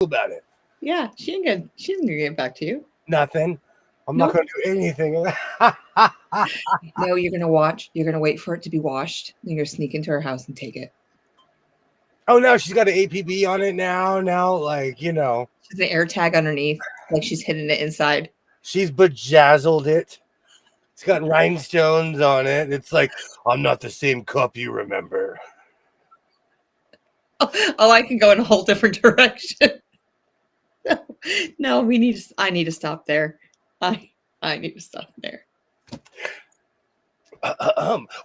about it. Yeah, she didn't get back to you. Nothing. I'm not Nope. going to do anything. No, you're gonna watch. You're gonna wait for it to be washed. Then you're gonna sneak into her house and take it. Oh, no, she's got an APB on it now. Now, like, you know. There's an air tag underneath, like she's hidden it inside. She's bejazzled it. It's got rhinestones on it. It's like, I'm not the same cup you remember. Oh, I can go in a whole different direction. No, I need to stop there. I need to stop there.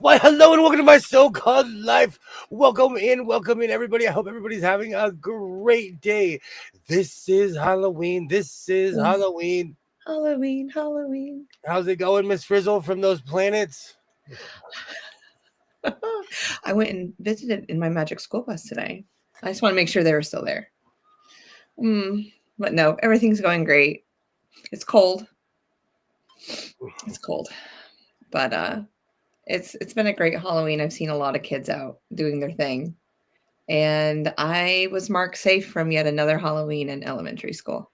Why, hello and welcome to my so-called life. Welcome in, everybody. I hope everybody's having a great day. This is Halloween. Halloween. Halloween. How's it going, Miss Frizzle from those planets? I went and visited in my magic school bus today. I just want to make sure they were still there. But no, everything's going great. It's cold. But it's been a great Halloween. I've seen a lot of kids out doing their thing. And I was marked safe from yet another Halloween in elementary school.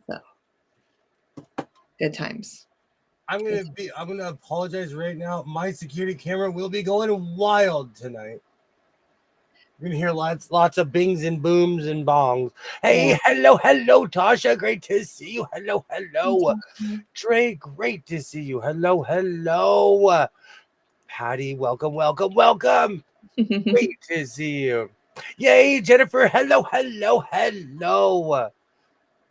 So good times. I'm gonna apologize right now. My security camera will be going wild tonight. You're gonna hear lots of bings and booms and bongs. Hey, hello, Tasha. Great to see you. Hello. Trey, great to see you. Hello. Patty, welcome. Great to see you. Yay, Jennifer. Hello.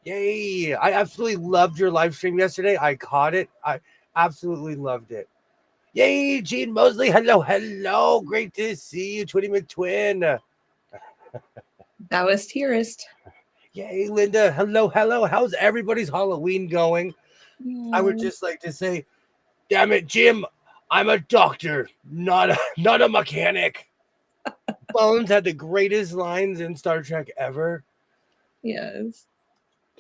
Yay. I absolutely loved your live stream yesterday. I caught it. I absolutely loved it. Yay, Gene Mosley. Hello. Great to see you, Twitty McTwin. That was Tearist. Yay, Linda. Hello. How's everybody's Halloween going? I would just like to say, damn it, Jim, I'm a doctor, not a mechanic. Bones had the greatest lines in Star Trek ever. Yes.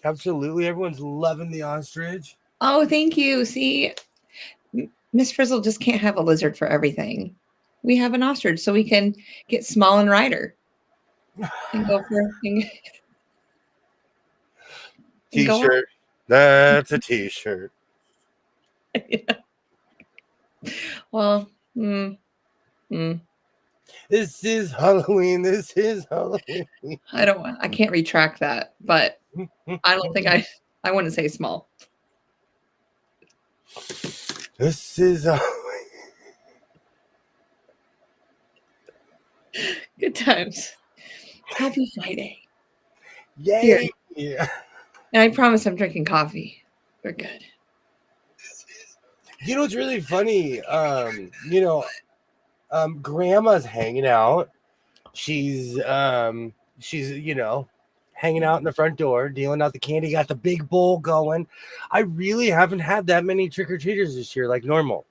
Absolutely. Everyone's loving the ostrich. Oh, thank you. See, Miss Frizzle just can't have a lizard for everything. We have an ostrich, so we can get Small and Ryder and go for T-shirt. That's a T-shirt. Yeah. Well, This is Halloween. I can't retract that, but I don't think I wouldn't say small. This is Halloween. Good times. Happy Friday. Yay. Here. Yeah. And I promise I'm drinking coffee. We're good. You know what's really funny? Grandma's hanging out. She's hanging out in the front door, dealing out the candy, got the big bowl going. I really haven't had that many trick-or-treaters this year like normal.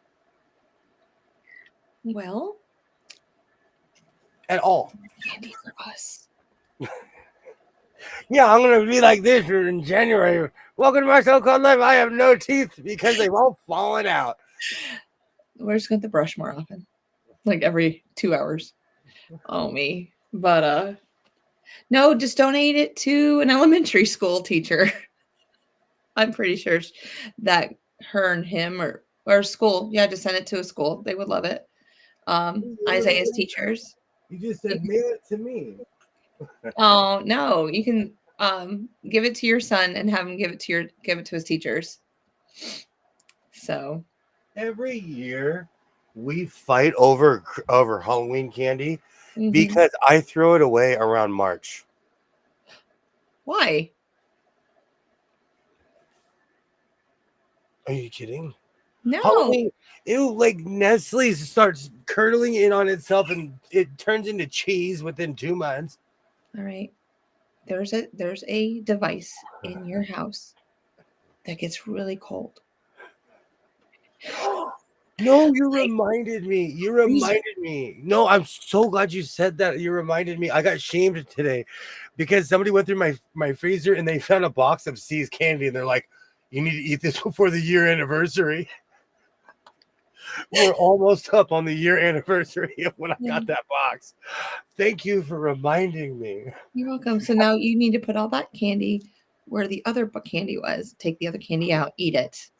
Well, at all. Candy for us. Yeah, I'm gonna be like this in January. Welcome to my so-called life. I have no teeth because they've all fallen out. We're just going to brush more often, like every 2 hours. Oh, me. But no, just donate it to an elementary school teacher. I'm pretty sure that her and him or school, just send it to a school. They would love it. Isaiah's teachers. You just said mail it to me. Oh no, you can give it to your son and have him give it to his teachers. So every year we fight over Halloween candy because I throw it away around March. Why? Are you kidding? No. Halloween, like Nestle starts curdling in on itself and it turns into cheese within 2 months. All right. There's a device in your house that gets really cold. No, you reminded me. No, I'm so glad you said that. You reminded me. I got shamed today because somebody went through my freezer and they found a box of C's candy and they're like, you need to eat this before the year anniversary. We're almost up on the year anniversary of when I Yeah, got that box. Thank you for reminding me. you're welcome. So now you need to put all that candy where the other candy was. Take the other candy out, eat it.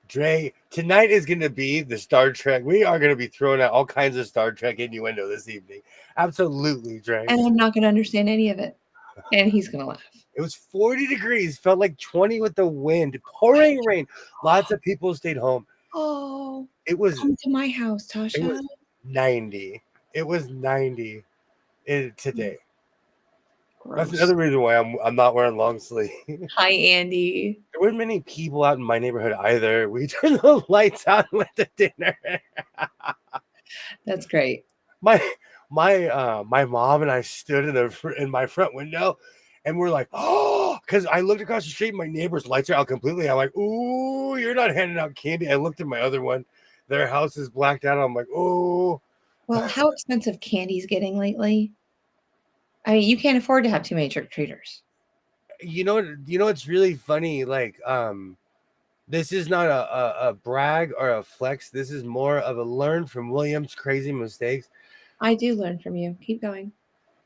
Dre, tonight is going to be the Star Trek. We are going to be throwing out all kinds of Star Trek innuendo this evening. Absolutely, Dre. And I'm not going to understand any of it. And he's going to laugh. It was 40 degrees, felt like 20 with the wind, pouring rain. Lots of people stayed home. Oh, It was come to my house, it Tasha. was 90. It was 90 today. That's Gross. another reason why I'm not wearing long sleeve. Hi, Andy. There weren't many people out in my neighborhood either. We turned the lights out and went to dinner. That's great. my my mom and I stood in my front window, and we're like, oh, because I looked across the street, my neighbor's lights are out completely. I'm like, ooh, you're not handing out candy. I looked at my other one, their house is blacked out. I'm like, oh. Well, how expensive candy's getting lately? I mean, you can't afford to have too many trick-or-treaters. It's really funny. Like, this is not a brag or a flex. This is more of a learn from William's crazy mistakes. I do learn from you. Keep going.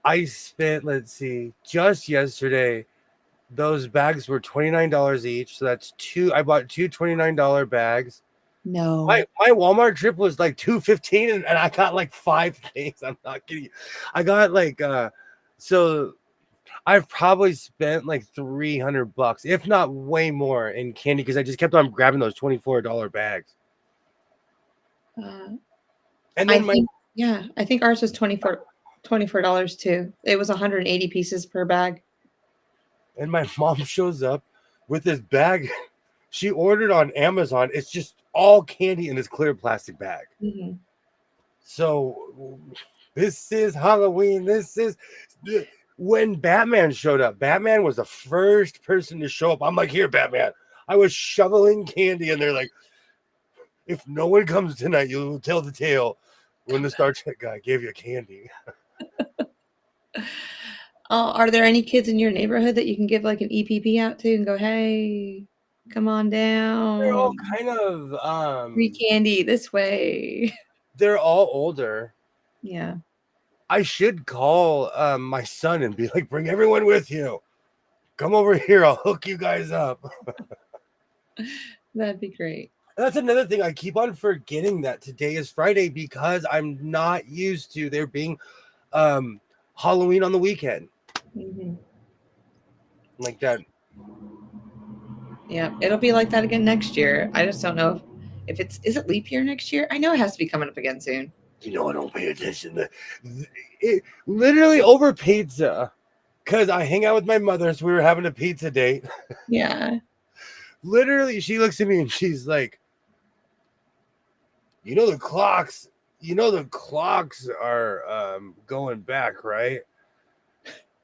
I spent, let's see, just yesterday, those bags were $29 each. So that's two. I bought two $29 bags. No. My Walmart trip was like $2.15, and I got like 5 things. I'm not kidding you. I got like so I've probably spent like $300, if not way more, in candy because I just kept on grabbing those $24 bags. And then I think ours was $24 too. It was 180 pieces per bag. And my mom shows up with this bag she ordered on Amazon. It's just all candy in this clear plastic bag. Mm-hmm. So this is Halloween. This is when Batman showed up. Batman was the first person to show up. I'm like, here, Batman. I was shoveling candy, and they're like, if no one comes tonight, you will tell the tale when the Star Trek guy gave you candy. Are there any kids in your neighborhood that you can give like an EPP out to and go, hey, come on down? They're all kind of free candy this way. They're all older. Yeah. I should call my son and be like, bring everyone with you. Come over here. I'll hook you guys up. That'd be great. That's another thing. I keep on forgetting that today is Friday because I'm not used to there being Halloween on the weekend. Mm-hmm. Like that. Yeah, it'll be like that again next year. I just don't know if is it leap year next year? I know it has to be coming up again soon. I don't pay attention to it. Literally over pizza, because I hang out with my mother, so we were having a pizza date. Yeah. Literally, she looks at me and she's like, the clocks are going back, right?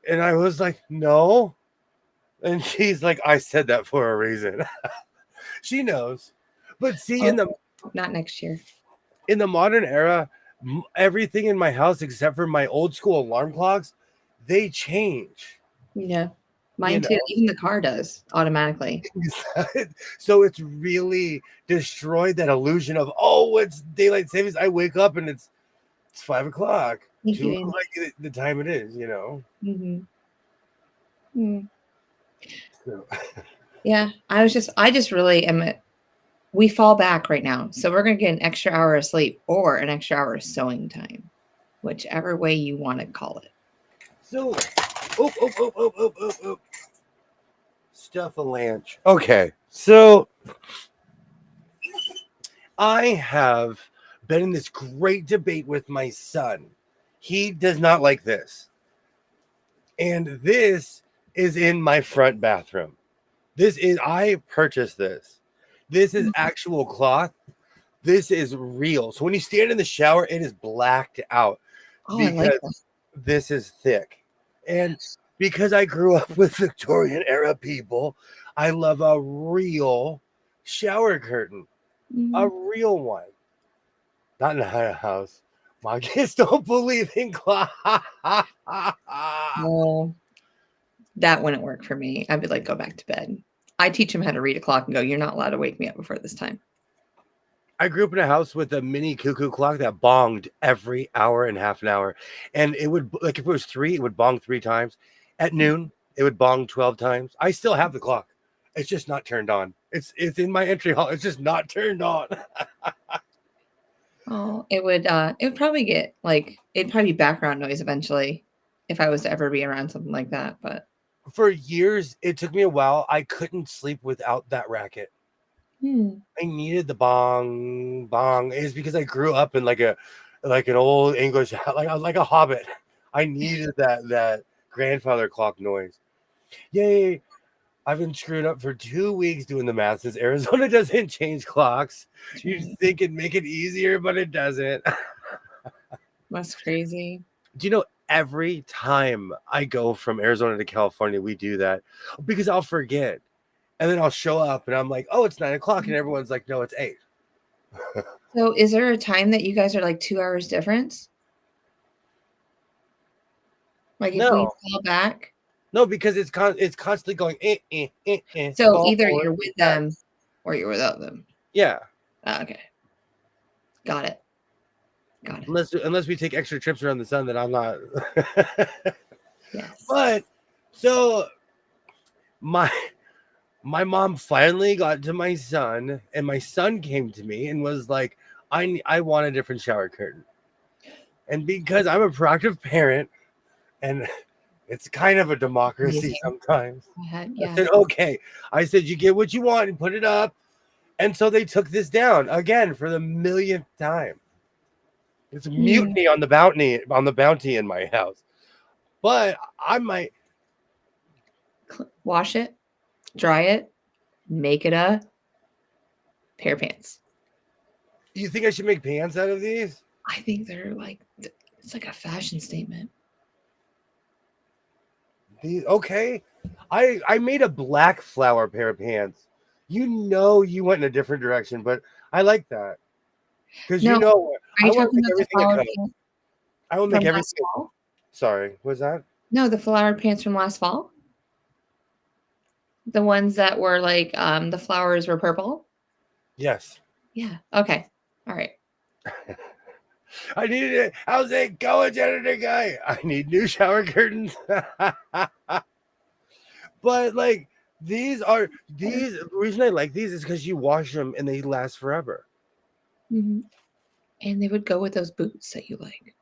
And I was like, no. And she's like, I said that for a reason. She knows. But see, not next year. In the modern era, everything in my house except for my old school alarm clocks, they change. Yeah. Mine too. Even the car does automatically. So it's really destroyed that illusion of, it's daylight savings. I wake up and it's 5 o'clock. 2 o'clock, the time it is, Mm-hmm. Mm. So. Yeah. I just really am. We fall back right now. So we're going to get an extra hour of sleep or an extra hour of sewing time, whichever way you want to call it. So, stuff a lanch. Okay. So I have been in this great debate with my son. He does not like this. And this is in my front bathroom. I purchased this. This is actual cloth. This is real. So when you stand in the shower, it is blacked out because this is thick. And because I grew up with Victorian era people, I love a real shower curtain. Mm-hmm. A real one. Not in a house. My kids don't believe in cloth. Well, that wouldn't work for me. I'd be like, go back to bed. I teach them how to read a clock and go, you're not allowed to wake me up before this time. I grew up in a house with a mini cuckoo clock that bonged every hour and half an hour. And it would, like, if it was 3, it would bong 3 times. At noon, it would bong 12 times. I still have the clock. It's just not turned on. It's in my entry hall. It's just not turned on. Oh, it would probably get like it'd probably be background noise eventually if I was to ever be around something like that. But For years, it took me a while. I couldn't sleep without that racket. I needed the bong bong. It's because I grew up in like an old English like a hobbit. I needed that grandfather clock noise. Yay! I've been screwed up for 2 weeks doing the math since Arizona doesn't change clocks. You think it'd make it easier, but it doesn't. That's crazy. Do you know every time I go from Arizona to California, we do that because I'll forget. And then I'll show up and I'm like, oh, it's 9 o'clock. And everyone's like, no, it's 8. So is there a time that you guys are like 2 hours difference? Like if we No, fall back? no, because it's constantly going. So fall either forward, you're with back. them or you're without them. Yeah, Oh, okay. Got it. unless we take extra trips around the sun, then I'm not. Yes. But so my mom finally got to my son, and my son came to me and was like, I want a different shower curtain. And because I'm a proactive parent, and it's kind of a democracy Amazing. sometimes. I I said, okay. I said, you get what you want and put it up. And so they took this down again for the millionth time. It's a mutiny on the bounty in my house. But I might wash it, dry it, make it a pair of pants. You think I should make pants out of these? I think they're like, it's like a fashion statement. Okay. I made a black flower pair of pants. You know you went in a different direction, but I like that. Because No, you know are you I want to talking make about the everything a flower cut. pants I will from make last everything. fall? Sorry, was that? No, the flower pants from last fall. The ones that were like the flowers were purple. Yes. Yeah. Okay. All right. I needed it. How's it going, janitor guy? I need new shower curtains. But like the reason I like these is because you wash them and they last forever. Mm-hmm. And they would go with those boots that you like.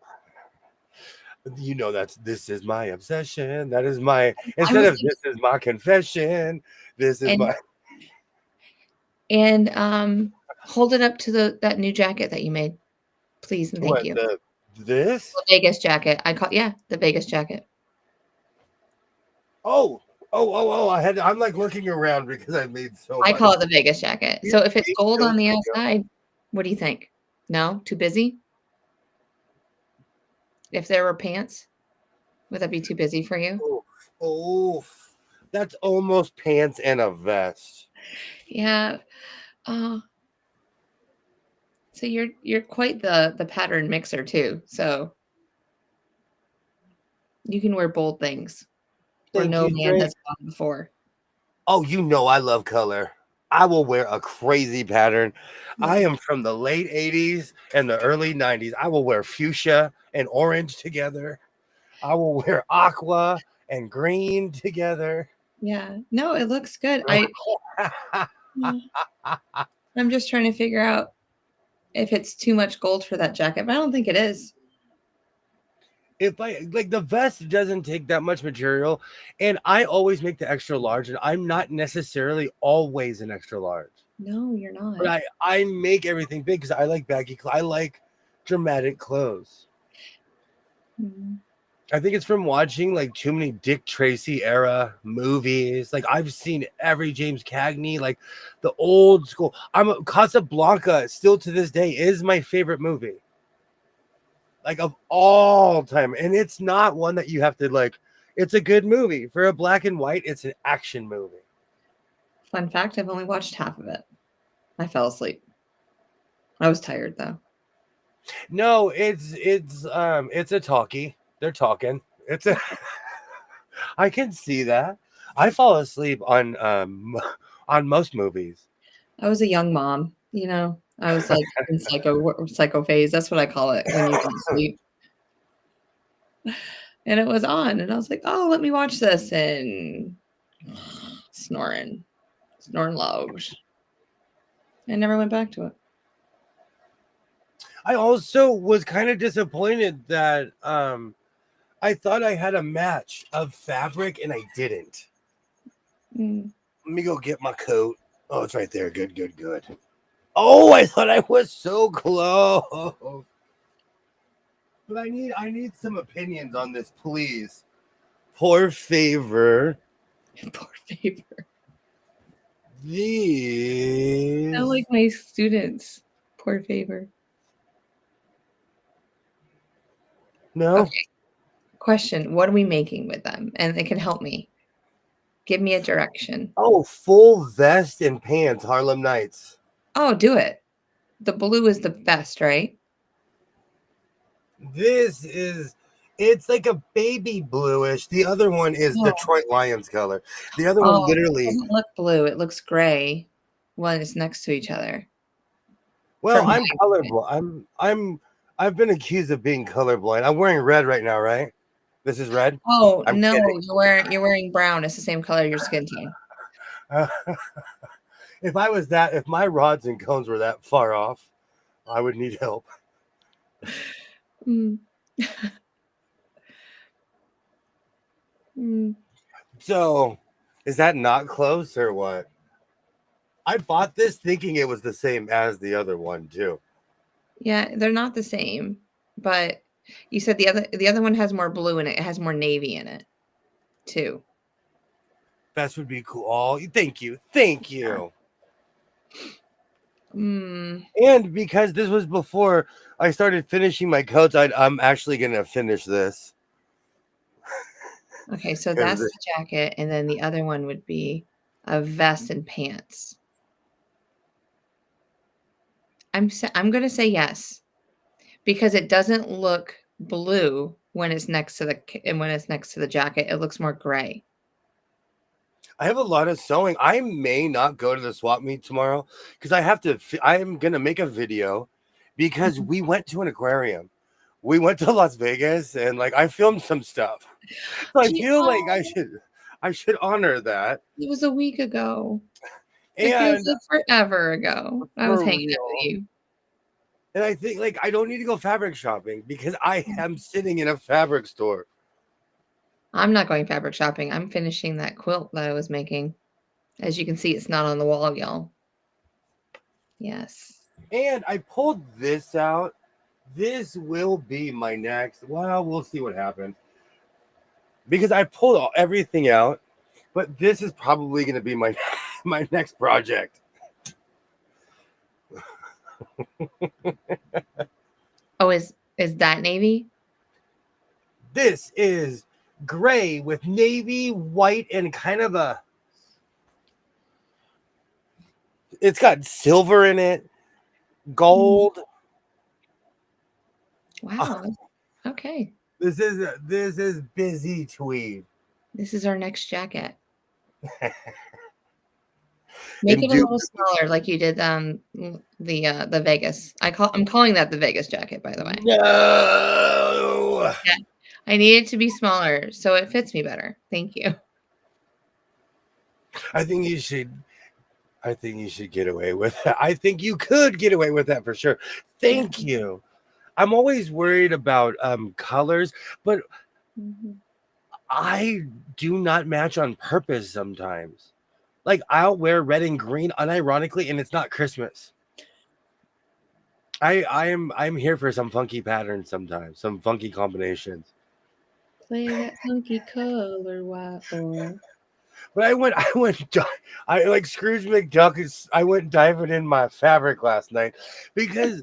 You know, this is my obsession. That is my instead of this is my confession. This is my hold it up to that new jacket that you made, please and thank you. This the Vegas jacket. The Vegas jacket. Oh! I'm like looking around because I made so much. I call it the Vegas jacket. So if it's gold on the outside, what do you think? No, too busy. If there were pants, would that be too busy for you? Oh, that's almost pants and a vest. Yeah. So you're quite the pattern mixer too. So you can wear bold things where no man has gone before. Oh, you know I love color. I will wear a crazy pattern. Yeah. I am from the late 80s and the early 90s. I will wear fuchsia and orange together. I will wear aqua and green together. Yeah. No, it looks good. I'm just trying to figure out if it's too much gold for that jacket, but I don't think it is. If I like the vest doesn't take that much material, and I always make the extra large, and I'm not necessarily always an extra large. No, you're not. But I make everything big because I like baggy clothes. I like dramatic clothes. Mm-hmm. I think it's from watching like too many Dick Tracy era movies. Like I've seen every James Cagney, like the old school. Casablanca still to this day is my favorite movie. Like of all time. And it's not one that you have to like, it's a good movie. For a black and white, it's an action movie. Fun fact, I've only watched half of it. I fell asleep. I was tired though. No, it's a talkie. They're talking. It's a I can see that. I fall asleep on most movies. I was a young mom, You know, I was like in psycho phase. That's what I call it when you don't sleep. And it was on, and I was like, "Oh, let me watch this," and snoring, snoring loud. I never went back to it. I also was kind of disappointed that I thought I had a match of fabric and I didn't. Mm. Let me go get my coat. Oh, it's right there. Good, good, good. Oh, I thought I was so close. But I need some opinions on this, please. Por favor. Poor favor. These. I like my students. Poor favor. No. Okay. Question: what are we making with them? And it can help me. Give me a direction. Oh, full vest and pants, Harlem Nights. Oh, do it. The blue is the best, right? This is, it's like a baby bluish. The other one is No. Detroit Lions color. The other one Oh, it literally. doesn't look blue. It looks gray when it's next to each other. Well, From my I'm colorblind. I've been accused of being colorblind. I'm wearing red right now, right? This is red. Oh I'm no, kidding. you're wearing brown. It's the same color your skin tone. If my rods and cones were that far off, I would need help. Mm. Mm. So, is that not close or what? I bought this thinking it was the same as the other one too. Yeah, they're not the same, but you said the other one has more blue in it. It has more navy in it too. That would be cool. Oh, thank you, thank you. Mm. And because this was before I started finishing my coats, I'm actually gonna finish this. Okay, so that's the jacket, and then the other one would be a vest and pants. I'm gonna say yes because it doesn't look blue when it's next to the jacket. It looks more gray. I have a lot of sewing. I may not go to the swap meet tomorrow because I am gonna make a video because we went to an aquarium. We went to Las Vegas and like I filmed some stuff. So I feel like I should honor that. It was a week ago. It feels And like forever ago. I was for hanging out with real. you. And I think like I don't need to go fabric shopping because I am sitting in a fabric store. I'm not going fabric shopping. I'm finishing that quilt that I was making. As you can see, it's not on the wall, y'all. Yes. And I pulled this out. This will be my next. Well, we'll see what happens. Because I pulled everything out, but this is probably going to be my my next project. Oh, is that navy? This is gray with navy, white, and kind of a. It's got silver in it, gold. Wow. Okay. This is busy tweed. This is our next jacket. Make it a little smaller, like you did the Vegas. I'm calling that the Vegas jacket, by the way. No. Yeah. I need it to be smaller so it fits me better. Thank you. I think you should get away with that. I think you could get away with that for sure. Thank you. I'm always worried about colors, but I do not match on purpose sometimes. Like I'll wear red and green unironically, and it's not Christmas. I'm here for some funky patterns sometimes, some funky combinations. Play that funky color, white boy. But I like Scrooge McDuck. I went diving in my fabric last night because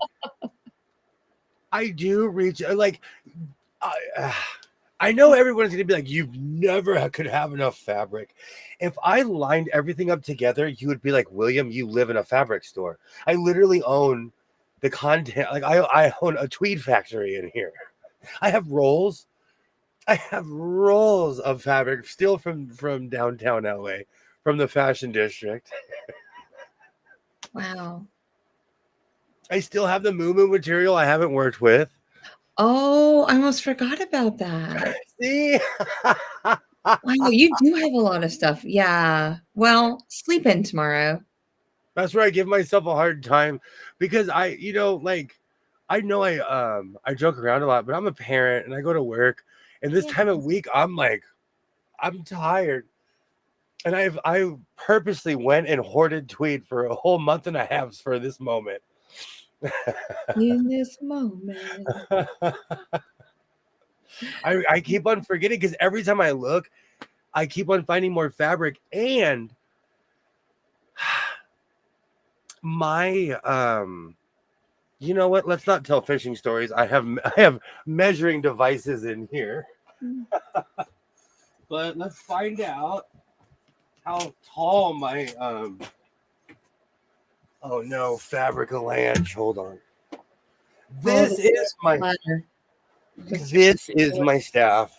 I do reach like I know everyone's gonna be like, you've never could have enough fabric. If I lined everything up together, you would be like, William, you live in a fabric store. I literally own the content. Like I own a tweed factory in here. I have rolls. I have rolls of fabric still from downtown LA, from the fashion district. Wow. I still have the Moo material I haven't worked with. Oh, I almost forgot about that. See? Wow, you do have a lot of stuff. Yeah. Well, sleep in tomorrow. That's where I give myself a hard time because I know I joke around a lot, but I'm a parent and I go to work, and this Yeah. time of week I'm like I'm tired. And I purposely went and hoarded tweed for a whole month and a half for this moment. In this moment. I keep on forgetting because every time I look, I keep on finding more fabric, and my you know what? Let's not tell fishing stories. I have measuring devices in here. Mm. But let's find out how tall my oh no, fabric-a-lanche. Hold on. Oh, This is my ladder. this is my staff.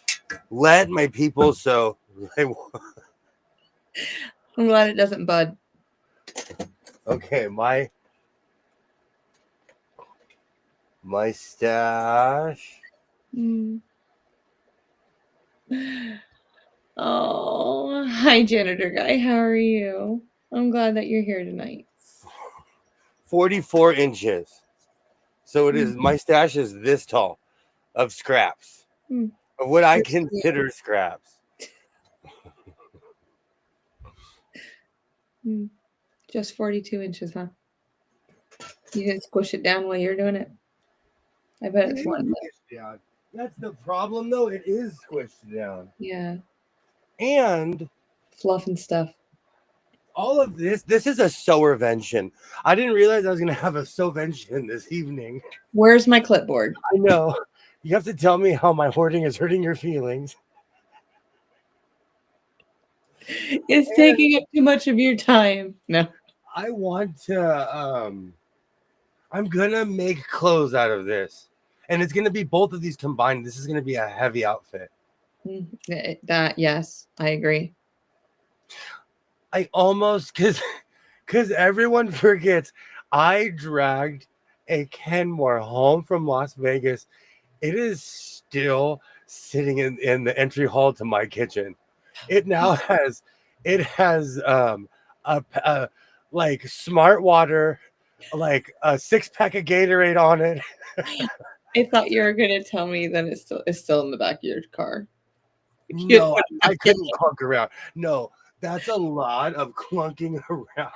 Let my people so I'm glad it doesn't bud. okay, my stash. Mm. Oh, hi, janitor guy. How are you? I'm glad that you're here tonight. 44 inches. So it is Mm. my stash is this tall of scraps. Mm. Of what I Good for you. consider scraps. Mm. Just 42 inches, huh? You didn't squish it down while you're doing it? I bet It it's is one. squished down. That's the problem though. It is squished down. Yeah. And Fluff and stuff. all of this is a sewervention. I didn't realize I was gonna have a sewervention this evening. Where's my clipboard? I know. You have to tell me how my hoarding is hurting your feelings. It's And taking up too much of your time. No. I want to I'm gonna make clothes out of this. And it's gonna be both of these combined. This is gonna be a heavy outfit. That, yes, I agree. I almost because everyone forgets I dragged a Kenmore home from Las Vegas. It is still sitting in the entry hall to my kitchen. It now has a like smart water, like a 6-pack of Gatorade on it. I thought you were gonna tell me that it's still in the back of your car. You No, put I it back couldn't clunk around. No, that's a lot of clunking around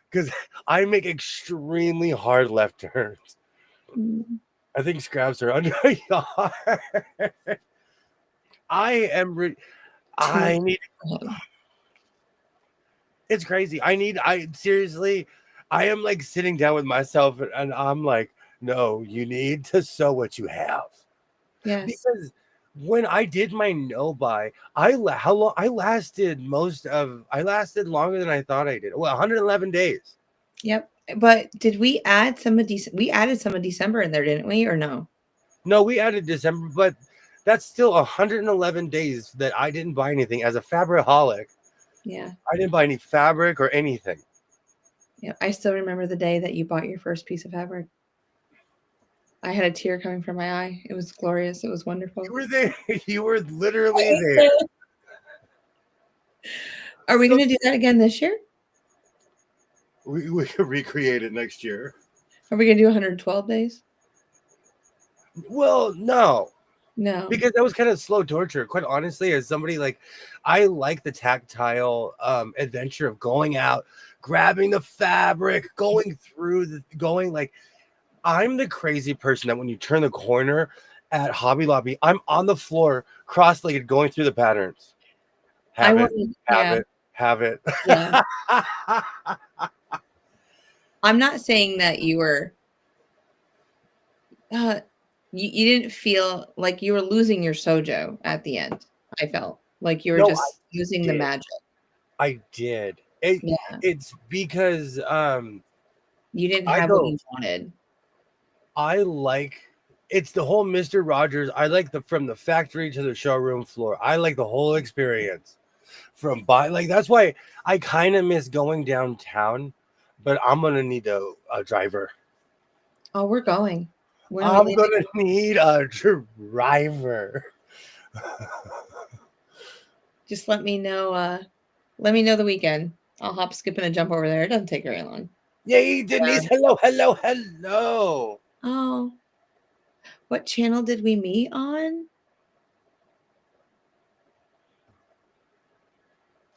because I make extremely hard left turns. in. I think scraps are under a yard. I am. I need. It's crazy. I seriously. I am like sitting down with myself, and I'm like, no, you need to sew what you have. Yes. Because when I did my no buy, how long I lasted longer than I thought I did. Well, 111 days. Yep. But did we add some of we added some of December in there, didn't we? Or no? No, we added December, but that's still 111 days that I didn't buy anything as a fabricaholic. Yeah. I didn't buy any fabric or anything. Yeah. I still remember the day that you bought your first piece of fabric. I had a tear coming from my eye. It was glorious. It was wonderful. You were there. You were literally there. Are we going to do that again this year? We could recreate it next year. Are we going to do 112 days? Well, no. No. Because that was kind of slow torture. Quite honestly, as somebody like, I like the tactile adventure of going out, grabbing the fabric, going like, I'm the crazy person that when you turn the corner at Hobby Lobby, I'm on the floor, cross-legged, going through the patterns. Have it. Yeah. I'm not saying that you were you didn't feel like you were losing your sojo at the end. I felt like you were No, just losing the magic. I did. Yeah. It's because You didn't have what you wanted. I like it's the whole Mr. Rogers. I like from the factory to the showroom floor. I like the whole experience from like that's why I kind of miss going downtown, but I'm gonna need a driver. Oh, we're going. When are we I'm leaving? gonna need a driver. Just let me know. Let me know the weekend. I'll hop, skip, and a jump over there. It doesn't take very long. Yay, Denise! Hello, hello, hello. Oh, what channel did we meet on?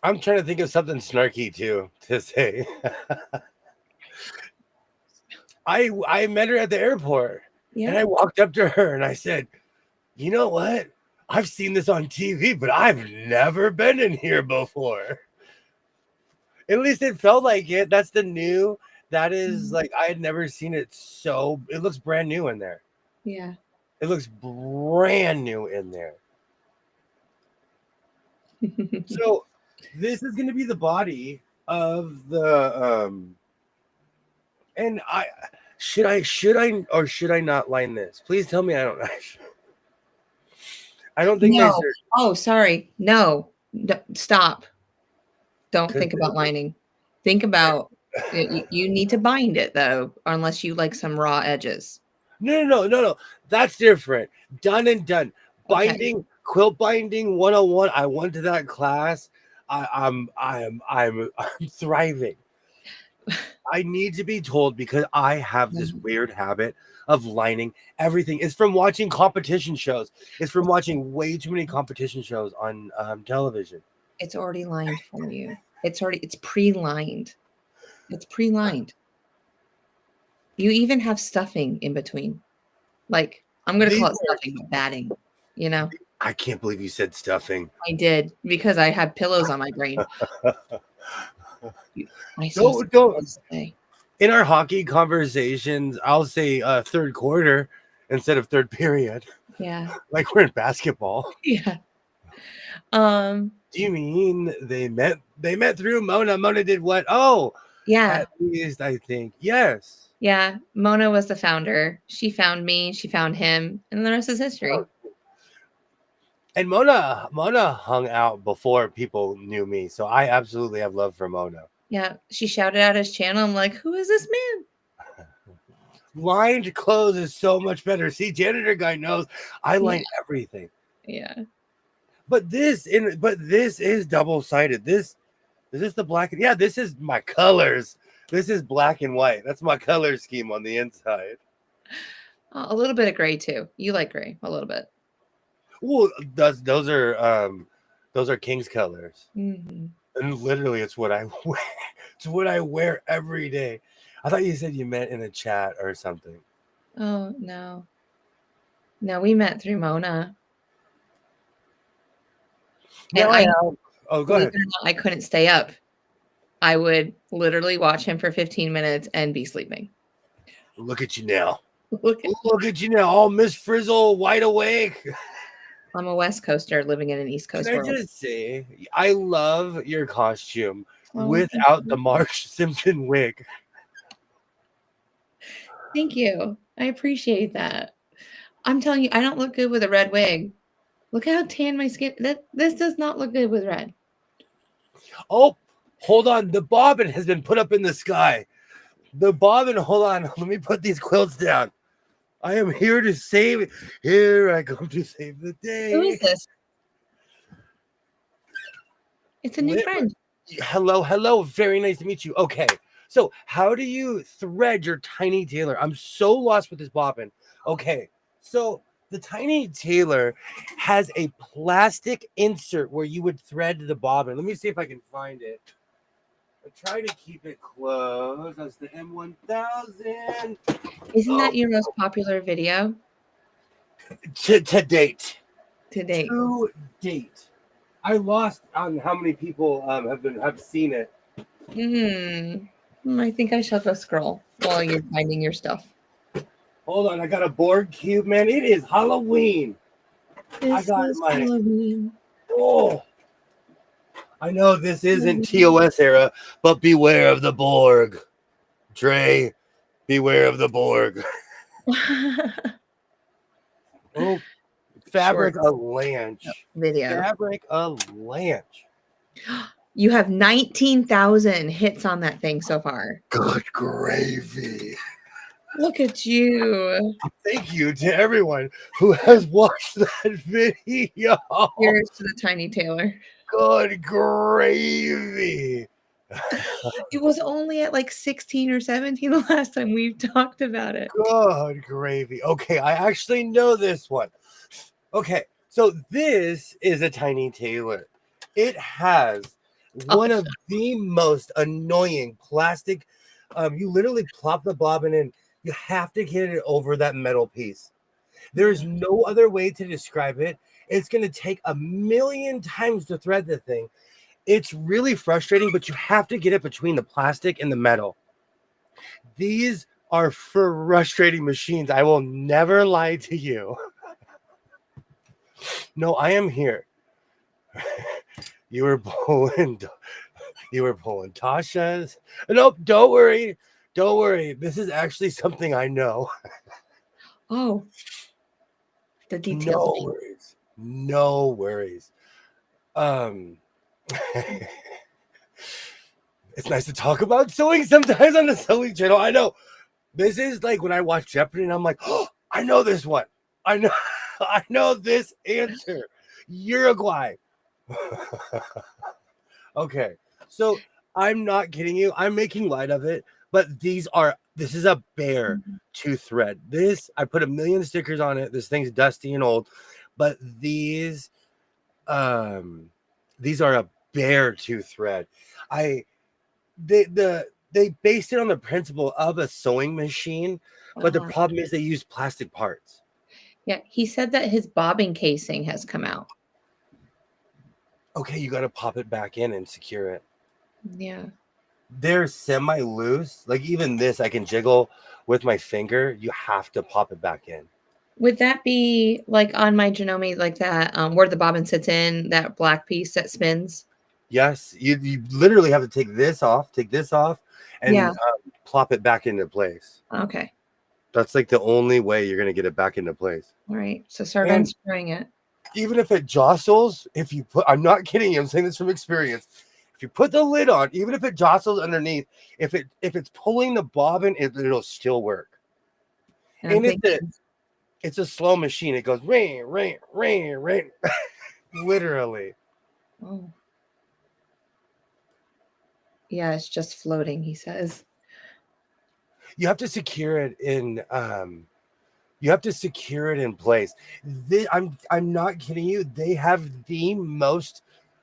I'm trying to think of something snarky too to say. I met her at the airport, and Yeah. I walked up to her and I said, "You know what? I've seen this on TV, but I've never been in here before." At least it felt like it. That's the new. That is like I had never seen it so. It looks brand new in there. Yeah. It looks brand new in there. So this is going to be the body of the and I should or should I not line this? Please tell me I don't. I don't think No. there's Oh, sorry. No. Stop. Don't because think about lining. Think about you need to bind it though, unless you like some raw edges. no. That's different. Done and done. Okay. Binding, quilt binding 101. I went to that class. I'm thriving. I need to be told because I have this weird habit of lining everything. It's from watching competition shows. It's from watching way too many competition shows on television. It's already lined for you. It's pre-lined. It's pre-lined. You even have stuffing in between. Like, I'm going to call it stuffing, but batting, you know? I can't believe you said stuffing. I did because I had pillows on my brain. I Don't. In our hockey conversations, I'll say third quarter instead of third period. Yeah. Like we're in basketball. Yeah. Do you mean they met through Mona? Mona did what? Oh, yeah. At least I think. Yes. Yeah. Mona was the founder. She found me, she found him, and the rest is history. And Mona hung out before people knew me. So I absolutely have love for Mona. Yeah. She shouted out his channel. I'm like, who is this man? Lined clothes is so much better. See, janitor guy knows I line everything. Yeah. But this is double-sided. This is the black. Yeah, this is my colors. This is black and white. That's my color scheme on the inside. A little bit of gray too. You like gray a little bit. Well, those are King's colors. Mm-hmm. And literally it's what I wear. It's what I wear every day. I thought you said you meant in a chat or something. Oh, no. No, we met through Mona. No, go ahead. I couldn't stay up. I would literally watch him for 15 minutes and be sleeping. Look at you now. Look at you now. All Miss Frizzle, wide awake. I'm a West Coaster living in an East Coast world. Can I just say, I love your costume without the Marge Simpson wig. Thank you. I appreciate that. I'm telling you, I don't look good with a red wig. Look how tan my skin. This does not look good with red. Oh, hold on. The bobbin has been put up in the sky. The bobbin, hold on. Let me put these quilts down. I am here to save. Here I come to save the day. Who is this? It's a new friend. Hello. Very nice to meet you. Okay. So how do you thread your tiny tailor? I'm so lost with this bobbin. Okay. So the tiny tailor has a plastic insert where you would thread the bobbin. Let me see if I can find it. I try to keep it close. That's the M1000. Isn't that your most popular video? To date. To date. To date. I lost on how many people have seen it. I think I shall go scroll while you're finding your stuff. Hold on, I got a board cube, man. It is Halloween. Halloween. Oh, I know this isn't TOS era, but beware of the Borg. Trey, beware of the Borg. Oh, fabric a lanch. Video. Fabric a lanch. You have 19,000 hits on that thing so far. Good gravy. Look at you. Thank you to everyone who has watched that video. Here's to the tiny Taylor. Good gravy. It was only at like 16 or 17 the last time we talked about it. Good gravy. Okay, I actually know this one. Okay, so this is a tiny Taylor. It has one of the most annoying plastic. You literally plop the bobbin in. You have to get it over that metal piece. There's no other way to describe it. It's going to take a million times to thread the thing. It's really frustrating, but you have to get it between the plastic and the metal. These are frustrating machines. I will never lie to you. No, I am here. You were pulling Tasha's. Nope, don't worry. Don't worry. This is actually something I know. Oh. The details. No worries. No worries. It's nice to talk about sewing sometimes on the sewing channel. I know. This is like when I watch Jeopardy and I'm like, oh, I know this one. I know this answer. Uruguay. Okay. So I'm not kidding you. I'm making light of it, but this is a bear to thread. I put a million stickers on it. This thing's dusty and old, but these are a bear to thread. They based it on the principle of a sewing machine, but the problem is they use plastic parts. Yeah, he said that his bobbin casing has come out. Okay, you got to pop it back in and secure it. Yeah. They're semi-loose. Like even this, I can jiggle with my finger. You have to pop it back in. Would that be like on my Janome, like that, where the bobbin sits in, that black piece that spins? Yes, you literally have to take this off, and plop it back into place. Okay. That's like the only way you're going to get it back into place. All right. So start unscrewing it. Even if it jostles, I'm not kidding you, I'm saying this from experience. If you put the lid on, even if it jostles underneath, if it's pulling the bobbin, it'll still work. And it's a slow machine. It goes ring, ring, ring, ring. Literally. Oh. Yeah, it's just floating, he says. You have to secure it in place. I'm not kidding you. They have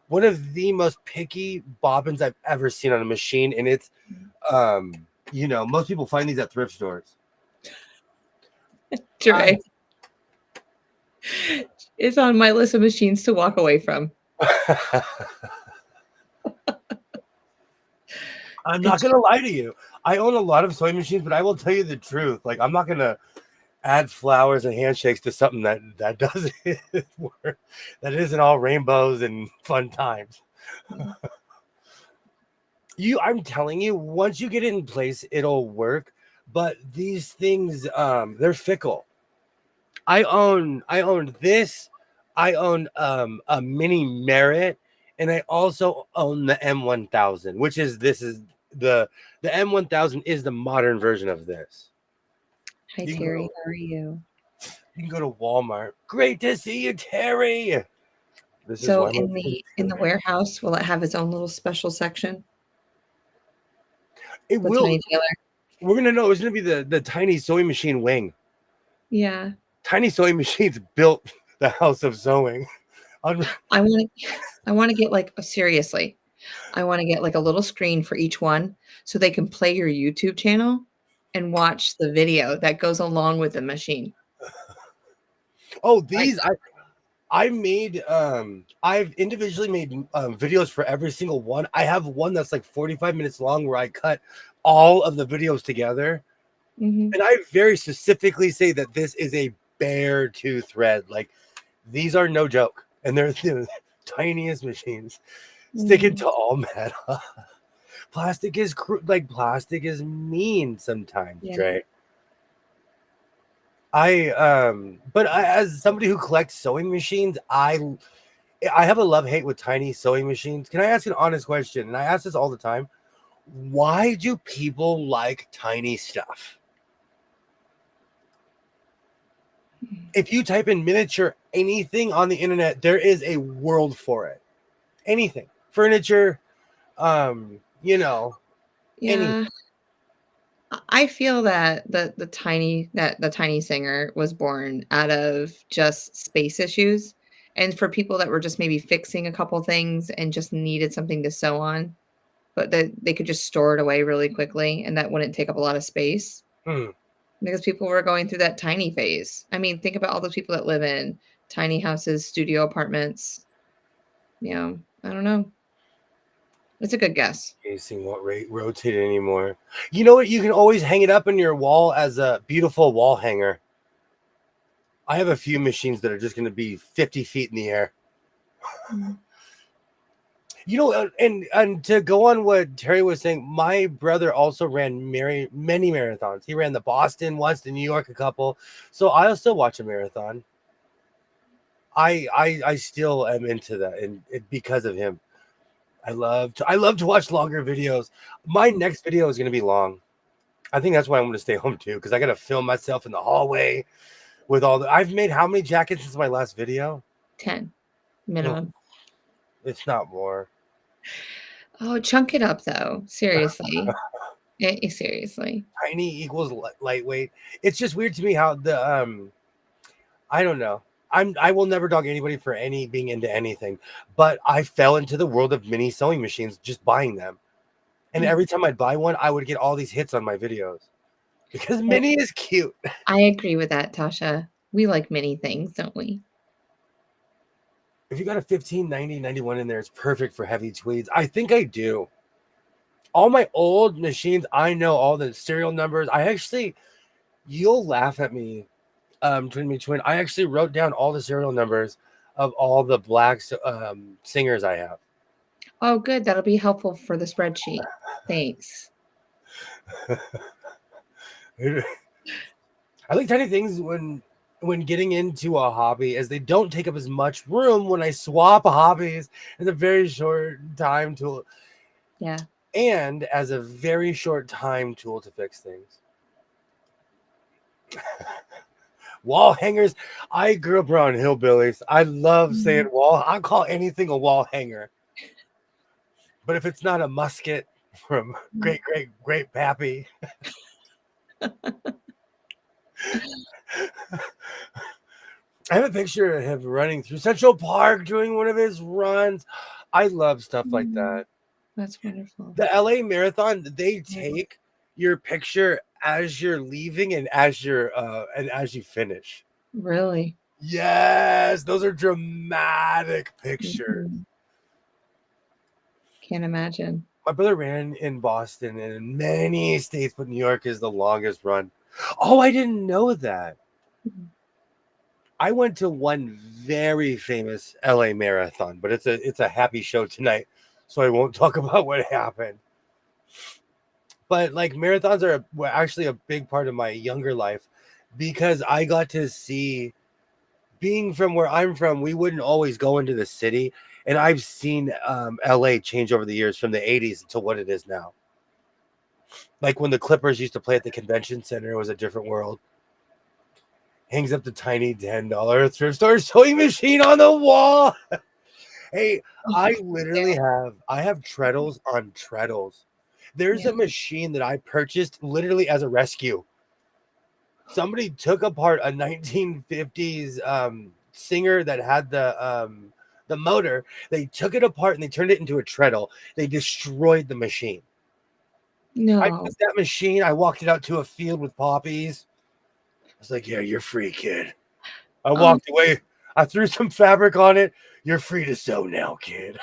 one of the most picky bobbins I've ever seen on a machine, and it's most people find these at thrift stores. True. It's on my list of machines to walk away from. I'm not gonna lie to you. I own a lot of sewing machines, but I will tell you the truth. Like, I'm not gonna add flowers and handshakes to something that doesn't work, that isn't all rainbows and fun times. I'm telling you, once you get it in place, it'll work. But these things, they're fickle. I own this. I own a mini Merit, and I also own the M1000, which is the M1000 is the modern version of this. Hi, Terry. How are you? You can go to Walmart. Great to see you, Terry. So in the warehouse, will it have its own little special section? It will. We're gonna know. It's gonna be the tiny sewing machine wing. Yeah. Tiny sewing machines built the house of sewing. I want to get like seriously. I want to get like a little screen for each one so they can play your YouTube channel and watch the video that goes along with the machine. Oh, these I've individually made videos for every single one. I have one that's like 45 minutes long where I cut all of the videos together. And I very specifically say that this is a bear to thread. Like, these are no joke. And they're the tiniest machines. Sticking to all metal. Plastic is mean sometimes, right? But as somebody who collects sewing machines, I have a love-hate with tiny sewing machines. Can I ask an honest question? And I ask this all the time. Why do people like tiny stuff? If you type in miniature anything on the internet, there is a world for it. Anything, furniture, anything. Yeah. I feel that the tiny singer was born out of just space issues, and for people that were just maybe fixing a couple things and just needed something to sew on, but that they could just store it away really quickly, and that wouldn't take up a lot of space Hmm. because people were going through that tiny phase. I mean, think about all those people that live in tiny houses, studio apartments. Yeah, I don't know. It's a good guess. Casing won't rotate anymore. You know what? You can always hang it up in your wall as a beautiful wall hanger. I have a few machines that are just going to be 50 feet in the air. Mm. And to go on what Terry was saying, my brother also ran many marathons. He ran the Boston once, the New York a couple. So I still watch a marathon. I still am into that, and because of him. I love to watch longer videos. My next video is going to be long. I think that's why I'm going to stay home too, because I got to film myself in the hallway with all the. I've made how many jackets since my last video? 10 No, minimum. it's not more. Oh, chunk it up though. Seriously. Seriously. Tiny equals lightweight. It's just weird to me how I don't know. I will never dog anybody for being into anything, but I fell into the world of mini sewing machines just buying them. And every time I'd buy one, I would get all these hits on my videos because mini is cute. I agree with that, Tasha. We like many things, don't we? If you got a 15, 90, 91 in there, it's perfect for heavy tweeds. I think I do. All my old machines, I know all the serial numbers. You'll laugh at me, twin. I actually wrote down all the serial numbers of all the black singers I have. Oh, good. That'll be helpful for the spreadsheet. Thanks. I like tiny things when getting into a hobby, as they don't take up as much room when I swap hobbies in a very short time tool. Yeah. And as a very short time tool to fix things. Wall hangers. I grew up around hillbillies. I love saying wall. I call anything a wall hanger. But if it's not a musket from great pappy. I have a picture of him running through Central Park doing one of his runs. I love stuff like that. That's wonderful. The LA Marathon, they take your picture as you're leaving and as you finish. Really? Yes, those are dramatic pictures. Can't imagine. My brother ran in Boston and in many states, but New York is the longest run. Oh, I didn't know that. I went to one very famous LA marathon, but it's a happy show tonight, so I won't talk about what happened. But like marathons were actually a big part of my younger life because I got to see, being from where I'm from, we wouldn't always go into the city. And I've seen LA change over the years from the 80s to what it is now. Like when the Clippers used to play at the convention center, it was a different world. Hangs up the tiny $10 thrift store sewing machine on the wall. Hey, I have treadles on treadles. There's a machine that I purchased literally as a rescue. Somebody took apart a 1950s Singer that had the motor. They took it apart and they turned it into a treadle. They destroyed the machine. No. I took that machine. I walked it out to a field with poppies. I was like, "Yeah, you're free, kid." I walked away. I threw some fabric on it. You're free to sew now, kid.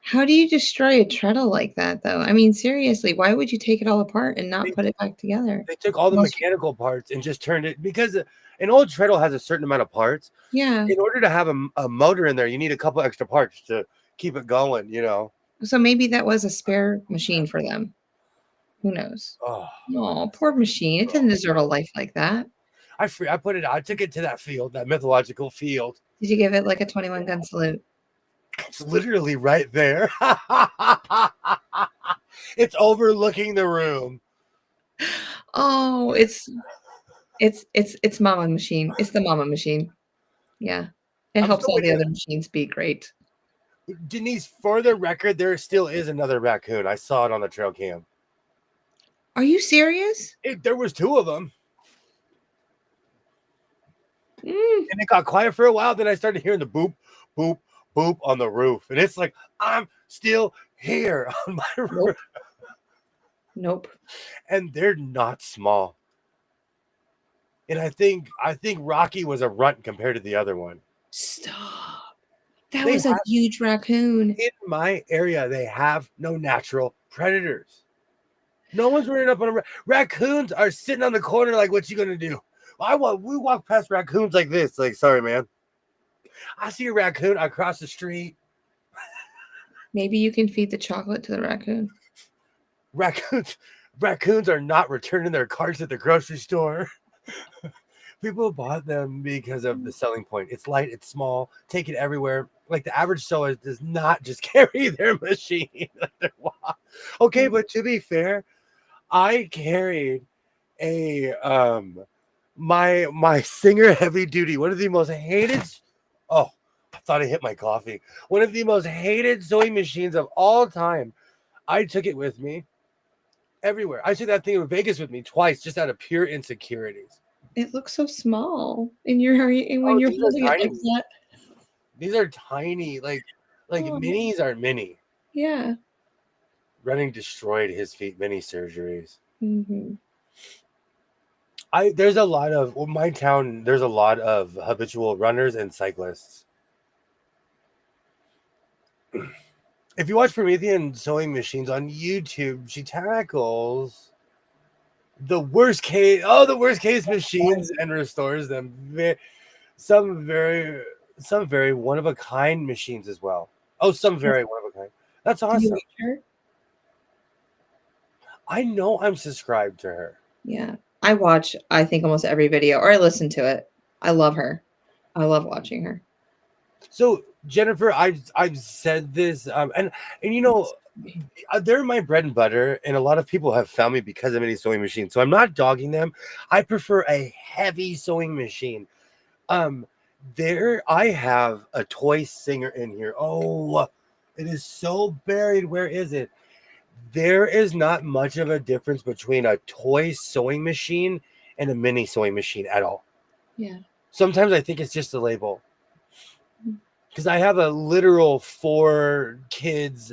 How do you destroy a treadle like that, though? I mean, seriously, why would you take it all apart and not put it back together? They took all the mechanical parts and just turned it, because an old treadle has a certain amount of parts. Yeah. In order to have a motor in there, you need a couple extra parts to keep it going, So maybe that was a spare machine for them. Who knows? Oh, poor machine. It didn't deserve a life like that. I took it to that field, that mythological field. Did you give it like a 21 gun salute? It's literally right there. It's overlooking the room. Oh, it's It's mama machine. It's the mama machine. Yeah. It I'm helps still all with the you. other machines be great. Denise, for the record, there still is another raccoon. I saw it on the trail cam. Are you serious? There was 2 of them. Mm, And it got quiet for a while. Then I started hearing the boop, boop, boop on the roof. And it's like, I'm still here on my roof. nope. Nope. And they're not small. And I think Rocky was a runt compared to the other one. Stop. That They was a have, huge raccoon. in my area, they have no natural predators. No one's running up on raccoons are sitting on the corner like, what you gonna do? We walk past raccoons like this, like, sorry, man. I see a raccoon across the street. Maybe you can feed the chocolate to the raccoon. Raccoons are not returning their carts at the grocery store. People bought them because of the selling point. It's light, it's small, take it everywhere. Like the average seller does not just carry their machine. Okay, but to be fair, I carried a my Singer heavy duty, one of the most hated. Oh, I thought I hit my coffee. One of the most hated sewing machines of all time. I took it with me everywhere. I took that thing to Vegas with me twice, just out of pure insecurities. It looks so small in your when Oh, you're these are holding it like tiny. that. These are tiny, like Oh, minis are mini. yeah. Running destroyed his feet, mini surgeries. Mm-hmm. There's a lot of my town. There's a lot of habitual runners and cyclists. If you watch Promethean sewing machines on YouTube, she tackles the worst case machines and restores them. Some very one of a kind machines as well. Oh, some very one of a kind. That's Do you awesome. watch her? I know I'm subscribed to her. Yeah. I watch, I think, almost every video, or I listen to it. I love her. I love watching her. So Jennifer, I've said this, and they're my bread and butter, and a lot of people have found me because of mini sewing machines. So I'm not dogging them. I prefer a heavy sewing machine. There I have a toy Singer in here. Oh, it is so buried. Where is it? There is not much of a difference between a toy sewing machine and a mini sewing machine at all. Yeah. Sometimes I think it's just the label. Because I have a literal 4 kids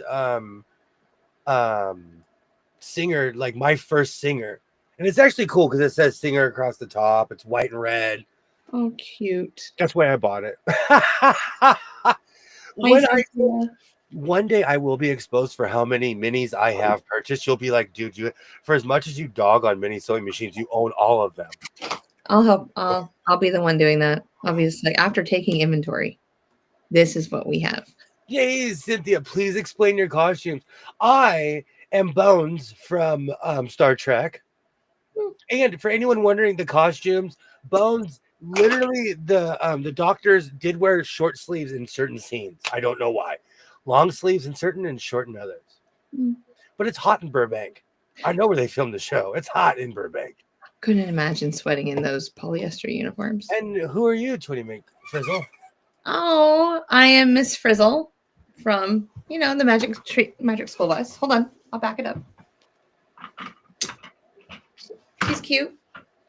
Singer, like my first Singer. And it's actually cool because it says Singer across the top. It's white and red. Oh, cute. That's why I bought it. One day I will be exposed for how many minis I have purchased. You'll be like, dude, for as much as you dog on mini sewing machines, you own all of them. I'll help. I'll be the one doing that. Obviously, after taking inventory, this is what we have. Yay, Cynthia, please explain your costumes. I am Bones from Star Trek. And for anyone wondering the costumes, Bones, literally the doctors did wear short sleeves in certain scenes. I don't know why. Long sleeves in certain and short in others. But it's hot in Burbank. I know where they filmed the show. It's hot in Burbank. Couldn't imagine sweating in those polyester uniforms. And who are you, Twitty McFrizzle? Oh, I am Miss Frizzle from, the Magic School Bus. Hold on. I'll back it up. She's cute.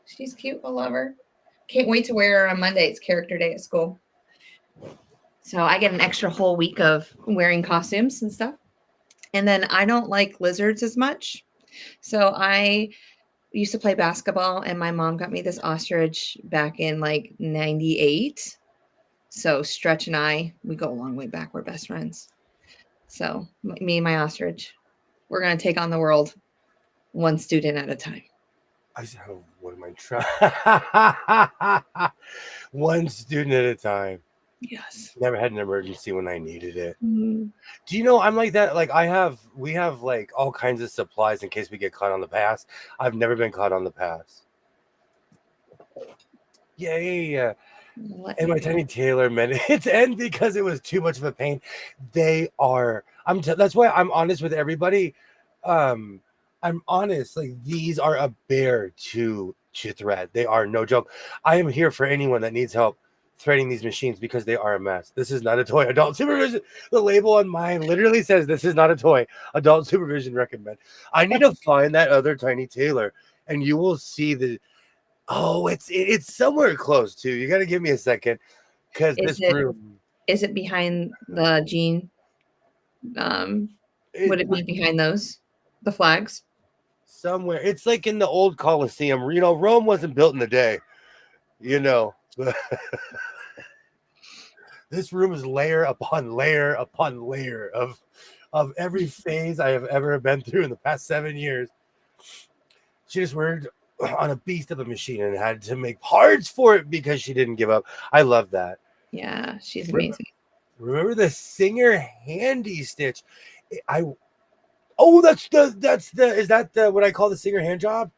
She's cute. I love her. Can't wait to wear her on Monday. It's character day at school. So I get an extra whole week of wearing costumes and stuff. And then I don't like lizards as much. So I used to play basketball, and my mom got me this ostrich back in like 98. So Stretch and I, we go a long way back. We're best friends. So me and my ostrich, we're going to take on the world one student at a time. I said, oh, what am I trying? One student at a time. Yes. Never had an emergency when I needed it. Mm-hmm. Do you know I'm like that? Like we have like all kinds of supplies in case we get caught on the pass. I've never been caught on the pass. Yeah. And my tiny tailor minutes end because it was too much of a pain. They are. That's why I'm honest with everybody. I'm honest. Like these are a bear to to thread. They are no joke. I am here for anyone that needs help threading these machines because they are a mess. This is not a toy. Adult supervision. The label on mine literally says this is not a toy. Adult supervision recommend. I need to find that other tiny tailor, and you will see the. Oh, it's somewhere close to. You got to give me a second because this room. Is it behind the jean? Would it be behind those, the flags? Somewhere. It's like in the old Colosseum. You know, Rome wasn't built in a day. You know. This room is layer upon layer upon layer of every phase I have ever been through in the past 7 years. She just worked on a beast of a machine and had to make parts for it because she didn't give up. I love that. Yeah, she's amazing. Remember the Singer handy stitch? That's the is that the what I call the Singer hand job?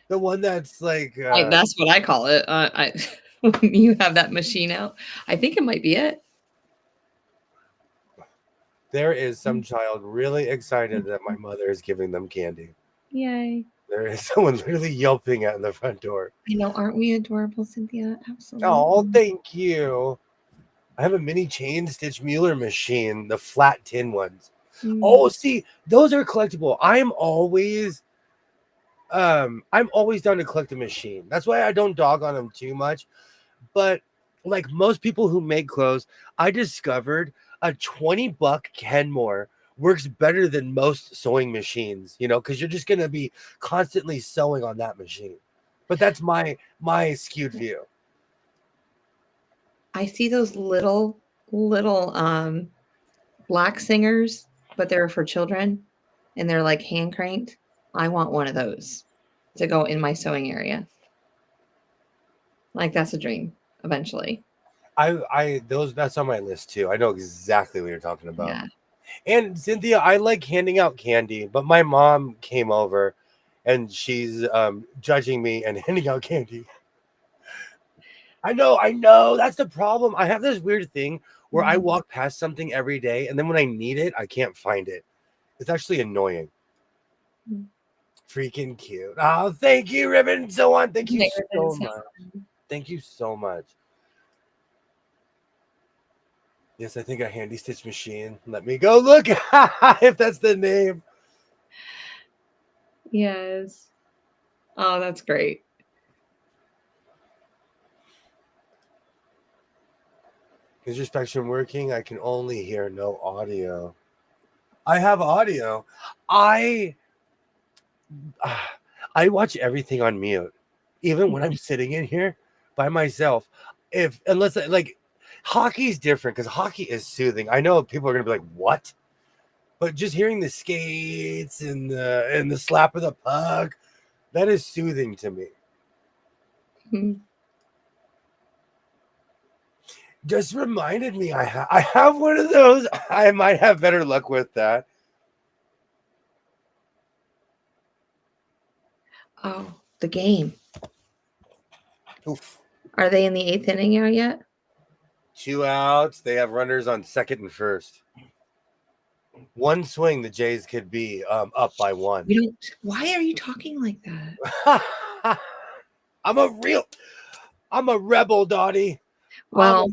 The one that's like that's what I call it. You have that machine out. I think it might be it. There is some child really excited that my mother is giving them candy. Yay. There is someone literally yelping at the front door. I know, aren't we adorable, Cynthia? Absolutely. Oh, thank you. I have a mini chain stitch Mueller machine, the flat tin ones. Oh, see, those are collectible. I'm always down to collect a machine. That's why I don't dog on them too much. But like most people who make clothes, I discovered a $20 Kenmore works better than most sewing machines, you know, because you're just going to be constantly sewing on that machine. But that's my skewed view. I see those little black singers, but they're for children and they're like hand cranked. I want one of those to go in my sewing area. Like that's a dream eventually. That's on my list too. I know exactly what you're talking about. Yeah. And Cynthia, I like handing out candy, but my mom came over and she's judging me and handing out candy. I know. That's the problem. I have this weird thing where I walk past something every day, and then when I need it, I can't find it. It's actually annoying. Freaking cute. Oh, thank you, Ribbon. So on. Thank you so much. Thank you so much. Yes, I think a handy stitch machine. Let me go look if that's the name. Yes. Oh, that's great. Is your spectrum working? I can only hear no audio. I have audio. I watch everything on mute, even when I'm sitting in here by myself. Unless like hockey's different because hockey is soothing. I know people are gonna be like, "What?" But just hearing the skates and the slap of the puck, that is soothing to me. Just reminded me I have one of those. I might have better luck with that. Oh, the game. Oof. Are they in the 8th inning now yet? 2 outs. They have runners on second and first. One swing, the Jays could be up by 1. Why are you talking like that? I'm a rebel, Dottie. Well,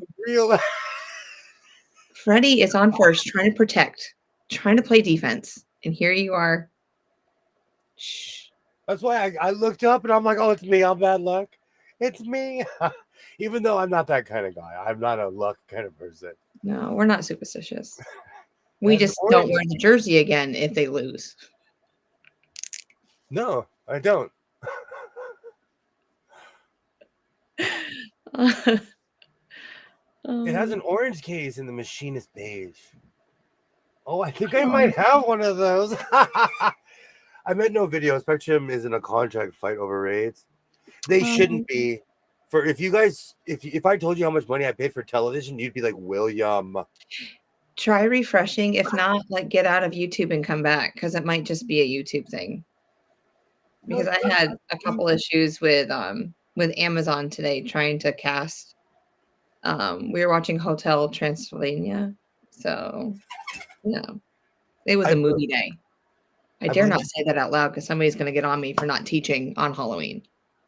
Freddie is on first, trying to protect, trying to play defense, and here you are. Shh. That's why I looked up and I'm like, oh, it's me. I'm bad luck. It's me. Even though I'm not that kind of guy. I'm not a luck kind of person. No, we're not superstitious. We just don't wear the jersey again if they lose. No, I don't. It has an orange case and the machine is beige. Oh, I think I might have one of those. I meant no video. Spectrum is in a contract fight over raids. They shouldn't be. If I told you how much money I paid for television, you'd be like, William. Try refreshing. If not, like get out of YouTube and come back because it might just be a YouTube thing. Because I had a couple issues with Amazon today trying to cast. We were watching Hotel Transylvania, so yeah, it was a movie day. I dare not say that out loud because somebody's going to get on me for not teaching on Halloween.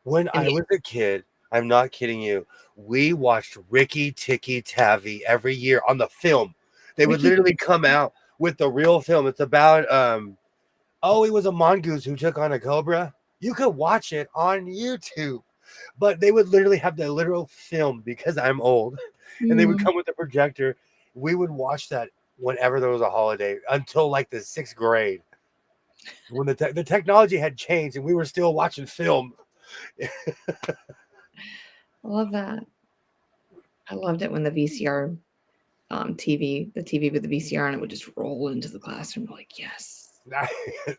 When I was a kid, I'm not kidding you, we watched Ricky Tikki Tavi every year on the film. They would Ricky literally come out with the real film. It's about it was a mongoose who took on a cobra. You could watch it on YouTube, but they would literally have the literal film because I'm old, and they would come with the projector. We would watch that whenever there was a holiday until like the 6th grade, when the technology had changed and we were still watching film. I love that. I loved it when the VCR the TV with the VCR and it would just roll into the classroom. Like, yes.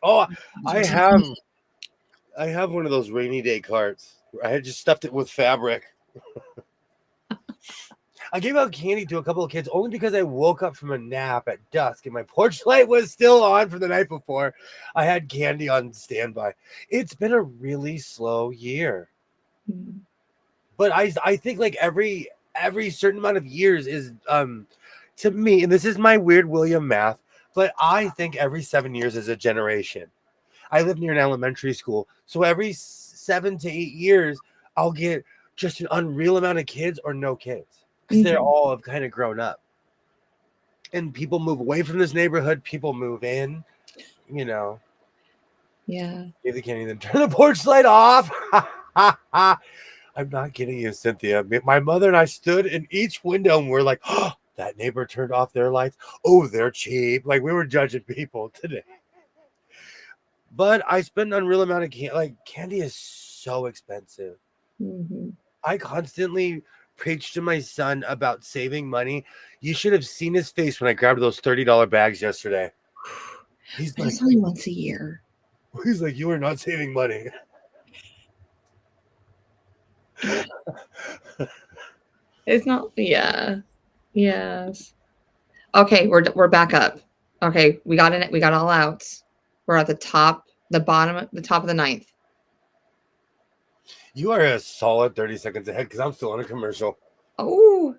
Oh, I have one of those rainy day carts. I had just stuffed it with fabric. I gave out candy to a couple of kids only because I woke up from a nap at dusk and my porch light was still on from the night before. I had candy on standby. It's been a really slow year. Mm. But I think like every certain amount of years is to me, and this is my weird William math, but I think every 7 years is a generation. I live near an elementary school, so every 7 to 8 years I'll get just an unreal amount of kids or no kids because they're all have kind of grown up. And people move away from this neighborhood, people move in, you know. Yeah. They can't even turn the porch light off. I'm not kidding you, Cynthia. My mother and I stood in each window and we're like, oh, that neighbor turned off their lights. Oh, they're cheap. Like we were judging people today. But I spend an unreal amount of candy. Like candy is so expensive. Mm-hmm. I constantly preach to my son about saving money. You should have seen his face when I grabbed those $30 bags yesterday. He's But like, it's only once a year. He's like, you are not saving money. It's not. Yeah. Yes. Okay, we're back up. Okay, we got it. We got all outs. We're at the top of the ninth. You are a solid 30 seconds ahead because I'm still on a commercial. Oh,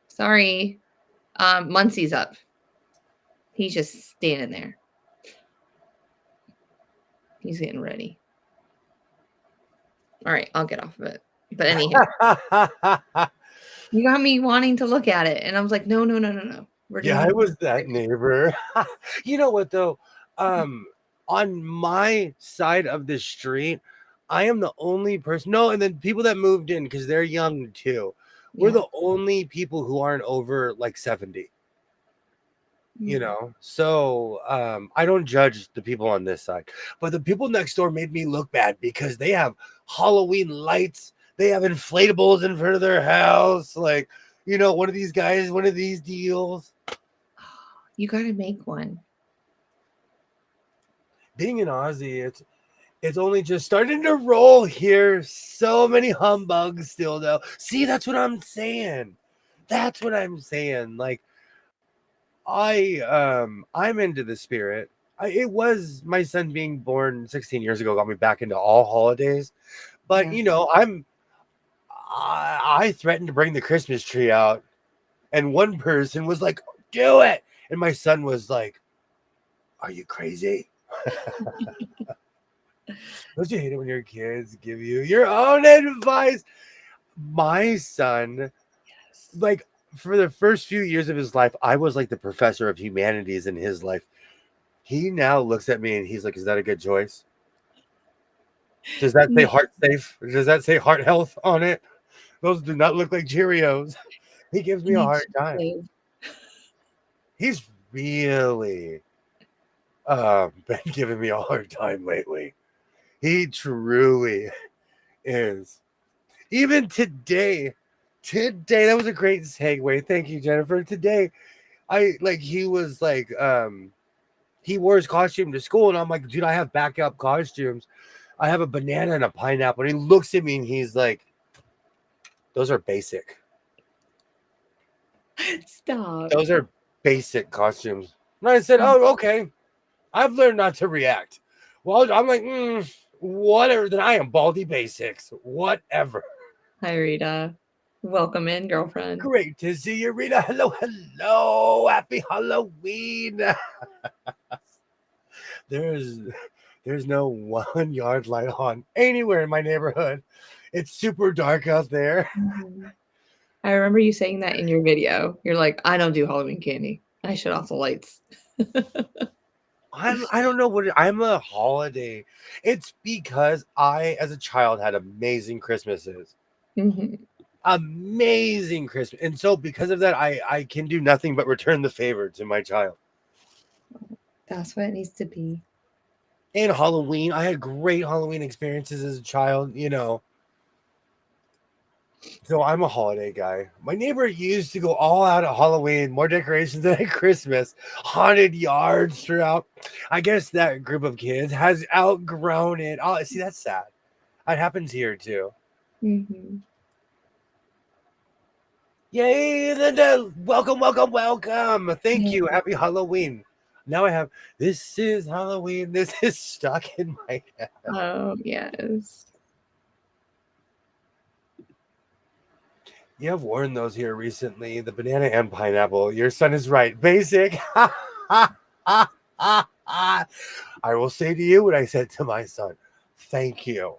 sorry. Muncie's up. He's just standing there. He's getting ready. All right, I'll get off of it. But anyhow, you got me wanting to look at it, and I was like, no. Yeah, I was that neighbor. You know what though? On my side of the street, I am the only person. No, and then people that moved in because they're young too. We're the only people who aren't over like 70. You know, so I don't judge the people on this side, but the people next door made me look bad because they have Halloween lights, they have inflatables in front of their house, like, you know, one of these guys, one of these deals. You got to make one. Being an Aussie, it's only just starting to roll here. So many humbugs still though. See, that's what I'm saying. That's what I'm saying. Like I'm into the spirit. It was my son being born 16 years ago got me back into all holidays. But you know, I threatened to bring the Christmas tree out, and one person was like, "Do it," and my son was like, "Are you crazy?" Don't you hate it when your kids give you your own advice? My son, like, for the first few years of his life, I was like the professor of humanities in his life. He now looks at me and he's like, is that a good choice? Does that say heart safe? Does that say heart health on it? Those do not look like Cheerios. He gives me a hard time. He's really been giving me a hard time lately. He truly is. Even today, that was a great segue. Thank you, Jennifer. Today, he was like, he wore his costume to school, and I'm like, dude, I have backup costumes. I have a banana and a pineapple. And he looks at me and he's like, those are basic. Stop. Those are basic costumes. And I said, oh, okay. I've learned not to react. Well, I'm like, whatever. Then I am Baldy Basics. Whatever. Hi, Rita. Welcome in, girlfriend. Great to see you, Rita. Hello, hello. Happy Halloween. There's no 1 yard light on anywhere in my neighborhood. It's super dark out there. Mhm. I remember you saying that in your video. You're like, I don't do Halloween candy. I shut off the lights. I don't know I'm a holiday. It's because I, as a child, had amazing Christmases. Mhm. Amazing Christmas. And so because of that, I can do nothing but return the favor to my child. That's what it needs to be. And Halloween, I had great Halloween experiences as a child, you know. So I'm a holiday guy. My neighbor used to go all out at Halloween, more decorations than at Christmas, haunted yards throughout. I guess that group of kids has outgrown it. Oh, see, that's sad. That happens here too. Mhm. Yay, Linda! Welcome, welcome, welcome. Thank Yeah. you. Happy Halloween. Now I have this is Halloween. This is stuck in my head. Oh, yes. You have worn those here recently, the banana and pineapple. Your son is right. Basic. I will say to you what I said to my son. Thank you.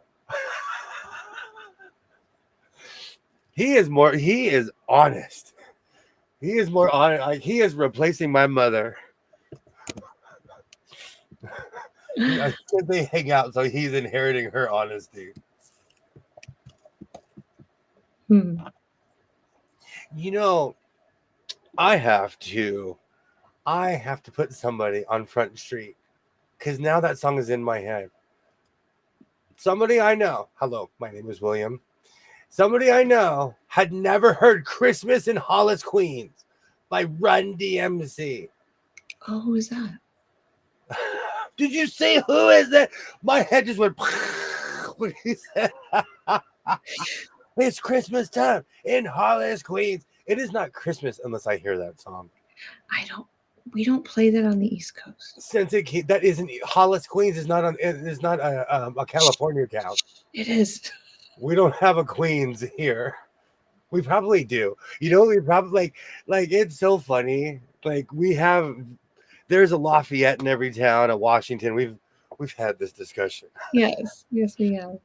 He is honest. He is more honest. Like he is replacing my mother. I said they hang out, so he's inheriting her honesty. Hmm. You know, I have to put somebody on Front Street because now that song is in my head. Somebody I know. Hello, my name is William. Somebody I know had never heard Christmas in Hollis, Queens by Run DMC. Oh, who is that? Did you say who is that? My head just went when he said it's Christmas time in Hollis, Queens. It is not Christmas unless I hear that song. We don't play that on the East Coast. Since that isn't Hollis, Queens is not a California town. It is. We don't have a Queens here. We probably do. You know, we probably like it's so funny. Like there's a Lafayette in every town, a Washington. We've had this discussion. Yes. Yes, we have.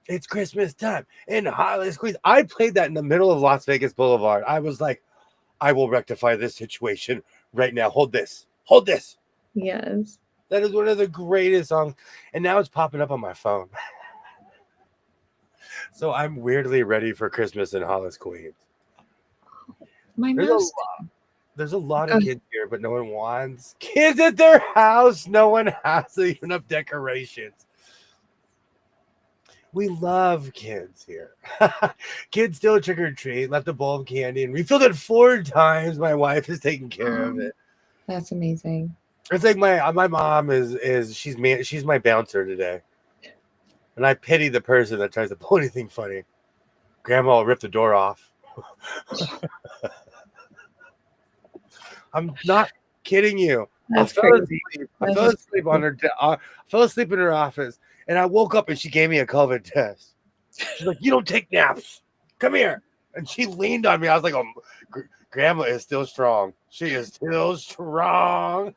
It's Christmas time in Hollis, Queens. I played that in the middle of Las Vegas Boulevard. I was like, I will rectify this situation right now. Hold this. Hold this. Yes. That is one of the greatest songs. And now it's popping up on my phone. So I'm weirdly ready for Christmas in Hollis, Queens. My There's mouse. There's a lot of kids here, but no one wants kids at their house. No one has even up decorations. We love kids here. Kids still trick or treat, left a bowl of candy, and refilled it 4 times. My wife is taking care of it. That's amazing. It's like my mom is she's my bouncer today, and I pity the person that tries to pull anything funny. Grandma will rip the door off. I'm not kidding you. That's I crazy. fell asleep on her. Fell asleep in her office, and I woke up and she gave me a COVID test. She's like, "You don't take naps. Come here." And she leaned on me. I was like, "Oh, Grandma is still strong. She is still strong."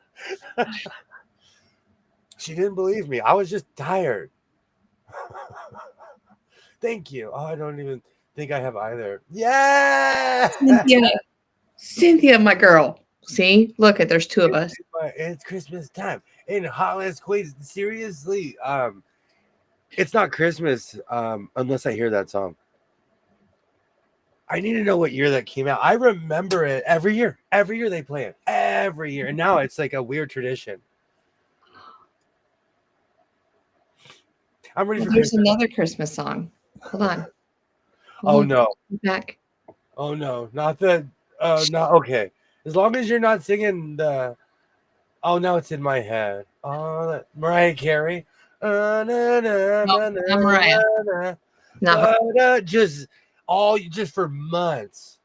She didn't believe me. I was just tired. Thank you. Oh, I don't even think I have either. Yeah. Cynthia, my girl. See, look at there's 2 of us. It's Christmas time in Hollis, Queens. Seriously, it's not Christmas unless I hear that song. I need to know what year that came out. I remember it every year. Every year they play it. Every year, and now it's like a weird tradition. I'm ready for There's Christmas. another Christmas song. Hold on. Oh no. Back. Oh no, not the no, okay. As long as you're not singing the now it's in my head. Oh, Mariah Carey. Not Mariah. Just for months.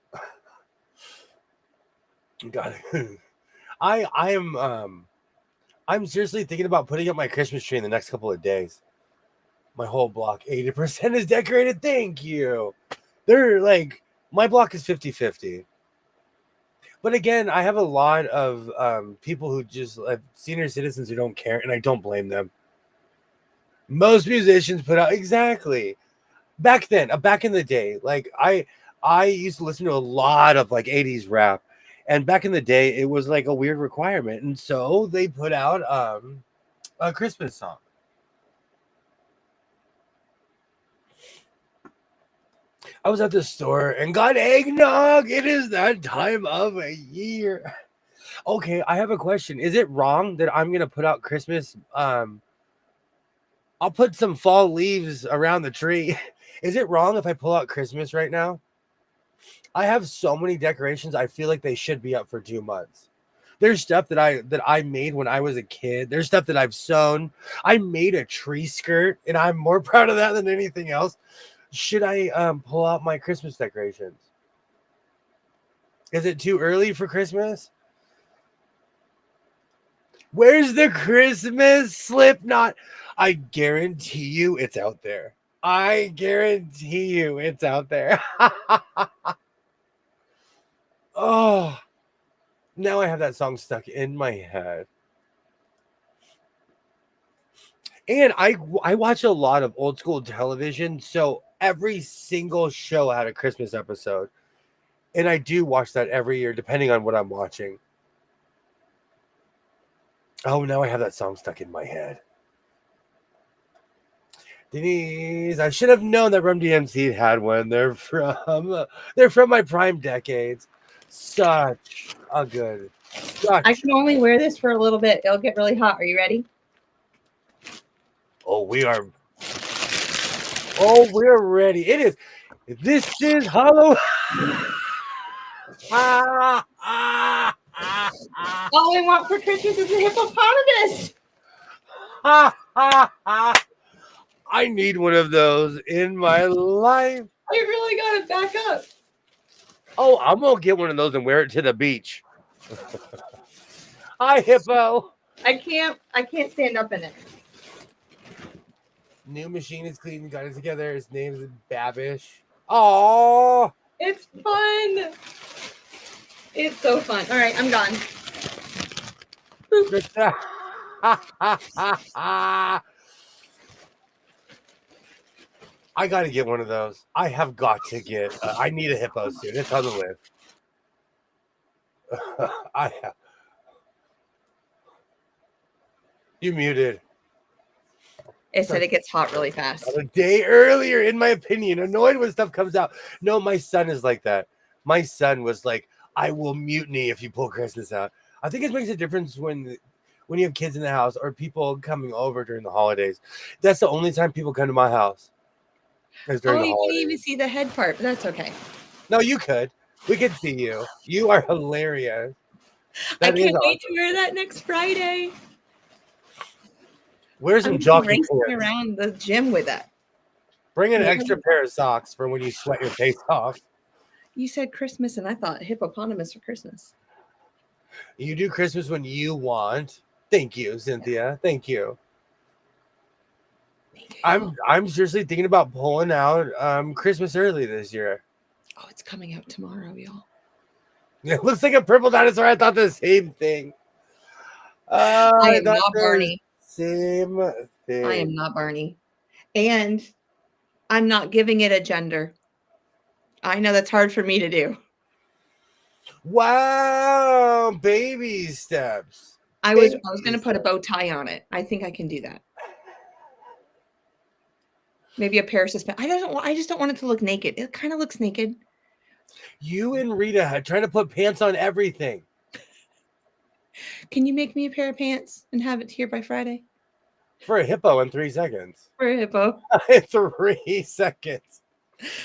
Got it. I'm seriously thinking about putting up my Christmas tree in the next couple of days. My whole block, 80% is decorated. Thank you. They're like, my block is 50-50. But again, I have a lot of people who just senior citizens who don't care, and I don't blame them. Most musicians put out exactly. back then, back in the day, like I used to listen to a lot of like 80s rap, and back in the day it was like a weird requirement, and so they put out a Christmas song. I was at the store and got eggnog. It is that time of a year. Okay, I have a question. Is it wrong that I'm gonna put out Christmas? I'll put some fall leaves around the tree. Is it wrong if I pull out Christmas right now? I have so many decorations. I feel like they should be up for 2 months. There's stuff that I made when I was a kid. There's stuff that I've sewn. I made a tree skirt, and I'm more proud of that than anything else. Should I pull out my Christmas decorations? Is it too early for Christmas? Where's the Christmas Slipknot? I guarantee you it's out there. I guarantee you it's out there. Oh, now I have that song stuck in my head. And I watch a lot of old school television, so every single show had a Christmas episode. And I do watch that every year, depending on what I'm watching. Oh, now I have that song stuck in my head. Denise, I should have known that Run DMC had one. They're from my prime decades. Such a good. I can only wear this for a little bit. It'll get really hot. Are you ready? Oh, we are. Oh, we're ready. It is. This is Halloween. All I want for Christmas is a hippopotamus. I need one of those in my life. I really got to back up. Oh, I'm gonna get one of those and wear it to the beach. Hi, hippo. I can't stand up in it. New machine is clean. Got it together. His name is Babish. Oh, it's fun. It's so fun. All right, I'm gone. I got to get one of those. I have got to get. I need a hippo soon. It's on the list. I have. You muted. It said it gets hot really fast. A day earlier, in my opinion. Annoyed when stuff comes out. No, my son is like that. My son was like, I will mutiny if you pull Christmas out. I think it makes a difference when you have kids in the house or people coming over during the holidays. That's the only time people come to my house. Oh, you can't even see the head part, but that's okay. No, you could. We could see you. You are hilarious. I can't wait to wear that next Friday. Wear some jockey pants around the gym with that. Bring an extra pair of socks for when you sweat your face off. You said Christmas, and I thought hippopotamus for Christmas. You do Christmas when you want. Thank you, Cynthia. Thank you. I'm seriously thinking about pulling out Christmas early this year. Oh, it's coming out tomorrow, y'all. It looks like a purple dinosaur. I thought the same thing. I am not Barney. Same thing. I am not Barney. And I'm not giving it a gender. I know that's hard for me to do. Wow, baby steps. I was going to put a bow tie on it. I think I can do that. Maybe a pair of suspenders. I just don't want it to look naked. It kind of looks naked. You and Rita are trying to put pants on everything. Can you make me a pair of pants and have it here by Friday? For a hippo in 3 seconds. For a hippo. In 3 seconds.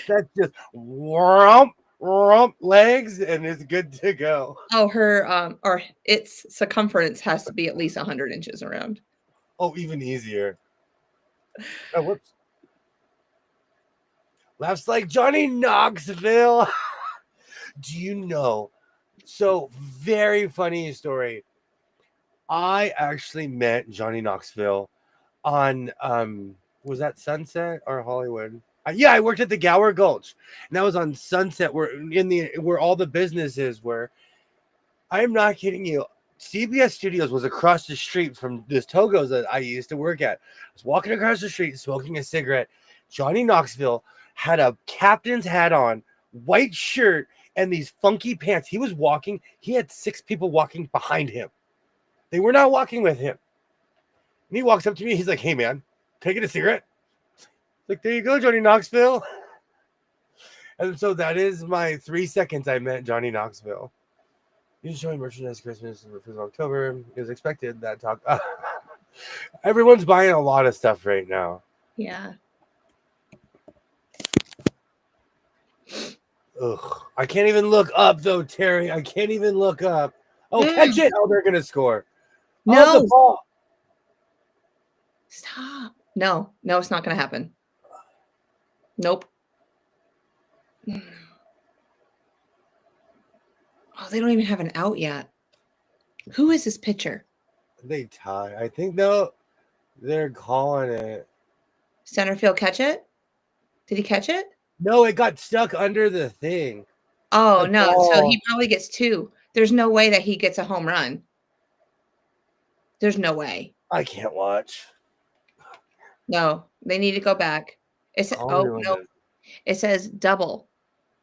That's just rump legs and it's good to go. Oh, her or its circumference has to be at least 100 inches around. Oh, even easier. Oh, whoops. Laughs like Johnny Knoxville. Do you know? So, very funny story. I actually met Johnny Knoxville on was that Sunset or Hollywood? Yeah, I worked at the Gower Gulch, and that was on Sunset, where all the businesses were. I'm not kidding you. CBS Studios was across the street from this Togo's that I used to work at. I was walking across the street, smoking a cigarette. Johnny Knoxville had a captain's hat on, white shirt, and these funky pants. He was walking. He had 6 people walking behind him. They were not walking with him. And he walks up to me. He's like, "Hey, man, taking a cigarette?" Like, there you go, Johnny Knoxville. And so that is my 3 seconds I met Johnny Knoxville. He's showing merchandise Christmas for October. It was expected that talk. Everyone's buying a lot of stuff right now. Yeah. Ugh. I can't even look up though, Terry. I can't even look up. Oh, catch it. Oh, they're gonna score. No. Oh, the ball. Stop. No, it's not gonna happen. Nope. Oh, they don't even have an out yet. Who is this pitcher? They tie. I think they're calling it. Center field catch it? Did he catch it? No, it got stuck under the thing. Oh, The no. So ball. he probably gets 2. There's no way that he gets a home run. There's no way. I can't watch. No, they need to go back. It says, no. It says double.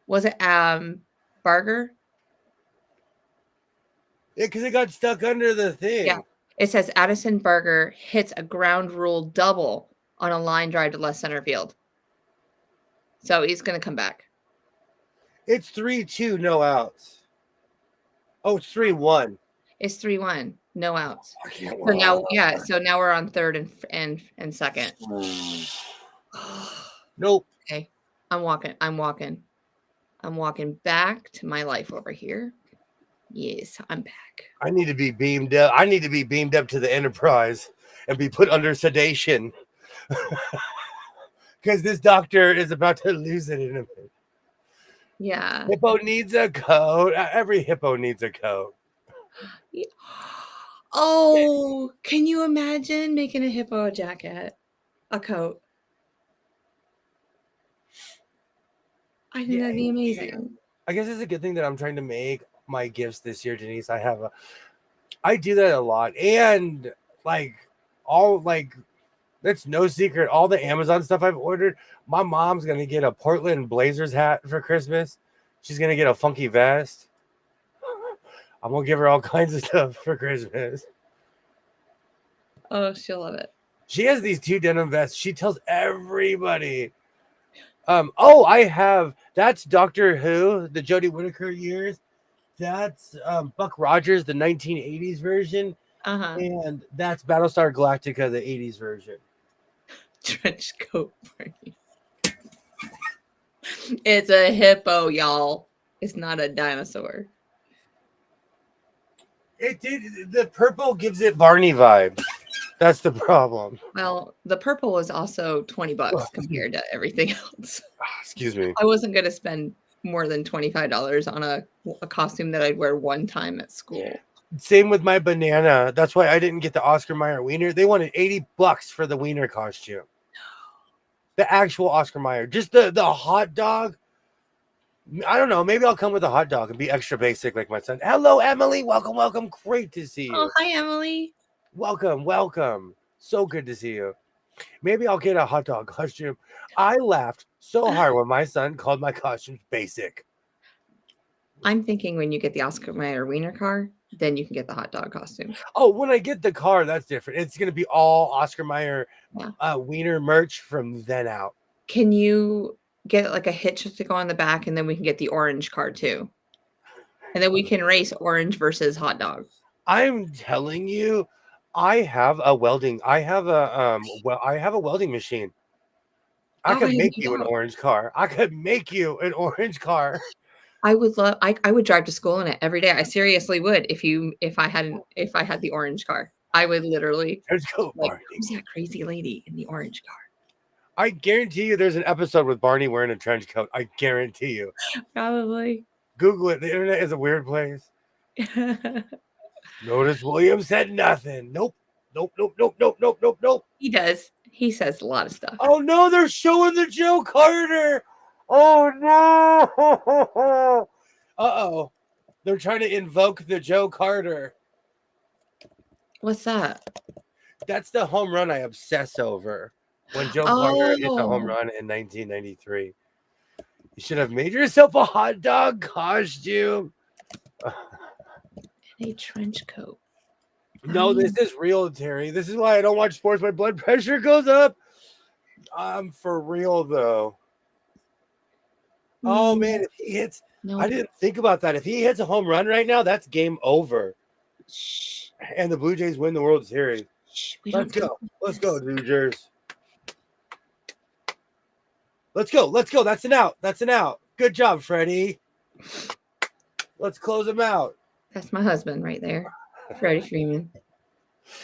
Was it Barger? Yeah, because it got stuck under the thing. Yeah. It says Addison Barger hits a ground rule double on a line drive to left center field. So he's going to come back. It's 3-2, no outs. Oh, it's 3-1. It's 3-1, no outs. I can't So now, so now we're on third and second. Nope. Okay, I'm walking back to my life over here. Yes, I'm back. I need to be beamed up. I need to be beamed up to the Enterprise and be put under sedation. Because this doctor is about to lose it in a minute. Yeah. Hippo needs a coat. Every hippo needs a coat. Yeah. Oh, can you imagine making a hippo a jacket, a coat? I think that'd be amazing. I guess it's a good thing that I'm trying to make my gifts this year, Denise. I do that a lot. And that's no secret. All the Amazon stuff I've ordered, my mom's going to get a Portland Blazers hat for Christmas. She's going to get a funky vest. I'm going to give her all kinds of stuff for Christmas. Oh, she'll love it. She has these 2 denim vests. She tells everybody. That's Doctor Who, the Jodie Whittaker years. That's Buck Rogers, the 1980s version. And that's Battlestar Galactica, the 80s version. Trench coat party. It's a hippo, y'all. It's not a dinosaur. The purple gives it Barney vibe. That's the problem. Well, the purple was also $20 compared to everything else. Excuse me. I wasn't going to spend more than $25 on a costume that I'd wear one time at school. Same with my banana. That's why I didn't get the Oscar Mayer wiener. They wanted $80 for the wiener costume. The actual Oscar Mayer. Just the hot dog. I don't know. Maybe I'll come with a hot dog and be extra basic like my son. Hello, Emily. Welcome. Great to see you. Oh, hi, Emily. Welcome. So good to see you. Maybe I'll get a hot dog costume. I laughed so hard when my son called my costumes basic. I'm thinking when you get the Oscar Mayer wiener car, then you can get the hot dog costume. Oh, when I get the car, that's different. It's going to be all Oscar Mayer wiener merch from then out. Can you get like a hitch to go on the back, and then we can get the orange car too? And then we can race orange versus hot dog. I'm telling you, I have a welding machine. I could make you an orange car. I would drive to school in it every day. I seriously would if I had the orange car. I would literally who's that crazy lady in the orange car? I guarantee you there's an episode with Barney wearing a trench coat. I guarantee you. Probably. Google it. The internet is a weird place. Notice William said nothing. Nope. He does. He says a lot of stuff. Oh no, they're showing the Joe Carter. Oh no. Uh-oh. They're trying to invoke the Joe Carter. What's that? That's the home run I obsess over. when Joe Carter hit the home Oh, run in 1993. You should have made yourself a hot dog costume. a trench coat. No, this is real, Terry. This is why I don't watch sports. My blood pressure goes up. I'm for real, though. Oh, man, if he hits... No. I didn't think about that. If he hits a home run right now, that's game over. Shh. And the Blue Jays win the World Series. Shh. We Let's don't go. Let's go, Blue Jays. Let's go. Let's go. That's an out. That's an out. Good job, Freddie. Let's close him out. That's my husband right there, Freddie Freeman.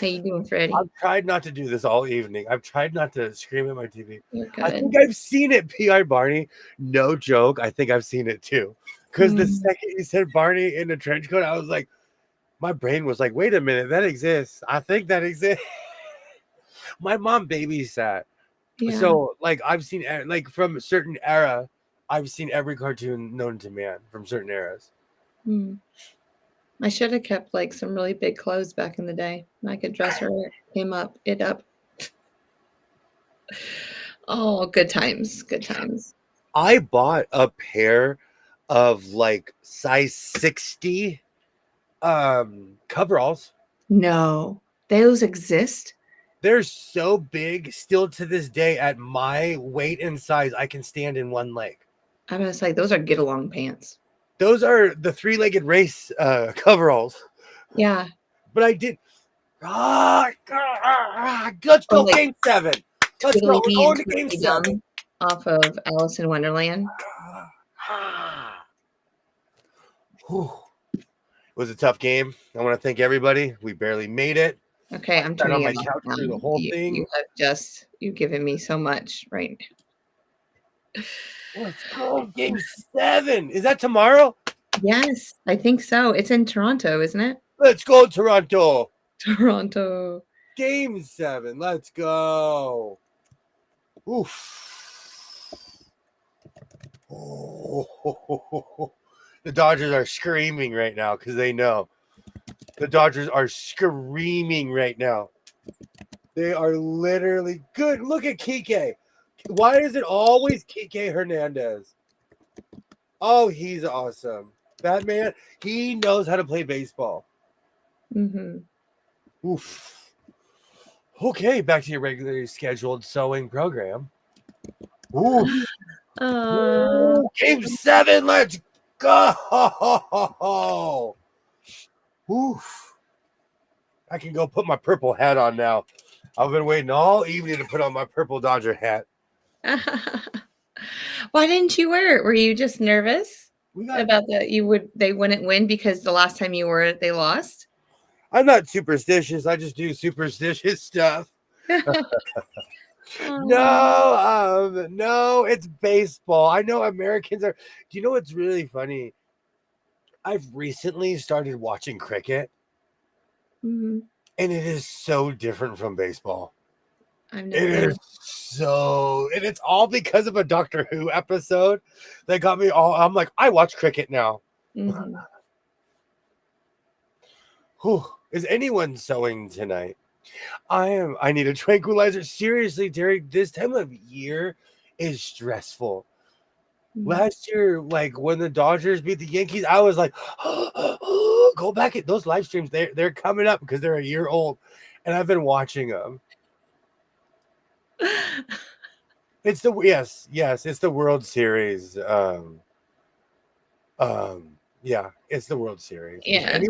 How you doing, Freddie? I've tried not to do this all evening. I've tried not to scream at my TV. You're good. I think I've seen it, P.I. Barney. No joke. I think I've seen it too. Because the second you said Barney in a trench coat, I was like, my brain was like, wait a minute, that exists. I think that exists. My mom babysat. Yeah. So, like, I've seen, like, from a certain era, I've seen every cartoon known to man from certain eras. I should have kept, like, some really big clothes back in the day. I could dress him up. Oh, good times. Good times. I bought a pair of, like, size 60 coveralls. No, those exist. They're so big still to this day. At my weight and size, I can stand in one leg. I'm gonna say those are get along pants. Those are the 3-legged race coveralls. Yeah, but I did. Let's go, like, game 7. Let's go. We're going to game 7 off of Alice in Wonderland. It was a tough game. I want to thank everybody. We barely made it. Okay, I'm Sat on turning my it couch off. through the whole thing. You've given me so much right now. Let's go, game 7. Is that tomorrow? Yes, I think so. It's in Toronto, isn't it? Let's go, Toronto. Toronto. Game 7. Let's go. Oof. Oh. The Dodgers are screaming right now because they know. The Dodgers are screaming right now. They are literally good. Look at Kike. Why is it always Kike Hernandez? Oh, he's awesome. That man, he knows how to play baseball. Oof. Okay, back to your regularly scheduled sewing program. Oof. Game 7, let's go. Oof. I can go put my purple hat on now. I've been waiting all evening to put on my purple Dodger hat. Why didn't you wear it? Were you just nervous about that they wouldn't win because the last time you wore it they lost? I'm not superstitious. I just do superstitious stuff. No, it's baseball. I know Americans are. Do you know what's really funny? I've recently started watching cricket, and it is so different from baseball. And it's all because of a Doctor Who episode that got me all. I'm like, I watch cricket now. Is anyone sewing tonight? I need a tranquilizer. Seriously, Terry, this time of year is stressful. Last year, like when the Dodgers beat the Yankees, I was like, go back at those live streams. They're coming up because they're a year old, and I've been watching them. It's the it's the World Series. Yeah, it's the World Series. Yeah.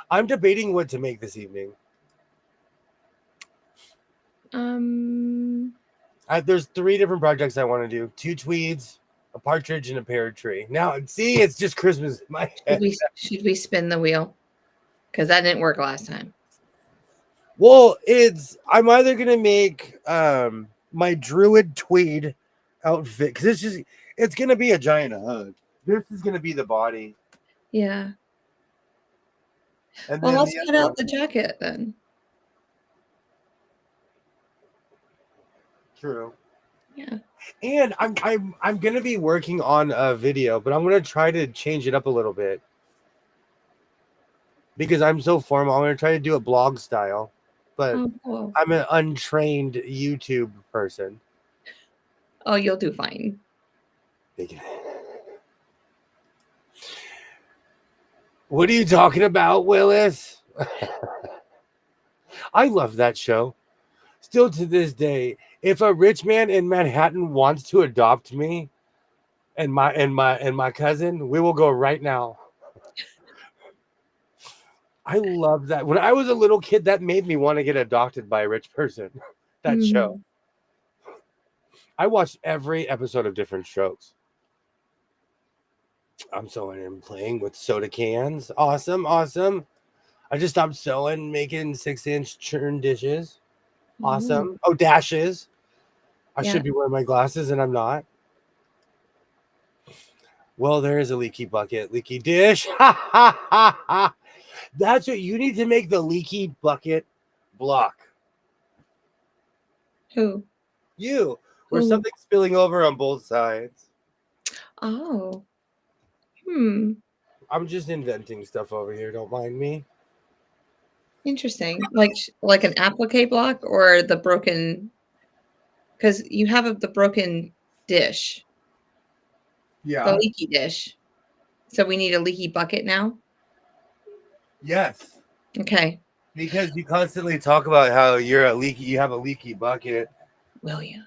I'm debating what to make this evening. There's 3 different projects I want to do: 2 tweeds, a partridge, and a pear tree. Now, see, it's just Christmas in my head. Should we spin the wheel? Because that didn't work last time. Well, I'm either gonna make my druid tweed outfit because it's gonna be a giant hug. This is gonna be the body. Yeah. And well, let's cut out the jacket then. True. Yeah. And I'm gonna be working on a video, but I'm gonna try to change it up a little bit because I'm so formal. I'm gonna try to do a blog style. but Oh, cool. I'm an untrained YouTube person. Oh, you'll do fine. What are you talking about, Willis? I love that show. Still to this day, if a rich man in Manhattan wants to adopt me and my cousin, we will go right now. I love that. When I was a little kid, that made me want to get adopted by a rich person. That show. I watched every episode of different shows. I'm sewing and playing with soda cans. Awesome, awesome. I just stopped sewing, making 6-inch churn dishes. Awesome. Oh, dashes. I should be wearing my glasses and I'm not. Well, there is a leaky bucket, leaky dish. Ha ha ha ha. That's what you need to make, the leaky bucket block. Who? You. Where something's spilling over on both sides. Oh. I'm just inventing stuff over here. Don't mind me. Interesting. Like an applique block or the broken, because you have the broken dish. Yeah. The leaky dish. So we need a leaky bucket now? Yes. Okay. Because you constantly talk about how you have a leaky bucket. Will you?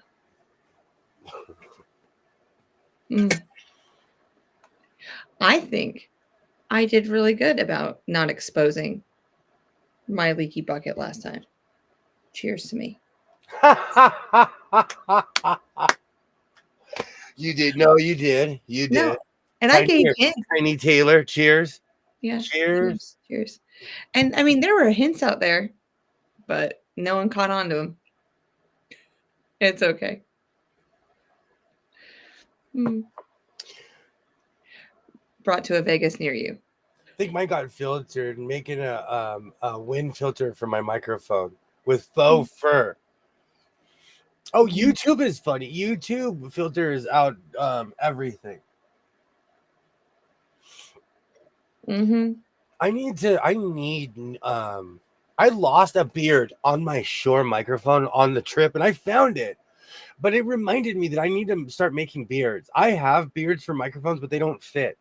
I think I did really good about not exposing my leaky bucket last time. Cheers to me. You did. No, you did. You did. No. And I gave hints. Tiny Taylor, cheers. Yeah. Cheers. Cheers. And I mean, there were hints out there, but no one caught on to them. It's okay. Brought to a Vegas near you. I think mine got filtered, making a wind filter for my microphone with faux fur. Oh, YouTube is funny. YouTube filters out everything. I lost a beard on my Shure microphone on the trip, and I found it. But it reminded me that I need to start making beards. I have beards for microphones, but they don't fit.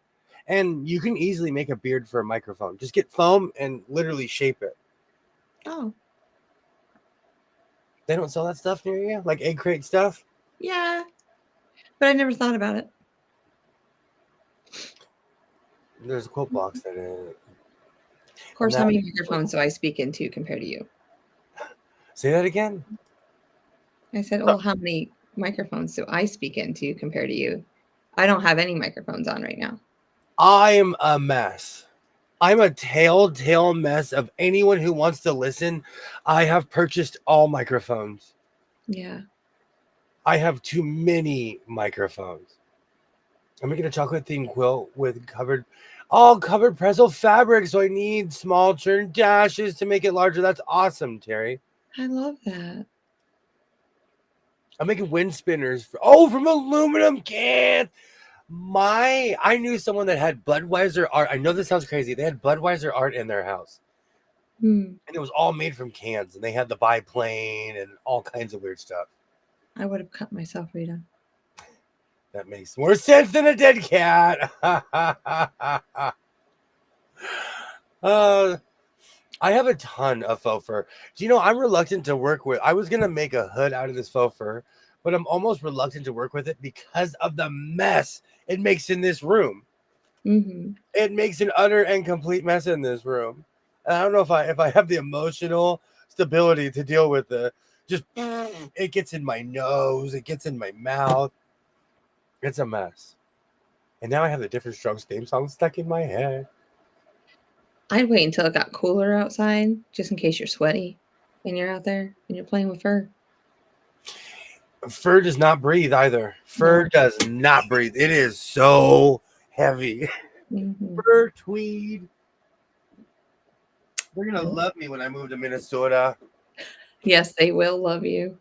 And you can easily make a beard for a microphone. Just get foam and literally shape it. Oh. They don't sell that stuff near you? Like egg crate stuff? Yeah. But I never thought about it. There's a quote box in it. Of course, how many microphones do I speak into compared to you? Say that again? I said, well, how many microphones do I speak into compared to you? I don't have any microphones on right now. I'm a mess. I'm a telltale mess of anyone who wants to listen. I have purchased all microphones. Yeah. I have too many microphones. I'm making a chocolate themed quilt with covered pretzel fabric. So I need small churn dashes to make it larger. That's awesome, Terry. I love that. I'm making wind spinners. From aluminum cans. I knew someone that had Budweiser art. I know this sounds crazy. They had Budweiser art in their house. And it was all made from cans. And they had the biplane and all kinds of weird stuff. I would have cut myself, Rita. That makes more sense than a dead cat. I have a ton of faux fur. Do you know, I'm reluctant to work with. I was going to make a hood out of this faux fur, but I'm almost reluctant to work with it because of the mess it makes in this room. It makes an utter and complete mess in this room. And I don't know if I have the emotional stability to deal with it. Just it gets in my nose, it gets in my mouth. It's a mess. And now I have the Different Strokes theme song stuck in my head. I'd wait until it got cooler outside, just in case you're sweaty and you're out there and you're playing with fur. Fur does not breathe either. Fur does not breathe. It is so heavy. Fur tweed. They're going to love me when I move to Minnesota. Yes, they will love you.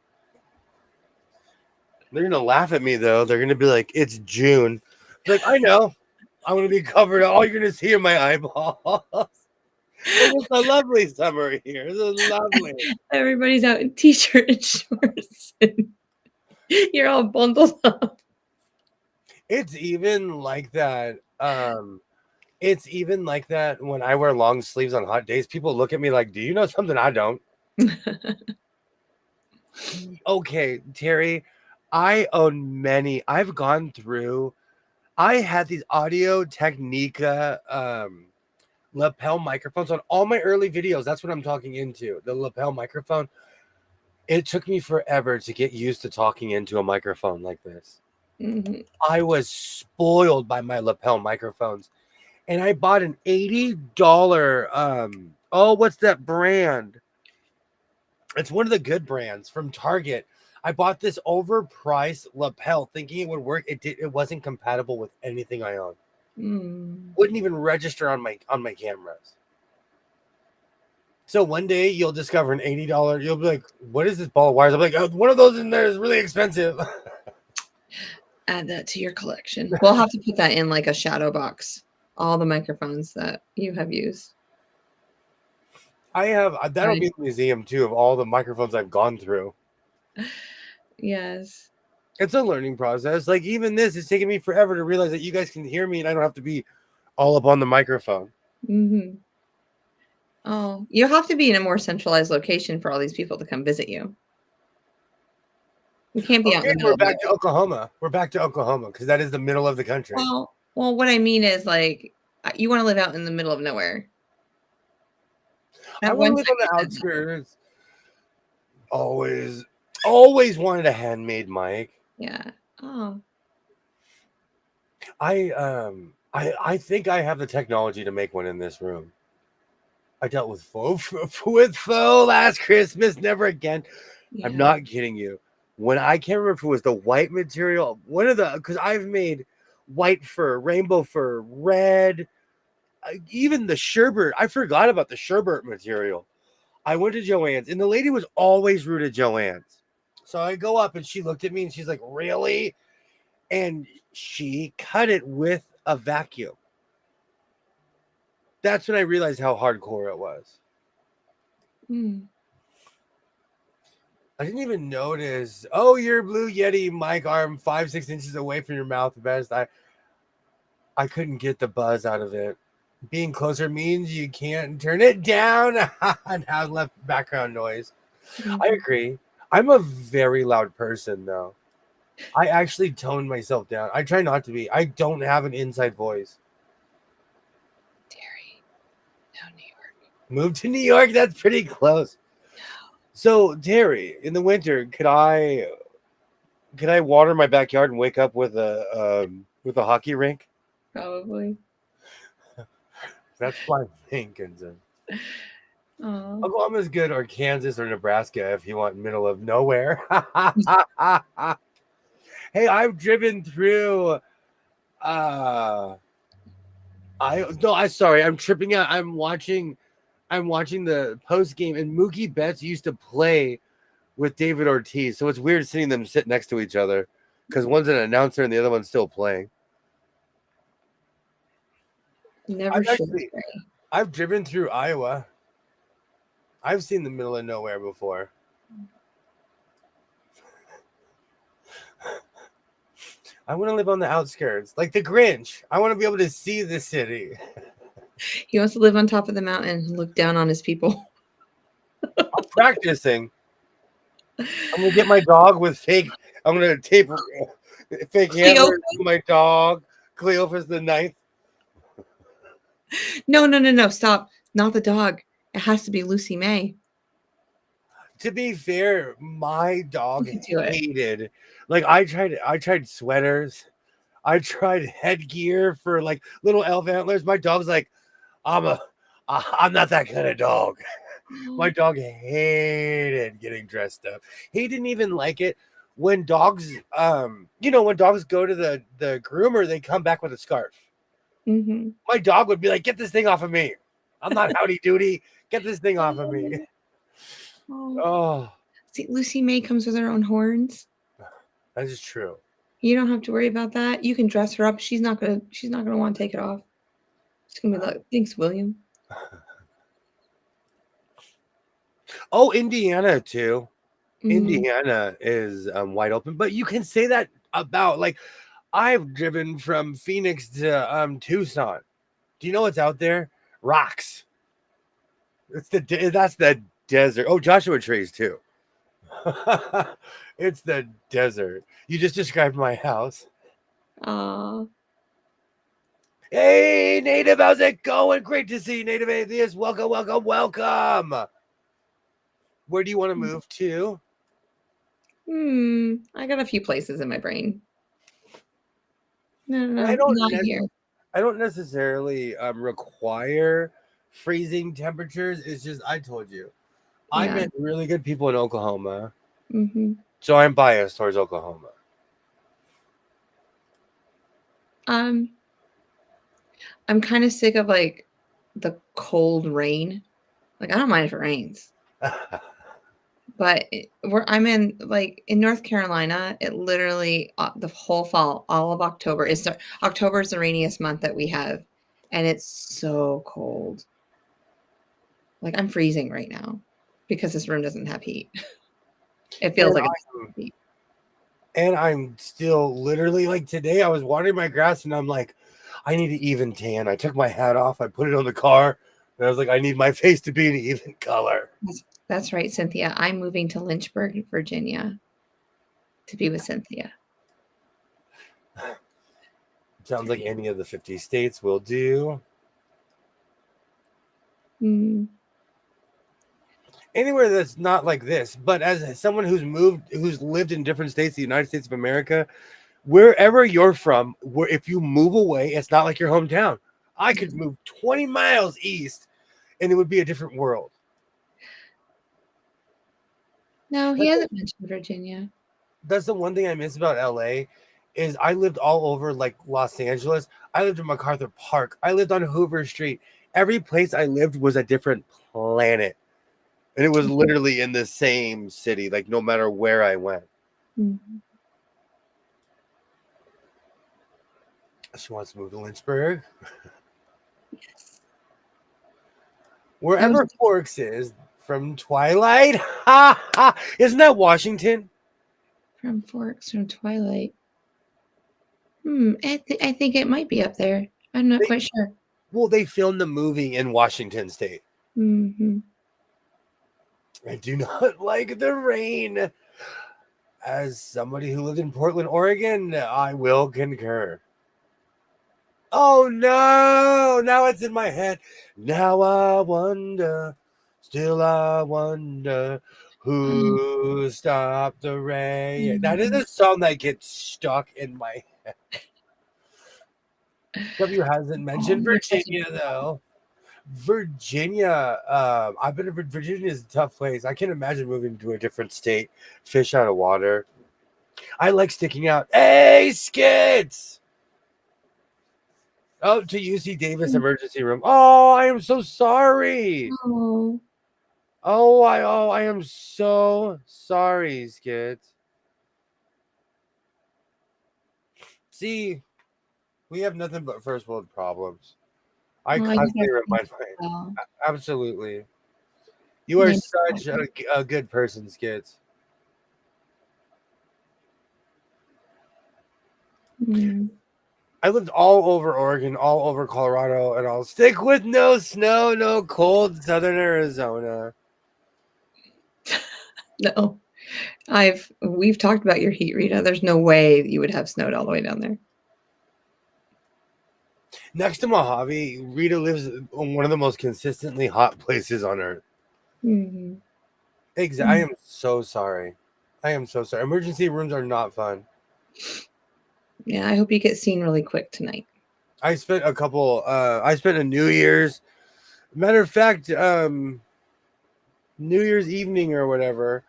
They're going to laugh at me, though. They're going to be like, it's June. Like, I know. I'm going to be covered. All you're going to see are my eyeballs. It's a lovely summer here. It's lovely. Everybody's out in t-shirt and shorts. And you're all bundled up. It's even like that. It's even like that when I wear long sleeves on hot days. People look at me like, "Do you know something I don't?" Okay, Terry, I own many. I've gone through. I had these Audio Technica lapel microphones on all my early videos. That's what I'm talking into. The lapel microphone. It took me forever to get used to talking into a microphone like this. Mhm. I was spoiled by my lapel microphones. And I bought an $80 what's that brand? It's one of the good brands from Target. I bought this overpriced lapel thinking it would work. It wasn't compatible with anything I own. Mm. Wouldn't even register on my cameras. So one day you'll discover an $80. You'll be like, "What is this ball of wires?" I'm like, "Oh, one of those in there is really expensive." Add that to your collection. We'll have to put that in like a shadow box. All the microphones that you have used. I have that'll be a museum too of all the microphones I've gone through. Yes. It's a learning process. Like even this is taking me forever to realize that you guys can hear me and I don't have to be all up on the microphone. Mm-hmm. Oh, you have to be in a more centralized location for all these people to come visit you. You can't be out in Okay, the middle we're of back to nowhere. Oklahoma. We're back to Oklahoma because that is the middle of the country. Well, what I mean is like you want to live out in the middle of nowhere. I At want to one live time on you the said that. outskirts. Always wanted a handmade mic. Yeah. Oh. I think I have the technology to make one in this room. I dealt with faux last Christmas, never again. I'm Yeah. not kidding you. When I can't remember if it was the white material, one of the because I've made white fur, rainbow fur, red, even the sherbert. I forgot about the sherbert material. I went to Joann's and the lady was always rude at Joann's. So I go up and she looked at me and she's like, "Really?" And she cut it with a vacuum. That's when I realized how hardcore it was. Mm. I didn't even notice. Oh, your Blue Yeti mic arm 5-6 inches away from your mouth. Best. I couldn't get the buzz out of it. Being closer means you can't turn it down and have left background noise. I Mhm. agree. I'm a very loud person, though. I actually tone myself down. I try not to be. I don't have an inside voice. Terry. No, New York. Move to New York. That's pretty close. No. So, Terry, in the winter, could I water my backyard and wake up with a hockey rink? Probably. That's my thinking. Oh. Oklahoma's good, or Kansas or Nebraska if you want middle of nowhere. Hey, I've driven through. I sorry, I'm tripping out. I'm watching the post game, and Mookie Betts used to play with David Ortiz, so it's weird seeing them sit next to each other because one's an announcer and the other one's still playing. Never should say. I've driven through Iowa. I've seen the middle of nowhere before. I want to live on the outskirts, like the Grinch. I want to be able to see the city. He wants to live on top of the mountain and look down on his people. I'm practicing. I'm gonna get my dog with fake. I'm gonna tape fake Cleo? antlers to my dog. Cleophas the Ninth. No. Stop. Not the dog. It has to be Lucy May. To be fair, my dog You can do it. hated. Like I tried sweaters. I tried headgear for like little elf antlers. My dog's like, I'm not that kind of dog. My dog hated getting dressed up. He didn't even like it when dogs, when dogs go to the groomer, they come back with a scarf. Mm-hmm. My dog would be like, "Get this thing off of me! I'm not howdy doody. Get this thing off of me!" Oh. Oh, See, Lucy May comes with her own horns. that is true. You don't have to worry about that. You can dress her up. She's not gonna want to take it off. She's gonna be like, thanks, William. Oh, Indiana too. Mm, Indiana is wide open, but you can say that about like I've driven from Phoenix to Tucson. Do you know what's out there? Rocks. That's the desert. Oh, Joshua trees too. It's the desert. You just described my house. aw. Hey, Native, how's it going? Great to see you, Native Atheist. Welcome, welcome, welcome. Where do you want to move to? I got a few places in my brain. No, no, And I no, not here. I don't necessarily require freezing temperatures. It's just I told you I Yeah. met really good people in Oklahoma, hmm so I'm biased towards Oklahoma. Um, I'm kind of sick of like the cold rain. Like I don't mind if it rains, but where I'm in, like in North Carolina, it literally the whole fall, all of October is October is the rainiest month that we have, and it's so cold. Like I'm freezing right now because this room doesn't have heat. It feels and like it's I'm heat. and I'm still literally like today. I was watering my grass, and I'm like, I need an even tan. I took my hat off, I put it on the car, and I was like, I need my face to be an even color. That's right, Cynthia. I'm moving to Lynchburg, Virginia, to be with Cynthia. Sounds like any of the 50 states will do. Mm, Anywhere that's not like this. But as someone who's lived in different states, the United States of America, wherever you're from, where if you move away, it's not like your hometown. I could move 20 miles east, and it would be a different world. no, he That's hasn't mentioned Virginia. that's the one thing I miss about LA is I lived all over like Los Angeles. I lived in MacArthur Park. I lived on Hoover Street. Every place I lived was a different planet. And it was literally in the same city, like no matter where I went. Mhm. She wants to move to Lynchburg. Yes. I was Wherever Forks is from Twilight. Ha ha. Isn't that Washington? from Forks from Twilight. I think it might be up there. I'm not They, quite sure. well, they filmed the movie in Washington State. hmm I do not like the rain. As somebody who lived in Portland, Oregon, I will concur. Oh no! Now it's in my head. Now I wonder, still I wonder who stopped the rain. That is Mhm. a song that gets stuck in my head. W hasn't Oh, mentioned you're such a Virginia though. Virginia, I've been to Virginia is a tough place. I can't imagine moving to a different state, fish out of water. I like sticking out. Hey, skits! Oh, to UC Davis emergency room. Oh, I am so sorry. Oh, Oh, I am so sorry, skits. See, we have nothing but first world problems. I well, you constantly guys remind my well. absolutely. You are Maybe. such a good person, skits. Mm. I lived all over Oregon, all over Colorado, and I'll stick with no snow, no cold southern Arizona. No, we've talked about your heat, Rita. There's no way you would have snowed all the way down there. Next to Mojave, Rita lives in one of the most consistently hot places on earth. hmm I am so sorry. I am so sorry. Emergency rooms are not fun. Yeah, I hope you get seen really quick tonight. I spent a New Year's, matter of fact, New Year's evening or whatever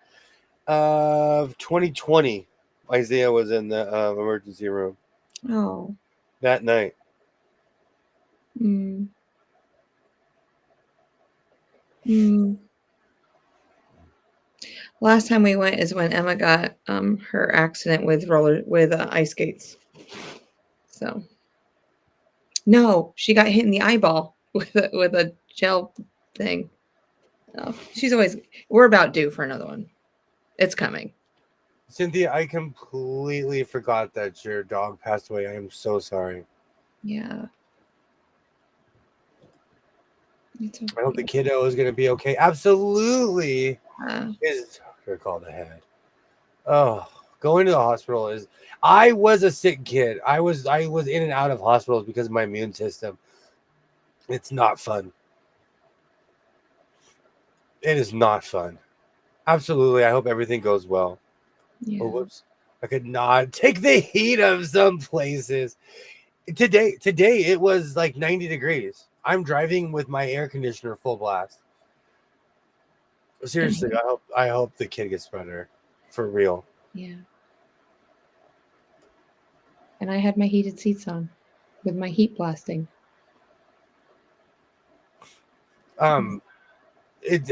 of 2020. Isaiah was in the emergency room Oh. that night. Mm. Mm. Last time we went is when Emma got her accident with ice skates. So no, she got hit in the eyeball with a gel thing. Oh, she's always. We're about due for another one. It's coming. Cynthia, I completely forgot that your dog passed away. I am so sorry. Yeah. It's I hope the okay. kiddo is going to be okay. Absolutely. Uh, His doctor called ahead. Oh, going to the hospital is. I was a sick kid. I was in and out of hospitals because of my immune system. It's not fun. It is not fun. Absolutely. I hope everything goes well. yeah. Oh, whoops. I could not take the heat of some places. Today it was like 90 degrees. I'm driving with my air conditioner full blast. Seriously, I hope the kid gets better. For real. Yeah. And I had my heated seats on with my heat blasting. Um it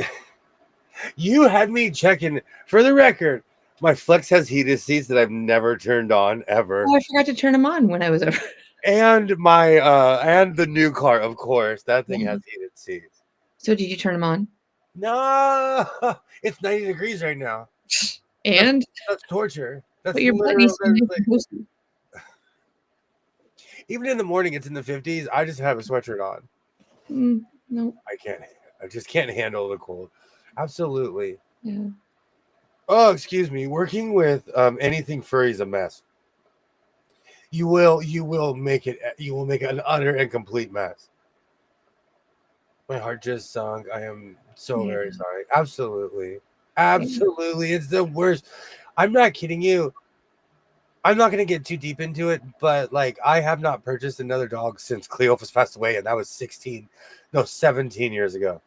you had me checking for the record. My Flex has heated seats that I've never turned on ever. Oh, I forgot to turn them on when I was over. And my and the new car, of course. That thing has heated seats. So did you turn them on? No, it's 90 degrees right now. And That's torture. That's but your butt needs literally to be toasty. even in the morning. It's in the 50s. I just have a sweatshirt on. No. I just can't handle the cold. Absolutely. Yeah. Oh, excuse me. Working with anything furry is a mess. You will make an utter and complete mess. My heart just sunk. I am so Yeah. very sorry. Absolutely. Yeah. Absolutely. It's the worst. I'm not kidding you. I'm not going to get too deep into it, but like I have not purchased another dog since Cleophas passed away, and that was 17 years ago.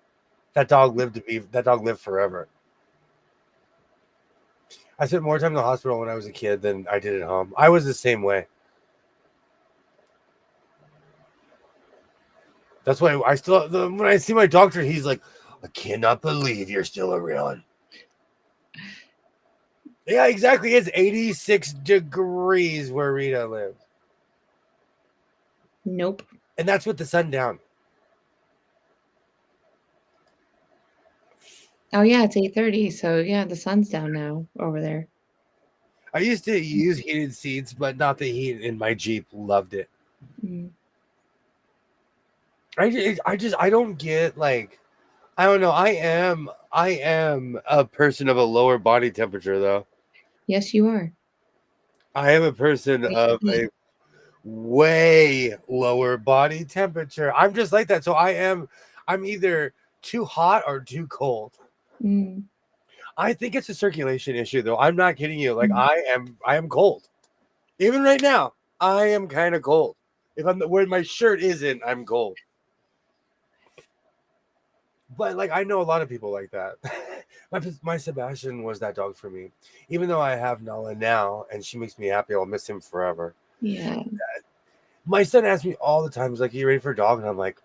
That dog lived forever. I spent more time in the hospital when I was a kid than I did at home. I was the same way. That's why when I see my doctor, he's like, I cannot believe you're still around. Yeah, exactly. It's 86 degrees where Rita lives. Nope. And that's with the sun down. Oh yeah, it's 8:30. So yeah, the sun's down now over there. I used to use heated seats, but not the heat in my Jeep. Loved it. Mm. I don't get like I don't know. I am a person of a lower body temperature though. Yes, you are. I am a person of a way lower body temperature. I'm just like that. So I'm either too hot or too cold. Mm. I think it's a circulation issue though. I'm not kidding you. Like Mm. I am cold. Even right now, I am kind of cold. If I'm where my shirt isn't, I'm cold. But like I know a lot of people like that. my Sebastian was that dog for me. Even though I have Nala now and she makes me happy, I'll miss him forever. Yeah. My son asks me all the time, he's like, "Are you ready for a dog?" And I'm like,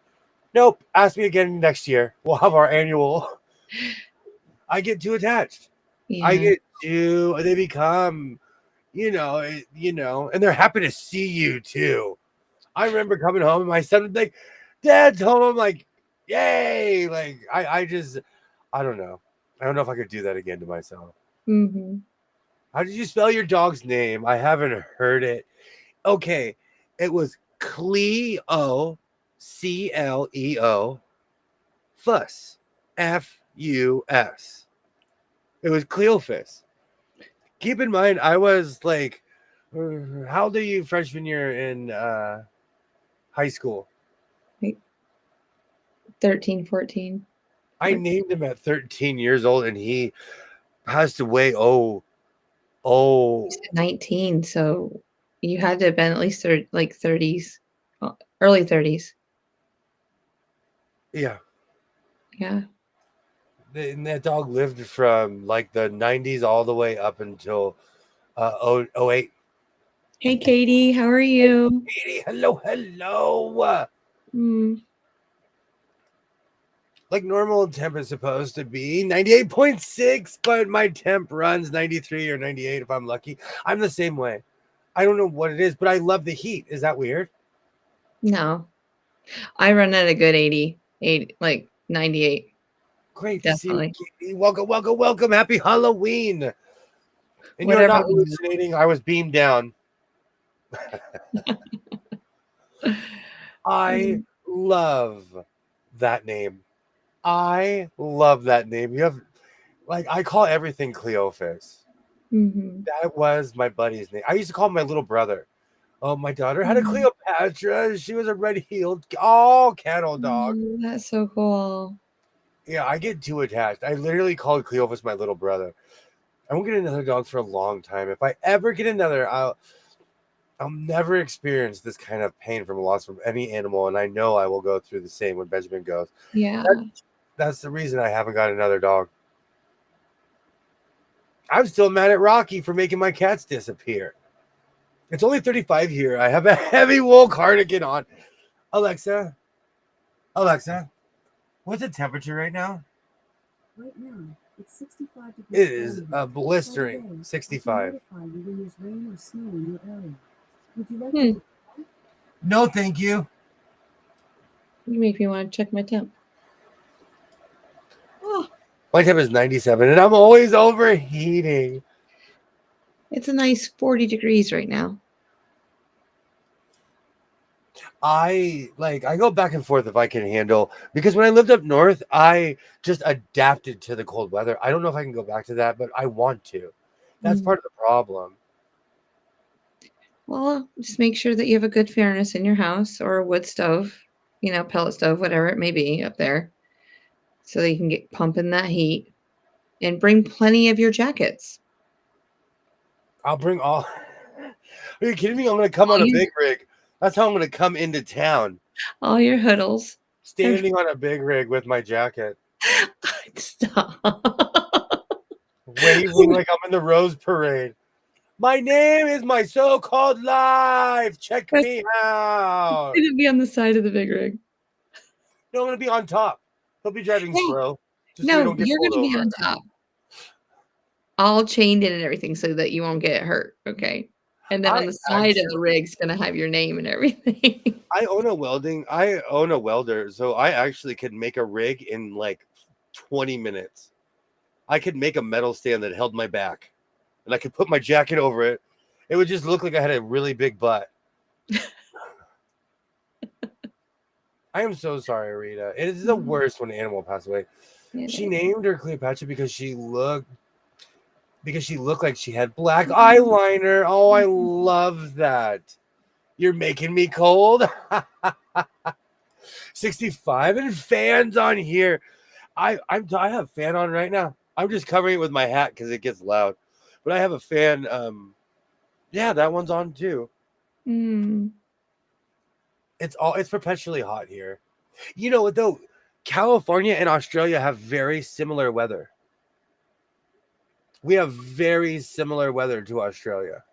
"Nope. Ask me again next year. We'll have our annual." I get too attached. Yeah. They become, and they're happy to see you too. I remember coming home and my son was like, "Dad's home." I'm like, "Yay!" Like I don't know. I don't know if I could do that again to myself. Mm-hmm. How did you spell your dog's name? I haven't heard it. Okay, it was Cleo, Cleo, Fuss, Fus. It was Cleophas. Keep in mind, I was like, how old are you freshman year in high school? Like 13, 14. I named him at 13 years old and he passed away. Oh, You said 19, so you had to have been at least like 30s, early 30s. yeah. Yeah. And that dog lived from like the 90s all the way up until 08. Hey, Katie, how are you? Katie, hello. Mm. Like normal temp is supposed to be 98.6, but my temp runs 93 or 98 if I'm lucky. I'm the same way. I don't know what it is, but I love the heat. Is that weird? No, I run at a good 80, like 98. Great to see you, Definitely. Katie. Welcome, welcome, welcome. Happy Halloween. And you're Whatever not you want. hallucinating. I was beamed down. I love that name. I love that name. You have, like, I call everything Cleophas. Mhm. That was my buddy's name. I used to call him my little brother. Oh, my daughter had a Mhm. Cleopatra. She was a red-heeled, oh, cattle dog. Oh, that's so cool. Yeah, I get too attached. I literally called Cleophas my little brother. I won't get another dog for a long time. If I ever get another, I'll never experience this kind of pain from loss from any animal, and I know I will go through the same when Benjamin goes. Yeah. That's the reason I haven't got another dog. I'm still mad at Rocky for making my cats disappear. It's only 35 here. I have a heavy wool cardigan on. Alexa, Alexa, what's the temperature right now? Right now, it's 65 degrees. It is Fahrenheit. blistering By the way, 65. I can notify you when there's rain or snow in your area. Would you like Hmm. to? No, thank you. You make me want to check my temp. Oh, My temp is 97, and I'm always overheating. it's a nice 40 degrees right now. I go back and forth if I can handle, because when I lived up north, I just adapted to the cold weather. I don't know if I can go back to that, but I want to. That's Mm. part of the problem. Well, just make sure that you have a good furnace in your house or a wood stove, pellet stove, whatever it may be up there, so that you can get pumping that heat and bring plenty of your jackets. I'll bring all. Are you kidding me? I'm going to come All on a your, big rig. That's how I'm going to come into town, all your hoodles. standing on a big rig with my jacket, Stop. waving like I'm in the Rose Parade. My name is my so-called life. Check That's me out. gonna be on the side of the big rig. No, I'm going to be on top. He'll be driving Yeah. slow, just so we No, don't get you're pulled gonna be over. on top, all chained in and everything so that you won't get hurt, okay? And then I on the side of the actually rig's gonna have your name and everything. I own a welder, so I actually could make a rig in like 20 minutes. I could make a metal stand that held my back, and I could put my jacket over it. It would just look like I had a really big butt. I am so sorry, Rita. It is the worst when an animal passed away. She named her Cleopatra because she looked like she had black eyeliner. Oh, I love that. You're making me cold. 65 and fans on here. I have a fan on right now. I'm just covering it with my hat because it gets loud. But I have a fan. Yeah, that one's on too. Mm. It's perpetually hot here. You know what though? California and Australia have very similar weather. We have very similar weather to Australia.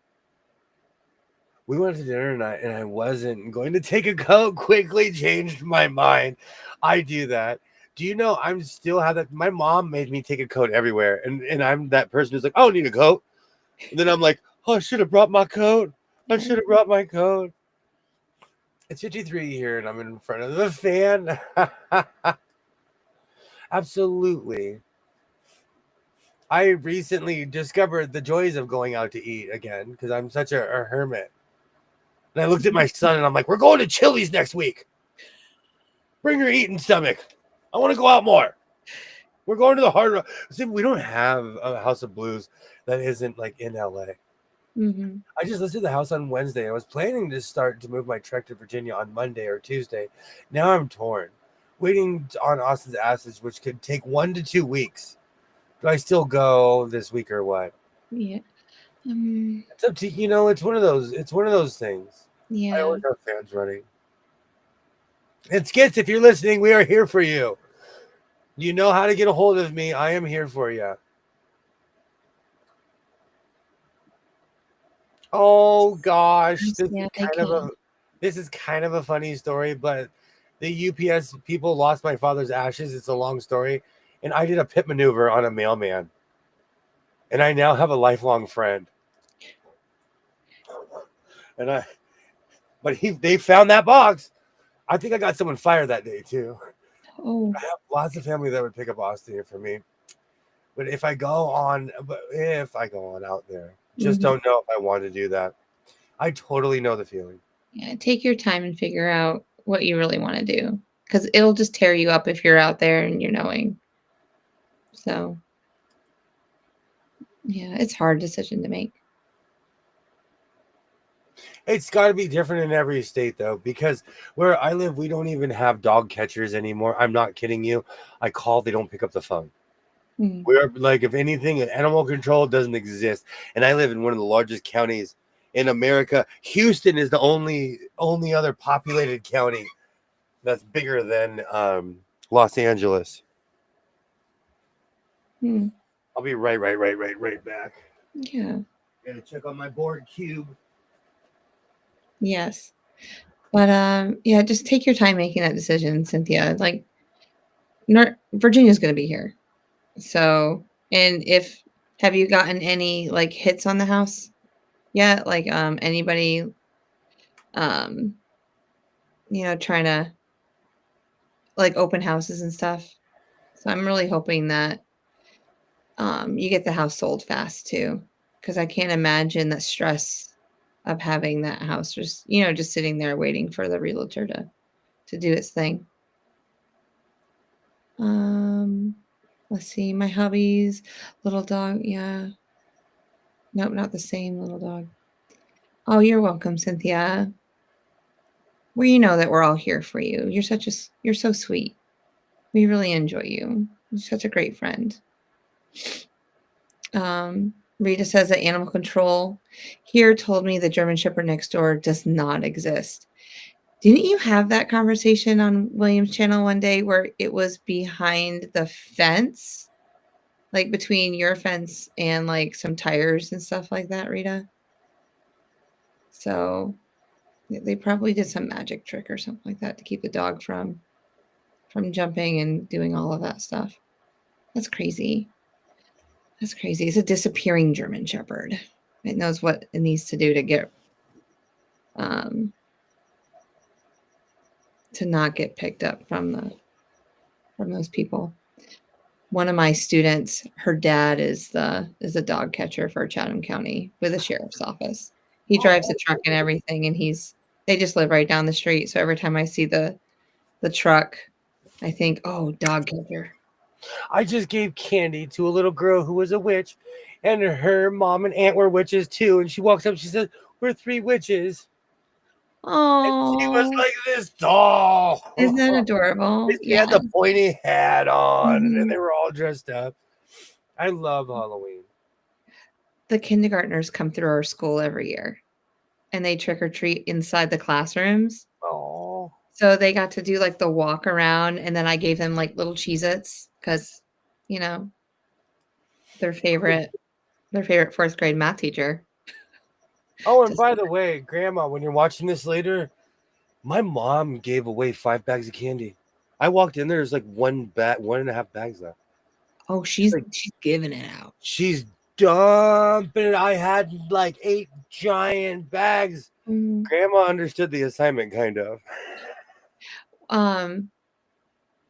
We went to dinner tonight and I wasn't going to take a coat, quickly changed my mind. I do that. Do you know I'm still have that? My mom made me take a coat everywhere. And I'm that person who's like, I don't need a coat. And then I'm like, oh, I should have brought my coat. I should have brought my coat. It's 53 here and I'm in front of the fan. Absolutely. I recently discovered the joys of going out to eat again because I'm such a hermit. And I looked at my son and I'm like, we're going to Chili's next week. Bring your eating stomach. I want to go out more. We're going to the Hard Rock. See, we don't have a House of Blues that isn't like in LA. Mm-hmm. I just listed the house on Wednesday. I was planning to start to move my trek to Virginia on Monday or Tuesday. Now I'm torn, waiting on Austin's Ashes, which could take 1 to 2 weeks. Do I still go this week or what? Yeah. It's up to It's one of those. It's one of those things. Yeah. I always have fans running. And Skits, if you're listening, we are here for you. You know how to get a hold of me. I am here for you. Oh gosh, this is kind of a funny story, but the UPS people lost my father's ashes. It's a long story, and I did a pit maneuver on a mailman, and I now have a lifelong friend. But they found that box. I think I got someone fired that day too. Oh. I have lots of family that would pick up Austin for me. But if I go on out there, just don't know if I want to do that. I totally know the feeling. Yeah, take your time and figure out what you really want to do, because it'll just tear you up if you're out there and you're knowing. So, yeah, it's a hard decision to make. It's got to be different in every state, though, because where I live, we don't even have dog catchers anymore. I'm not kidding you. I call, they don't pick up the phone. We're like, if anything, animal control doesn't exist. And I live in one of the largest counties in America. Houston is the only other populated county that's bigger than Los Angeles. I'll be right back. Yeah. Gotta check on my board cube. Yes. But yeah, just take your time making that decision, Cynthia. Like, Virginia's going to be here. So, and have you gotten any like hits on the house yet? Like, anybody, trying to like open houses and stuff. So I'm really hoping that you get the house sold fast too, because I can't imagine the stress of having that house just sitting there waiting for the realtor to do its thing. Let's see, my hobbies, little dog, yeah. Nope, not the same little dog. Oh, you're welcome, Cynthia. Well, you know that we're all here for you. You're so sweet. We really enjoy you. You're such a great friend. Rita says that animal control here told me the German Shepherd next door does not exist. Didn't you have that conversation on William's channel one day where it was behind the fence? Like between your fence and like some tires and stuff like that, Rita? So they probably did some magic trick or something like that to keep the dog from jumping and doing all of that stuff. That's crazy. That's crazy. It's a disappearing German Shepherd. It knows what it needs to do to get to not get picked up from those people. One of my students, her dad is a dog catcher for Chatham County with the sheriff's office. He drives a truck and everything, and they just live right down the street. So every time I see the truck, I think, oh, dog catcher. I just gave candy to a little girl who was a witch, and her mom and aunt were witches too. And she walks up, she says, "We're 3 witches." Oh, she was like this tall. Isn't that adorable? She had the pointy hat on, and they Mhm. were all dressed up. I love Halloween. The kindergartners come through our school every year, and they trick or treat inside the classrooms. Oh, So they got to do like the walk around, and then I gave them like little Cheez-Its because, their favorite 4th grade math teacher. Oh, and by the way, Grandma, when you're watching this later, my mom gave away 5 bags of candy. I walked in, there's like 1.5 bags left. Oh, she's giving it out. She's dumping it. I had like 8 giant bags. Grandma understood the assignment, kind of.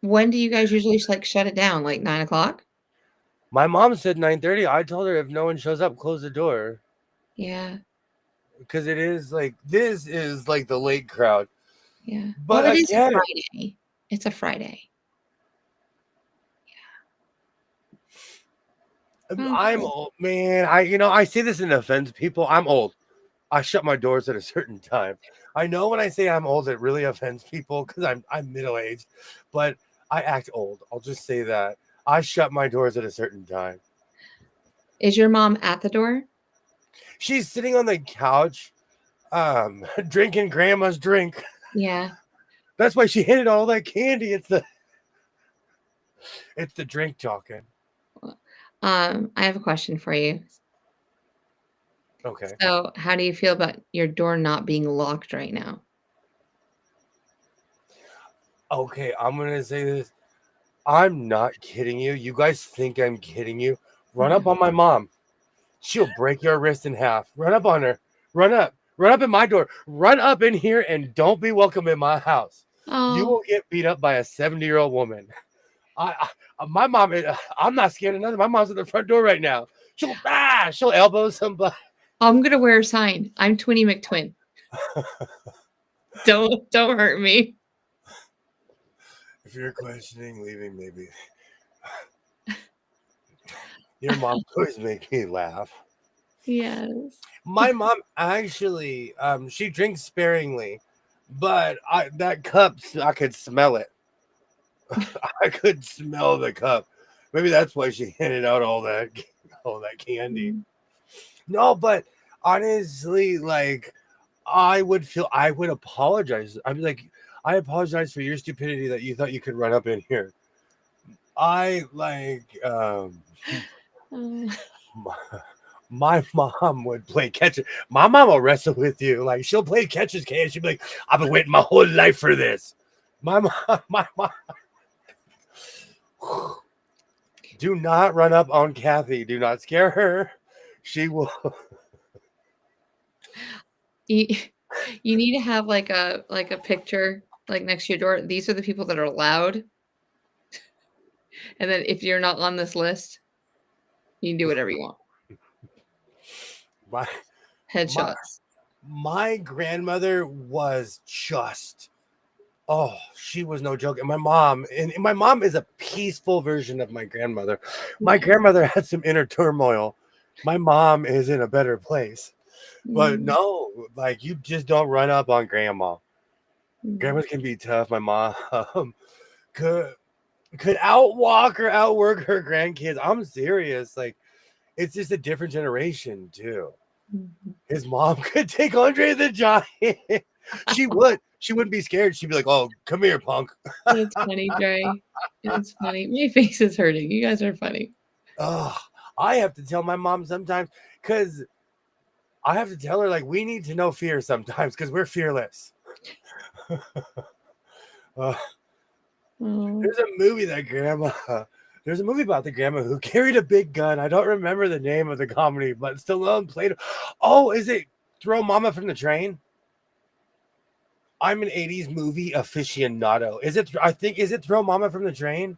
When do you guys usually like shut it down? Like 9:00? My mom said 9:30. I told her if no one shows up, close the door. Yeah. Because this is like the late crowd. Yeah. But well, it is a Friday. It's a Friday. Yeah. I'm old, man. I say this in offense, people. I'm old. I shut my doors at a certain time. I know when I say I'm old, it really offends people because I'm middle-aged, but I act old. I'll just say that. I shut my doors at a certain time. Is your mom at the door? She's sitting on the couch, drinking Grandma's drink. Yeah. That's why she handed all that candy. It's the drink talking. I have a question for you. Okay. So, how do you feel about your door not being locked right now? Okay, I'm gonna say this. I'm not kidding you. You guys think I'm kidding you? Run up on my mom. She'll break your wrist in half. Run up on her. Run up. Run up in my door. Run up in here and don't be welcome in my house. You Oh, will get beat up by a 70-year-old woman. My mom, I'm not scared of nothing. My mom's at the front door right now. She'll elbow somebody. I'm gonna wear a sign. I'm Twinnie McTwin. Don't hurt me. If you're questioning leaving, maybe. Your mom always make me laugh. Yes. My mom actually, she drinks sparingly, but that cup, I could smell it. I could smell the cup. Maybe that's why she handed out all that candy. Mm. No, but honestly, like I would apologize. I'd be like, I apologize for your stupidity that you thought you could run up in here. I like Oh. my mom would play catch. My mom will wrestle with you. Like she'll play catcher's can. She'll be like, I've been waiting my whole life for this. My mom. Do not run up on Kathy. Do not scare her. She will. You, you need to have like a picture like next to your door. These are the people that are allowed. And then if you're not on this list, you can do whatever you want. My, Headshots. my grandmother was just, oh, she was no joke. And my mom is a peaceful version of my grandmother. My grandmother had some inner turmoil. My mom is in a better place. But no, like you just don't run up on grandma. Grandmas can be tough. My mom could outwalk or outwork her grandkids. I'm serious. Like it's just a different generation too. His mom could take Andre the Giant. She would. She wouldn't be scared. She'd be like, "Oh, come here, punk." That's funny, Dre. It's funny. My face is hurting. You guys are funny. Oh, I have to tell my mom sometimes because I have to tell her like we need to know fear sometimes because we're fearless. Oh. There's a movie that grandma. There's a movie about the grandma who carried a big gun. I don't remember the name of the comedy, but Stallone played. Oh, is it Throw Mama from the Train? I'm an 80s movie aficionado. Is it Throw Mama from the Train?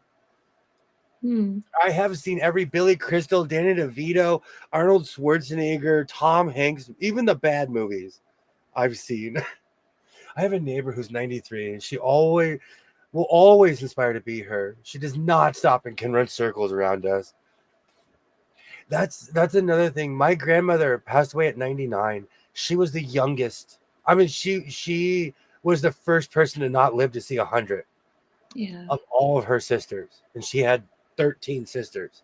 I have seen every Billy Crystal, Danny DeVito, Arnold Schwarzenegger, Tom Hanks, even the bad movies I've seen. I have a neighbor who's 93 and she will always inspire to be her. She does not stop and can run circles around us. That's another thing. My grandmother passed away at 99. She was the youngest. I mean, she was the first person to not live to see 100. Yeah. Of all of her sisters, and she had 13 sisters.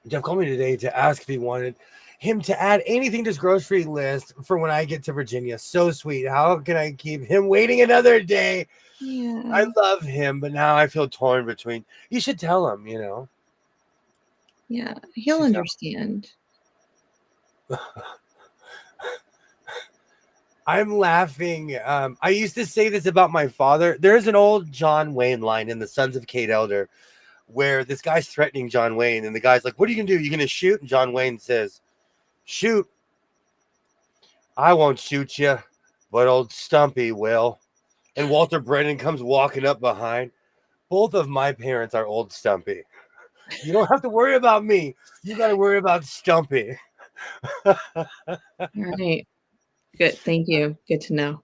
Jeff called me today to ask if he wanted him to add anything to his grocery list for when I get to Virginia. So sweet. How can I keep him waiting another day? Yeah. I love him, but now I feel torn between. You should tell him, you know. Yeah. He'll understand. I'm laughing. I used to say this about my father. There's an old John Wayne line in The Sons of Kate Elder where this guy's threatening John Wayne, and the guy's like, "What are you gonna do? You gonna shoot?" And John Wayne says, "Shoot. I won't shoot you, but old Stumpy will." And Walter Brennan comes walking up behind. Both of my parents are old Stumpy. You don't have to worry about me. You got to worry about Stumpy. All right. Good. Thank you. Good to know.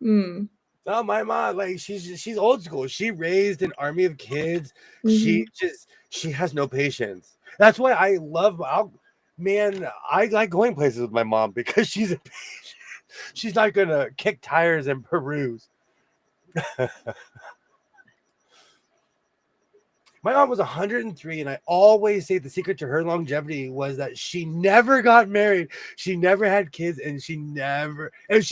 No, my mom, like she's old school. She raised an army of kids. Mhm. She has no patience. That's why I like going places with my mom because she's not gonna kick tires and peruse. My mom was 103, and I always say the secret to her longevity was that she never got married, she never had kids, and she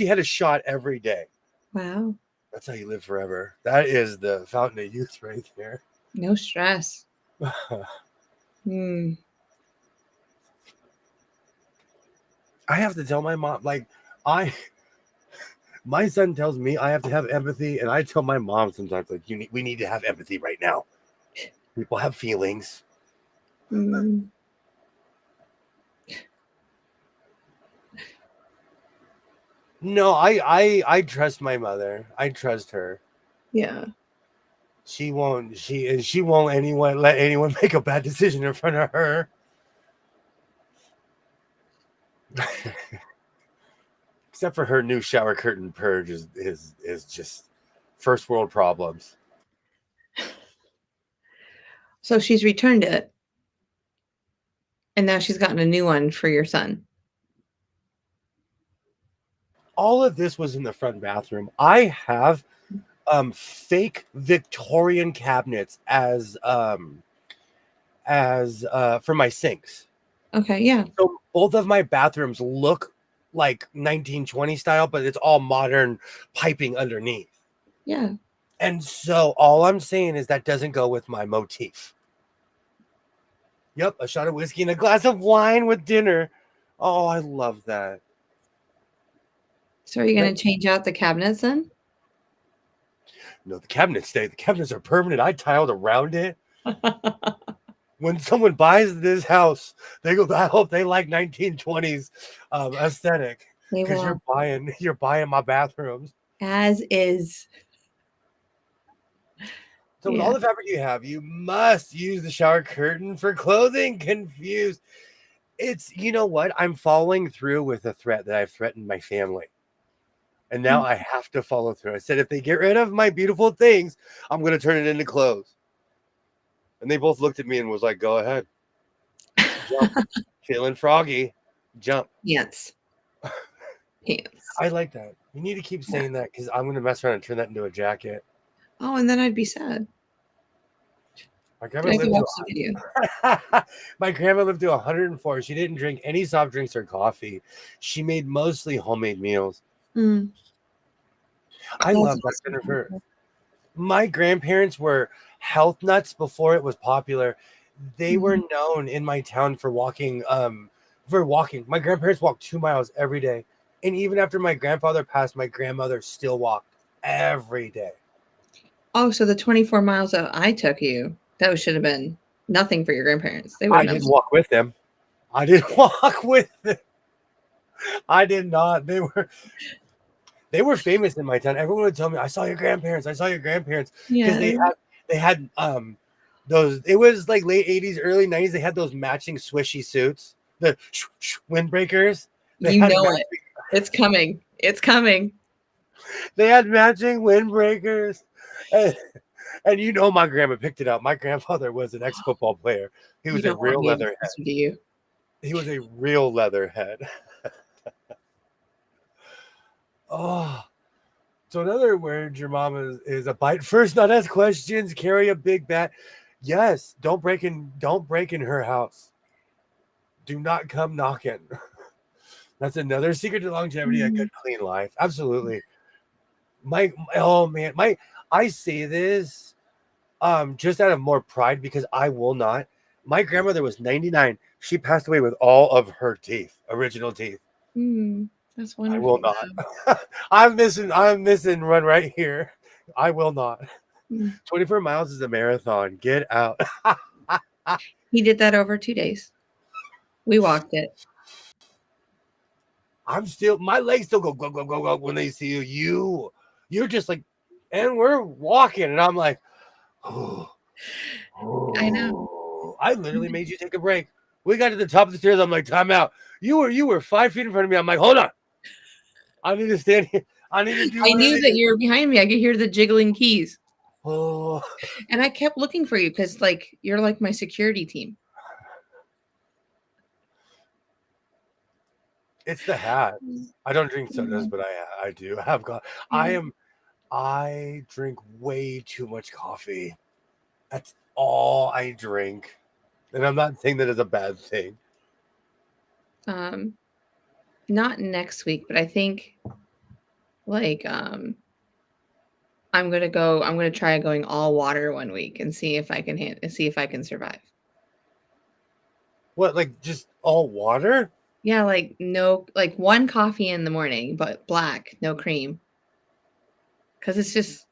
had a shot every day. Wow. That's how you live forever. That is the fountain of youth right there. No stress. I have to tell my mom, like, my son tells me I have to have empathy, and I tell my mom sometimes, like, we need to have empathy right now. People have feelings. No, I trust my mother. I trust her. Yeah. She won't anyone let anyone make a bad decision in front of her. Except for her new shower curtain purge is just first world problems. So she's returned it, and now she's gotten a new one for your son. All of this was in the front bathroom. I have fake Victorian cabinets as for my sinks. Okay, yeah. So both of my bathrooms look like 1920 style, but it's all modern piping underneath. Yeah. And so all I'm saying is that doesn't go with my motif. Yep, a shot of whiskey and a glass of wine with dinner. Oh, I love that. So are you going to change out the cabinets then? No, the cabinets stay. The cabinets are permanent. I tiled around it. When someone buys this house, they go, I hope they like 1920s aesthetic. They Because will. you're buying my bathrooms. As is. So with Yeah. all the fabric you have, you must use the shower curtain for clothing. Confused. It's, you know what? I'm following through with a threat that I've threatened my family. And now I have to follow through. I said, if they get rid of my beautiful things, I'm going to turn it into clothes. And they both looked at me and was like, go ahead. Jump. Feeling froggy. Jump. Pants. Pants. I like that. You need to keep saying that because I'm going to mess around and turn that into a jacket. Oh, and then I'd be sad. My I grandma have to lived watch the video. My grandma lived to 104. She didn't drink any soft drinks or coffee. She made mostly homemade meals. Mm. I That's love that awesome. Jennifer. My grandparents were health nuts before it was popular. They were known in my town for walking. My grandparents walked 2 miles every day. And even after my grandfather passed, my grandmother still walked every day. Oh, so the 24 miles that I took you, that should have been nothing for your grandparents. They would I have didn't been. walk with them. I didn't walk with them. I did not. They were famous in my town. Everyone would tell me, "I saw your grandparents. I saw your grandparents," because Yeah. they had those. It was like late 80s, early 90s. They had those matching swishy suits, the windbreakers. They You had know matching, it. It's coming. It's coming. they had matching windbreakers, and you know my grandma picked it up. My grandfather was an ex-football player. He You was a don't want real me to leatherhead. listen to you. He was a real leatherhead. Oh. So another word your mom is a bite. First, not ask questions. Carry a big bat. Yes, don't break in her house. Do not come knocking. That's another secret to longevity. A good clean life. Absolutely. Oh man, I say this just out of more pride because I will not. My grandmother was 99. She passed away with all of her teeth, original teeth. That's I will wonderful. not. I'm missing one right here. I will not. Mm. 24 miles is a marathon. Get out. He did that over 2 days. We walked it. My legs still go, go, go, go, go when they see you. You're just like, and we're walking. And I'm like, oh, I know. I literally made you take a break. We got to the top of the stairs. I'm like, time out. You were 5 feet in front of me. I'm like, hold on. I need to stand here. I need to do I one of knew that these. you were behind me. I could hear the jiggling keys. Oh, And I kept looking for you because, like, you're like my security team. it's the hat. I don't drink sodas, but I do have got. I drink way too much coffee. That's all I drink. And I'm not saying that is a bad thing. Not next week, but I think like I'm gonna try going all water one week and see if I can see if I can survive. What, like just all water? Yeah, like no, like one coffee in the morning, but black, no cream. Cause it's just,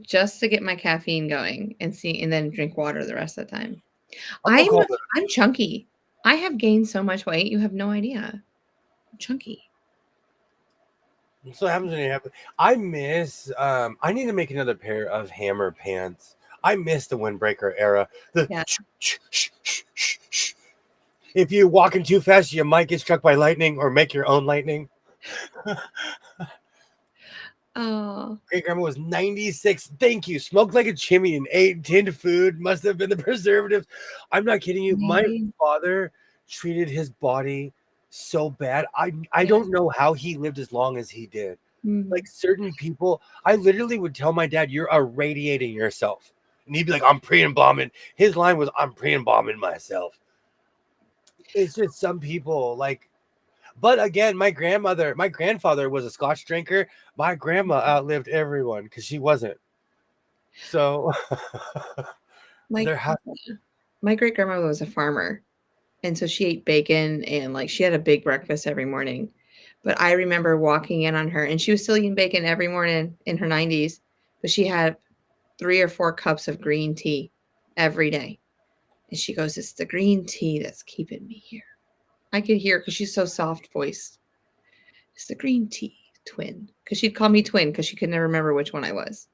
just to get my caffeine going and then drink water the rest of the time. I'm gonna call it. I'm chunky. I have gained so much weight, you have no idea. I'm chunky. So what happens when it happens. I miss. I need to make another pair of hammer pants. I miss the windbreaker era. The Yeah. if you walking too fast, you might get struck by lightning or make your own lightning. Oh, Great grandma was 96. Thank you. Smoked like a chimney and ate tinned food. Must have been the preservatives. I'm not kidding you. My maybe. father treated his body so bad. I Yeah. don't know how he lived as long as he did. Like Mhm. certain people, I literally would tell my dad, "You're irradiating yourself," and he'd be like, "I'm pre-embalming." His line was, "I'm pre-embalming myself." It's just some people like. But again, my grandfather was a Scotch drinker. My grandma outlived everyone because she wasn't. So My there has my great grandmother was a farmer, and so she ate bacon and like she had a big breakfast every morning. But I remember walking in on her, and she was still eating bacon every morning in her 90s, but she had 3 or 4 cups of green tea every day. And she goes, "It's the green tea that's keeping me here." I could hear because she's so soft voiced. It's the green tea, twin. Because she'd call me twin because she could never remember which one I was.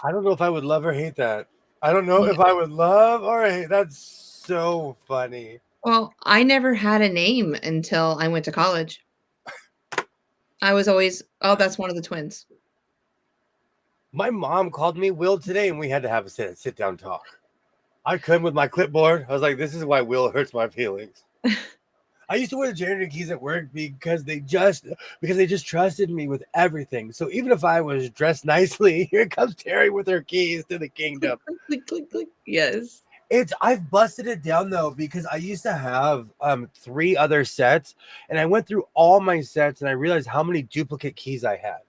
I don't know if I would love or hate that. I don't know Yeah. if I would love or hate. That's so funny. Well, I never had a name until I went to college. I was always, oh, that's one of the twins. My mom called me Will today, and we had to have a sit down talk. I couldn't with my clipboard. I was like, "This is why Will hurts my feelings." I used to wear the janitor keys at work because they just trusted me with everything. So even if I was dressed nicely, here comes Terry with her keys to the Click, kingdom. click, click, click, click. Yes. I've busted it down though because I used to have 3 other sets, and I went through all my sets and I realized how many duplicate keys I had.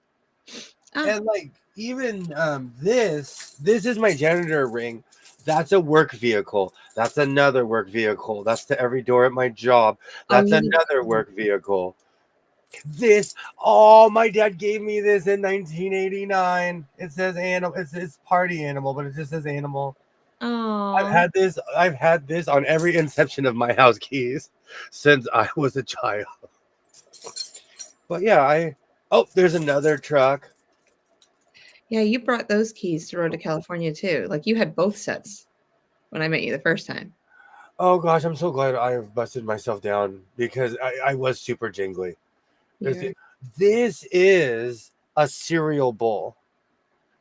Ah, And like even this is my janitor ring. That's a work vehicle. That's another work vehicle. That's to every door at my job. oh, That's you need another work vehicle. This, oh, my dad gave me this in 1989. It says animal. It's party animal, but it just says animal. oh, I've had this on every inception of my house keys since I was a child. But yeah, oh, there's another truck. yeah, you brought those keys to Road to California too. Like you had both sets when I met you the first time. Oh gosh, I'm so glad I have busted myself down because I was super jingly. There's Yeah. this is a cereal bowl.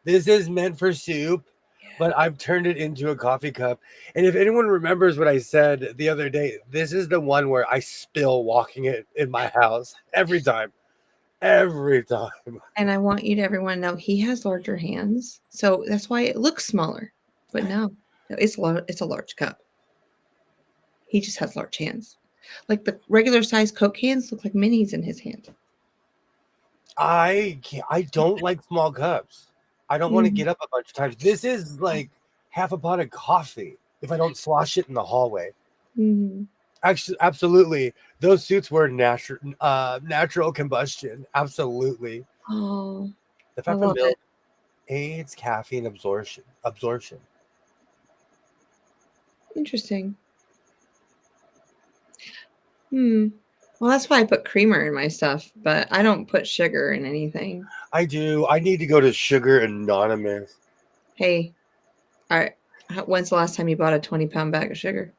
This is meant for soup, but I've turned it into a coffee cup. And if anyone remembers what I said the other day, this is the one where I spill walking it in my house every time. Every time. And I want you to everyone know he has larger hands. So that's why it looks smaller. But no, it's a large cup. He just has large hands. Like the regular size Coke cans look like minis in his hand. I don't like small cups. I don't want to Mhm. get up a bunch of times. This is like half a pot of coffee if I don't slosh it in the hallway. Mhm. Actually, absolutely. Those suits were natural combustion. Absolutely. Oh, The I fat from love it. milk aids caffeine absorption. Interesting. Hmm. Well, that's why I put creamer in my stuff, but I don't put sugar in anything. I do. I need to go to Sugar Anonymous. Hey, all right. When's the last time you bought a 20-pound bag of sugar?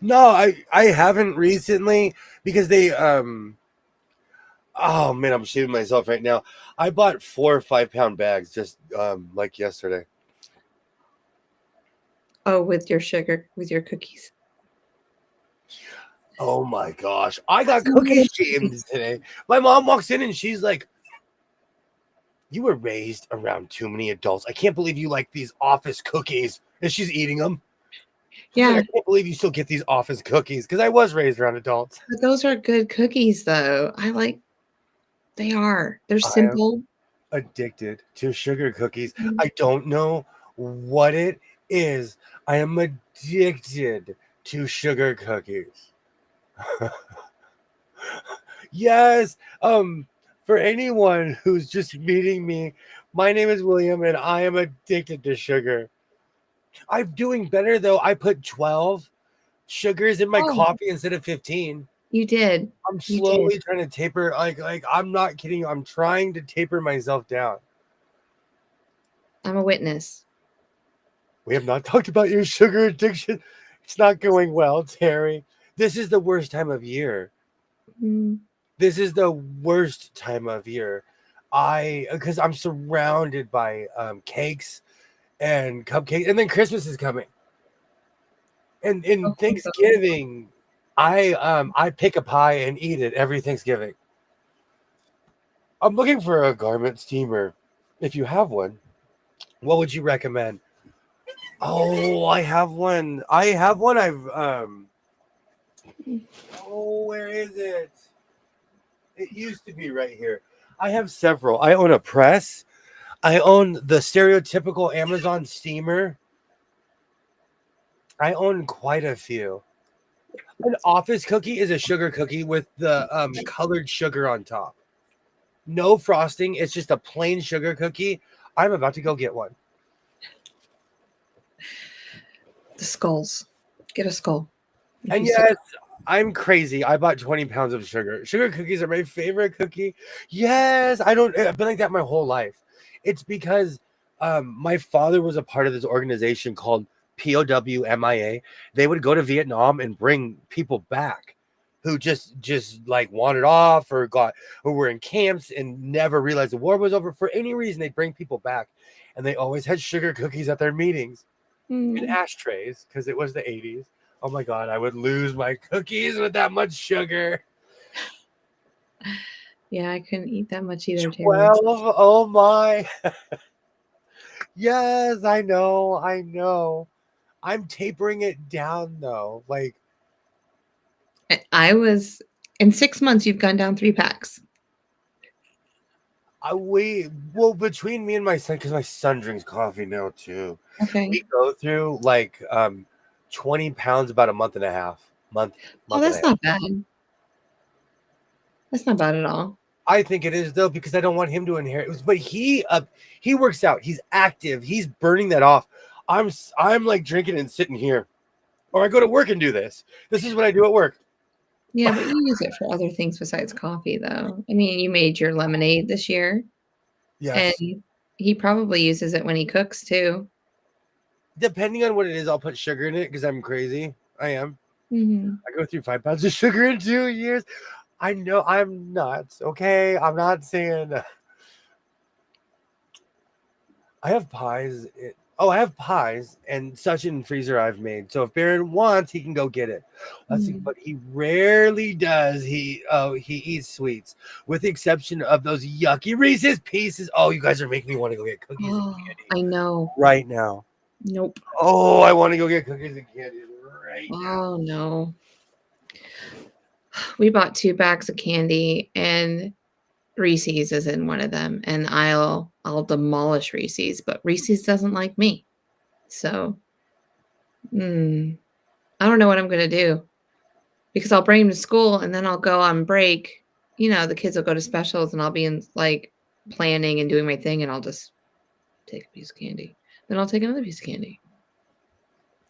No, I haven't recently because they oh man, I'm shaving myself right now. I bought 4 or 5 pound bags just like yesterday. Oh, with your sugar, with your cookies. Oh my gosh. I got cookie shamed today. My mom walks in and she's like, "You were raised around too many adults. I can't believe you like these office cookies." And she's eating them. She's like, Yeah, "I can't believe you still get these office cookies." Because I was raised around adults. but those are good cookies, though. They are. They're I am simple. addicted to sugar cookies. Mm. I don't know what it is. I am addicted to sugar cookies. Yes. For anyone who's just meeting me, my name is William and I am addicted to sugar. I'm doing better though. I put 12 sugars in my Oh, coffee instead of 15. You did. I'm You slowly did. trying to taper. Like I'm not kidding. I'm trying to taper myself down. I'm a witness. We have not talked about your sugar addiction. It's not going well, Terry. This is the worst time of year. Mm. This is the worst time of year. Because I'm surrounded by cakes and cupcakes, and then Christmas is coming. And in Okay, Thanksgiving, I pick a pie and eat it every Thanksgiving. I'm looking for a garment steamer. If you have one, what would you recommend? Oh, I have one. I have one. Oh, where is it? It used to be right here. I have several. I own a press. I own the stereotypical Amazon steamer. I own quite a few. An office cookie is a sugar cookie with the colored sugar on top. No frosting. It's just a plain sugar cookie. I'm about to go get one. the skulls. Get a skull. If And you still- yes, I'm crazy. I bought 20 pounds of sugar. Sugar cookies are my favorite cookie. Yes, I've been like that my whole life. It's because my father was a part of this organization called POWMIA. They would go to Vietnam and bring people back who just like wandered off or who were in camps and never realized the war was over. For any reason, they'd bring people back, and they always had sugar cookies at their meetings and Mm. ashtrays because it was the 80s. Oh my God, I would lose my cookies with that much sugar. Yeah, I couldn't eat that much either, Terry. 12, oh my. Yes, I know. I'm tapering it down though. Like, I was in 6 months. You've gone down 3 packs. between me and my son, because my son drinks coffee now too. Okay. We go through like 20 pounds about a month and a half. Month Oh, and a that's half. not bad. That's not bad at all. I think it is though, because I don't want him to inherit. But he works out. He's active. He's burning that off. I'm like drinking and sitting here, or I go to work and do this. This is what I do at work. Yeah, but you use it for other things besides coffee, though. I mean, you made your lemonade this year, Yes. and he probably uses it when he cooks too. Depending on what it is, I'll put sugar in it because I'm crazy. I am. Mm-hmm. I go through 5 pounds of sugar in 2 years. I know I'm nuts. Okay, I'm not saying. I have pies. I have pies and such in the freezer I've made. So if Baron wants, he can go get it. But he rarely does. He eats sweets, with the exception of those yucky Reese's Pieces. Oh, you guys are making me want to go get cookies and candy I know. right now. Nope. Oh, I want to go get cookies and candy right now. Oh no. We bought 2 bags of candy, and Reese's is in one of them, and I'll demolish Reese's, but Reese's doesn't like me. So, I don't know what I'm gonna do, because I'll bring him to school and then I'll go on break. You know, the kids will go to specials and I'll be in like planning and doing my thing, and I'll just take a piece of candy. Then I'll take another piece of candy.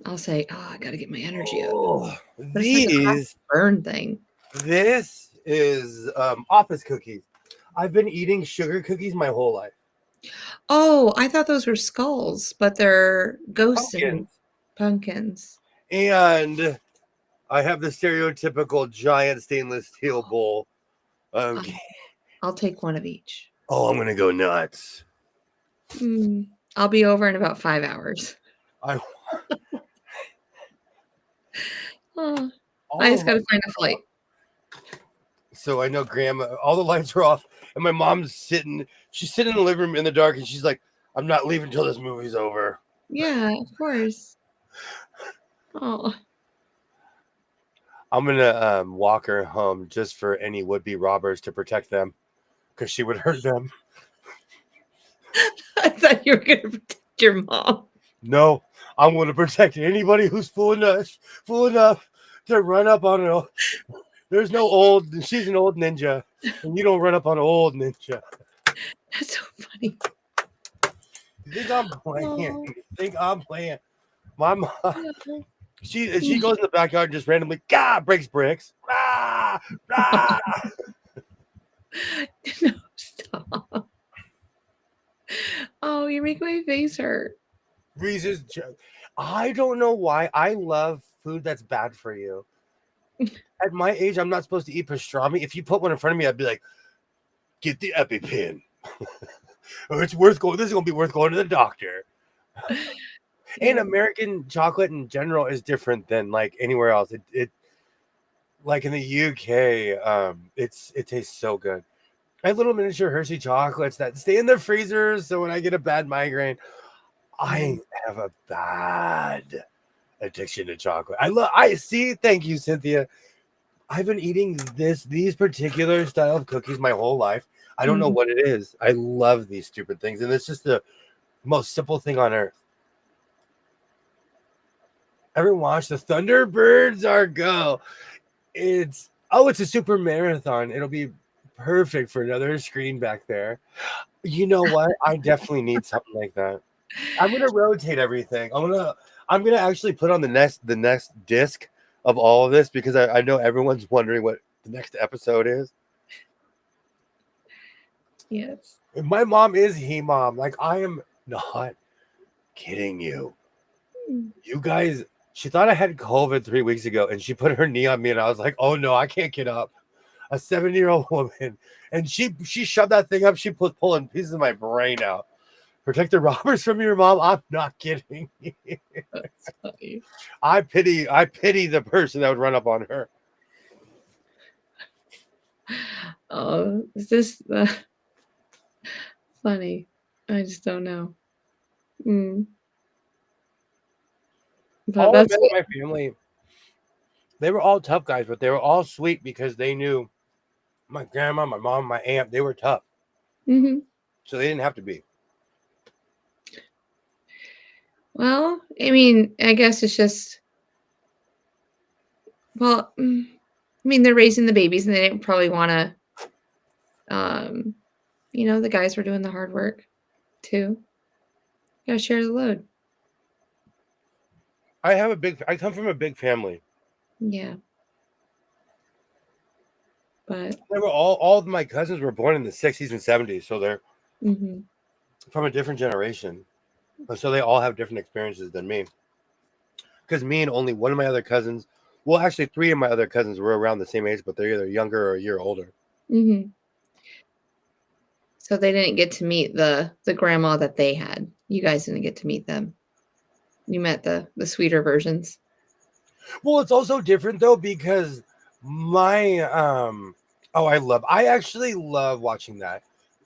I'll say, "Oh, I got to get my energy up." Oh, But it's like a crash burn thing. This is office cookies. I've been eating sugar cookies my whole life. Oh, I thought those were skulls, but they're ghosts and pumpkins. And I have the stereotypical giant stainless steel bowl. Okay. I'll take one of each. Oh, I'm gonna go nuts. I'll be over in about 5 hours. I just got to find a flight. So I know Grandma, all the lights are off, and my mom's she's sitting in the living room in the dark, and she's like, I'm not leaving until this movie's over. Yeah, of course. Oh. I'm gonna walk her home just for any would-be robbers to protect them, because she would hurt them. I thought you were gonna protect your mom. No, I'm gonna protect anybody who's fool enough to run up on her. There's no she's an old ninja, and you don't run up on an old ninja. That's so funny. You think I'm playing? You think I'm playing? My mom, she goes in the backyard and just randomly, breaks bricks. rah, rah. No, stop. Oh, you're making my face hurt. Reese's. I don't know why. I love food that's bad for you. At my age, I'm not supposed to eat pastrami. If you put one in front of me, I'd be like, get the EpiPen. Or it's worth going. This is going to be worth going to the doctor. And American chocolate in general is different than like anywhere else. It like in the UK, it tastes so good. I have little miniature Hershey chocolates that stay in the freezer, so when I get a bad migraine, I have a bad addiction to chocolate. I see. Thank you, Cynthia. I've been eating these particular style of cookies my whole life. I don't know what it is. I love these stupid things, and it's just the most simple thing on earth. Ever watch the Thunderbirds are go? It's a super marathon. It'll be perfect for another screen back there. You know what? I definitely need something like that. I'm gonna rotate everything. I'm gonna actually put on the next disc of all of this because I know everyone's wondering what the next episode is. Yes. My mom is he-mom. Like, I am not kidding you. You guys, she thought I had COVID 3 weeks ago, and she put her knee on me, and I was like, oh no, I can't get up. A 70-year-old woman. And she shoved that thing up. She was pulling pieces of my brain out. Protect the robbers from your mom. I'm not kidding. That's funny. I pity the person that would run up on her. Oh, is this funny? I just don't know. But All the that's men in my family, they were all tough guys, but they were all sweet because they knew my grandma, my mom, my aunt, they were tough. So they didn't have to be. Well, I mean, I guess it's just, well, I mean, they're raising the babies and they didn't probably want to, the guys were doing the hard work too. Gotta share the load. I come from a big family. Yeah. But They were all of my cousins were born in the 60s and 70s, so they're from a different generation. So they all have different experiences than me. Because me and only one of my other cousins, well, actually 3 of my other cousins were around the same age, but they're either younger or a year older. So they didn't get to meet the grandma that they had. You guys didn't get to meet them. You met the sweeter versions. Well, it's also different though because my I actually love watching that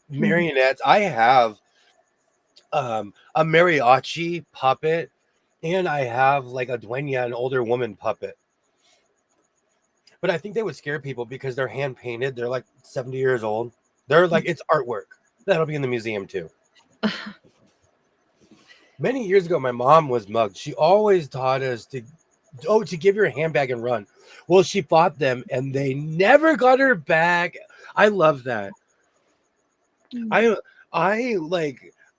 marionettes. I have a mariachi puppet, and I have like a dueña, an older woman puppet. But I think they would scare people because they're hand painted. They're like 70 years old. They're like, it's artwork. That'll be in the museum too. Many years ago, my mom was mugged. She always taught us to give your handbag and run. Well, she bought them and they never got her back. I love that.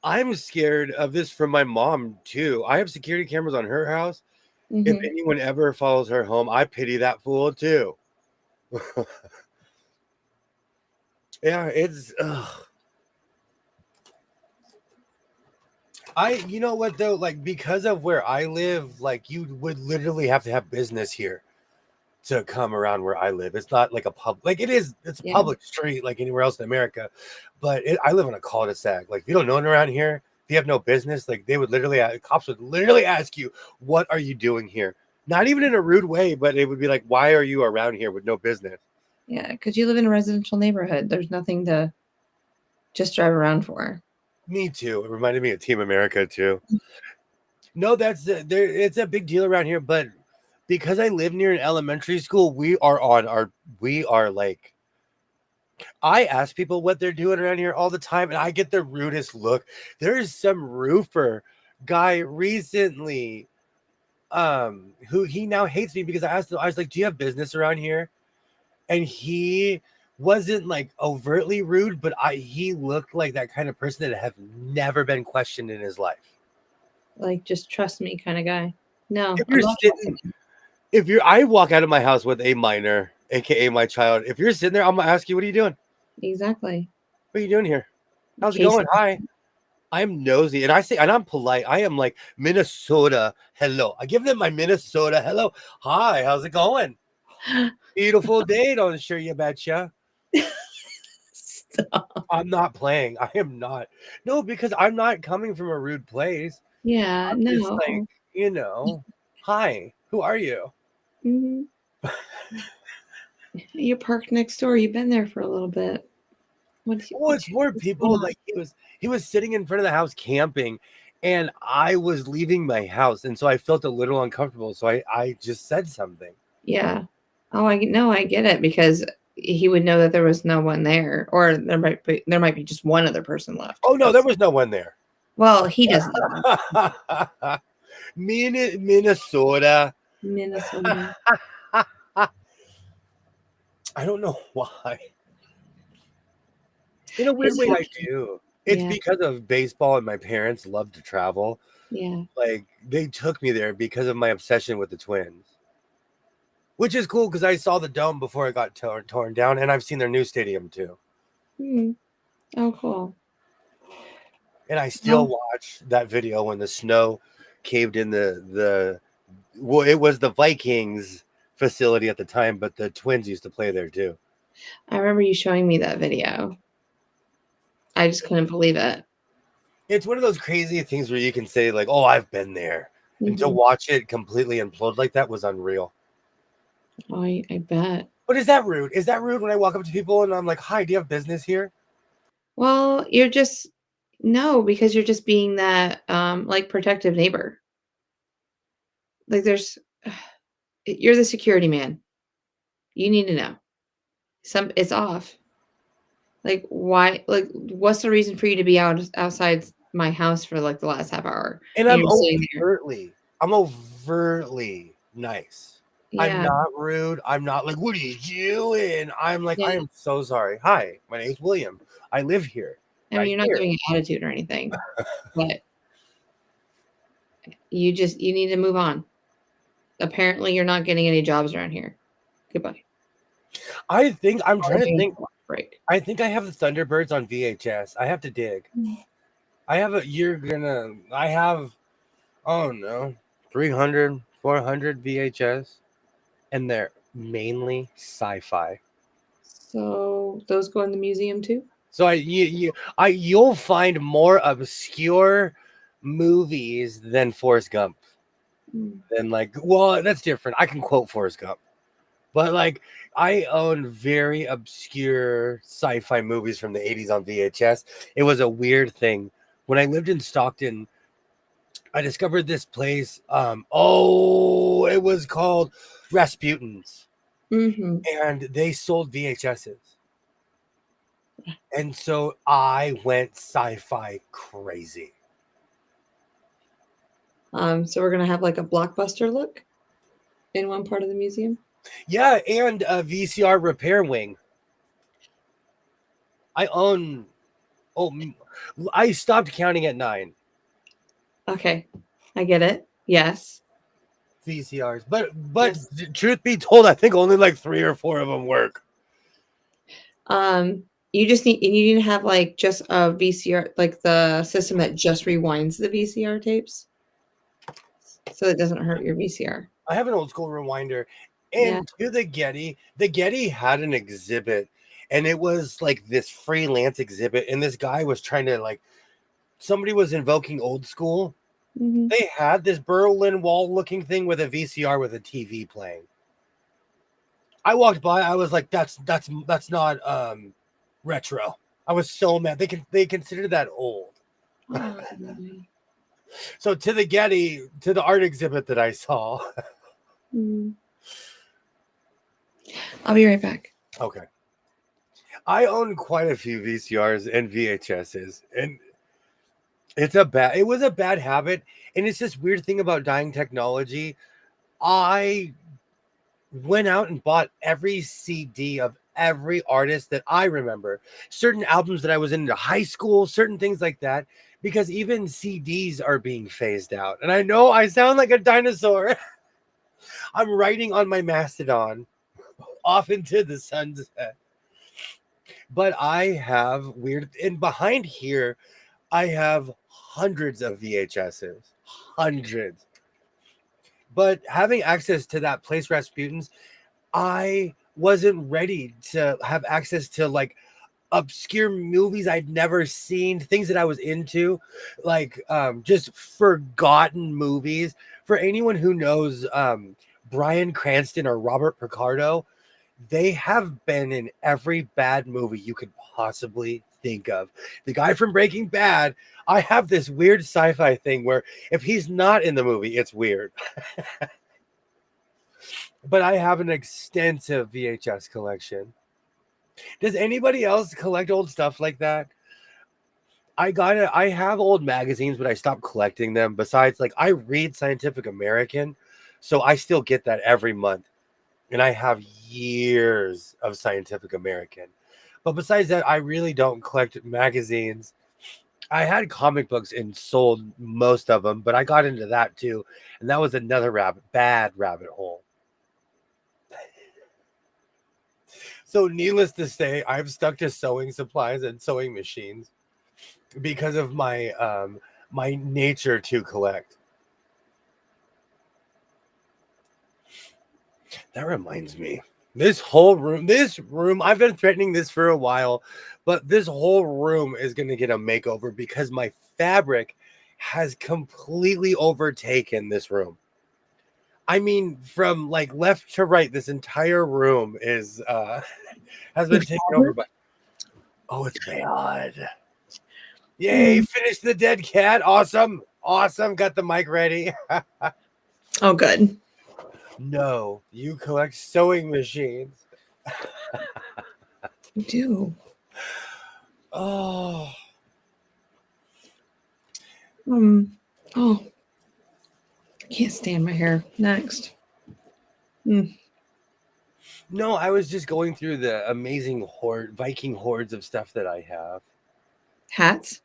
I'm scared of this from my mom too. I have security cameras on her house. If anyone ever follows her home, I pity that fool too. Yeah, it's you know what though, like because of where I live, like you would literally have to have business here to come around where I live. It's not like a like it's a public street like anywhere else in America, but I live in a cul-de-sac. Like if you don't know one around here, if you have no business, like cops would literally ask you, what are you doing here? Not even in a rude way, but it would be like, why are you around here with no business? Yeah, because you live in a residential neighborhood. There's nothing to just drive around for. Me too. It reminded me of Team America too. No, it's a big deal around here, but because I live near an elementary school, we are like, I ask people what they're doing around here all the time, and I get the rudest look. There's some roofer guy recently, who he now hates me because I was like, do you have business around here? And he wasn't like overtly rude, but he looked like that kind of person that have never been questioned in his life. Like, just trust me kind of guy. No. I walk out of my house with a minor aka my child. If you're sitting there, I'm gonna ask you, what are you doing? Exactly. What are you doing here? How's it Case going? Hi. I'm nosy, and I'm polite. I am like Minnesota. Hello. I give them my Minnesota hello. Hi. How's it going? Beautiful day. Don't sure you betcha. Stop. I'm not playing. I am not. No, because I'm not coming from a rude place. Yeah, I'm just like, no. hi. Who are you? hmm You parked next door. You've been there for a little bit. Well, it's more people. Like he was sitting in front of the house camping, and I was leaving my house, and so I felt a little uncomfortable. So I just said something. Yeah. Oh, I get it, because he would know that there was no one there, or there might be just one other person left. Oh no, there was no one there. Well, he doesn't know. Minnesota. Minnesota. I don't know why. In a weird It's way, I okay. do. It's Yeah. because of baseball, and my parents love to travel. Yeah. Like they took me there because of my obsession with the Twins, which is cool because I saw the dome before it got torn down, and I've seen their new stadium too. Oh, cool. And I still watch that video when the snow caved in well, it was the Vikings facility at the time, but the Twins used to play there too. I remember you showing me that video. I just couldn't believe it. It's one of those crazy things where you can say like, "Oh, I've been there," and to watch it completely implode like that was unreal. Oh, I bet. But is that rude? Is that rude when I walk up to people and I'm like, "Hi, do you have business here?" Well, no, because you're just being that like protective neighbor. Like you're the security man. You need to know. It's off. Like why, like what's the reason for you to be outside my house for like the last half hour? And And you're sitting there. I'm overtly nice. I'm Yeah. not rude. I'm not like, what are you doing? I'm like, Yeah. I am so sorry. Hi, my name's William. I live here. I mean, you're not giving an attitude or anything, but you need to move on. Apparently you're not getting any jobs around here. Goodbye. I think I'm trying to think. Break. I think I have the Thunderbirds on VHS. I have to dig. I have oh no, 300, 400 VHS, and they're mainly sci-fi. So those go in the museum too? So you'll find more obscure movies than Forrest Gump. Than like, well, that's different. I can quote Forrest Gump. But like I own very obscure sci-fi movies from the 80s on VHS. It was a weird thing. When I lived in Stockton, I discovered this place. It was called Rasputin's. And they sold VHSs. And so I went sci-fi crazy. So we're gonna have like a Blockbuster look in one part of the museum. Yeah, and a VCR repair wing. I stopped counting at 9. Okay, I get it. Yes. VCRs, but yes. Truth be told, I think only like 3 or 4 of them work. You need to have like just a VCR, like the system that just rewinds the VCR tapes, so it doesn't hurt your VCR. I have an old school rewinder, and to the Getty had an exhibit, and it was like this freelance exhibit, and this guy was trying to like, somebody was invoking old school. They had this Berlin Wall looking thing with a VCR with a TV playing. I walked by, I was like, that's not retro. I was so mad. They consider that old. Oh, so to the Getty, to the art exhibit that I saw. I'll be right back. Okay. I own quite a few VCRs and VHSs, and it was a bad habit, and it's this weird thing about dying technology. I went out and bought every CD of every artist that I remember, certain albums that I was into high school, certain things like that, because even CDs are being phased out. And I know I sound like a dinosaur. I'm writing on my Mastodon off into the sunset. But I have weird, and behind here, I have hundreds of VHSs, hundreds. But having access to that place, Rasputin's, I wasn't ready to have access to like obscure movies I'd never seen, things that I was into, like just forgotten movies. For anyone who knows Bryan Cranston or Robert Picardo, they have been in every bad movie you could possibly think of. The guy from Breaking Bad, I have this weird sci-fi thing where if he's not in the movie, it's weird. But I have an extensive VHS collection. Does anybody else collect old stuff like that? I have old magazines, but I stopped collecting them. Besides, like I read Scientific American, so I still get that every month. And I have years of Scientific American. But besides that, I really don't collect magazines. I had comic books and sold most of them, but I got into that too. And that was another bad rabbit hole. So needless to say, I've stuck to sewing supplies and sewing machines because of my nature to collect. That reminds me. This room, I've been threatening this for a while, but this whole room is going to get a makeover because my fabric has completely overtaken this room. I mean, from like left to right, this entire room is has been taken over by. Oh, it's bad. Yay, finished the dead cat. Awesome. Got the mic ready. Oh, good. No, you collect sewing machines. You do. Oh. Oh, I can't stand my hair. Next. No, I was just going through the amazing Viking hordes of stuff that I have. Hats?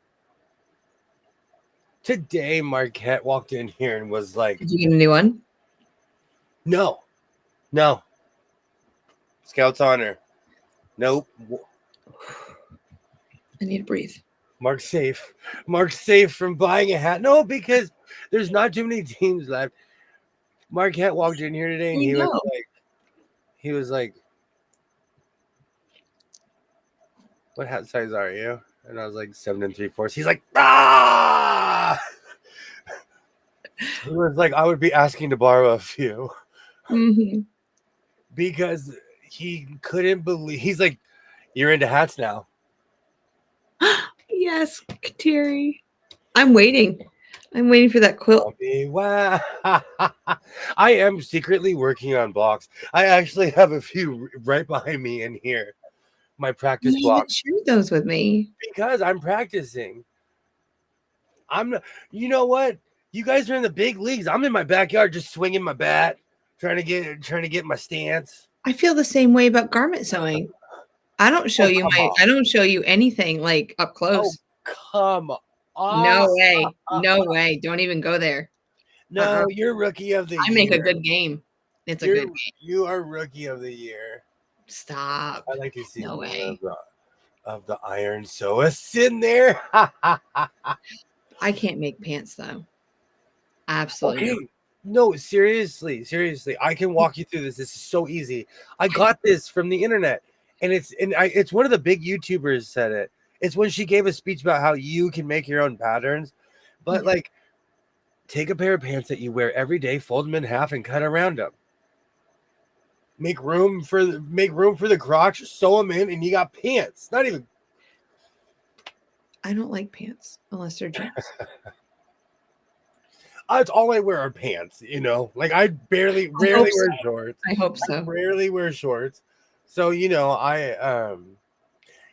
Today, Marquette walked in here and was like, Did you get a new one? No. Scout's honor. Nope. I need to breathe. Mark's safe. Mark's safe from buying a hat. No, because there's not too many teams left. Marquette walked in here today and he was like, what hat size are you? And I was like 7 3/4. He's like, ah! He was like, I would be asking to borrow a few. Mm-hmm. Because he couldn't believe. He's like, you're into hats now. Yes, Terry. I'm waiting for that quilt. Wow. I am secretly working on blocks. I actually have a few right behind me in here. My practice You blocks. shared those with me. Because I'm practicing. You know what? You guys are in the big leagues. I'm in my backyard just swinging my bat, trying to get my stance. I feel the same way about garment sewing. I don't show I don't show you anything like up close. Oh, come on. No way. Don't even go there. No, you're rookie of the year. I make a good game. It's a good game. You are rookie of the year. Stop. I like to see No way. Of the iron sewists in there. I can't make pants though. Absolutely. Okay. No, seriously. I can walk you through this. This is so easy. I got this from the internet, and it's one of the big YouTubers said it. It's when she gave a speech about how you can make your own patterns, but like, take a pair of pants that you wear every day, fold them in half, and cut around them. Make room for the crotch, sew them in, and you got pants. Not even. I don't like pants unless they're jeans. It's all I wear are pants, you know. Like I rarely wear shorts. I hope so. I rarely wear shorts. So, you know,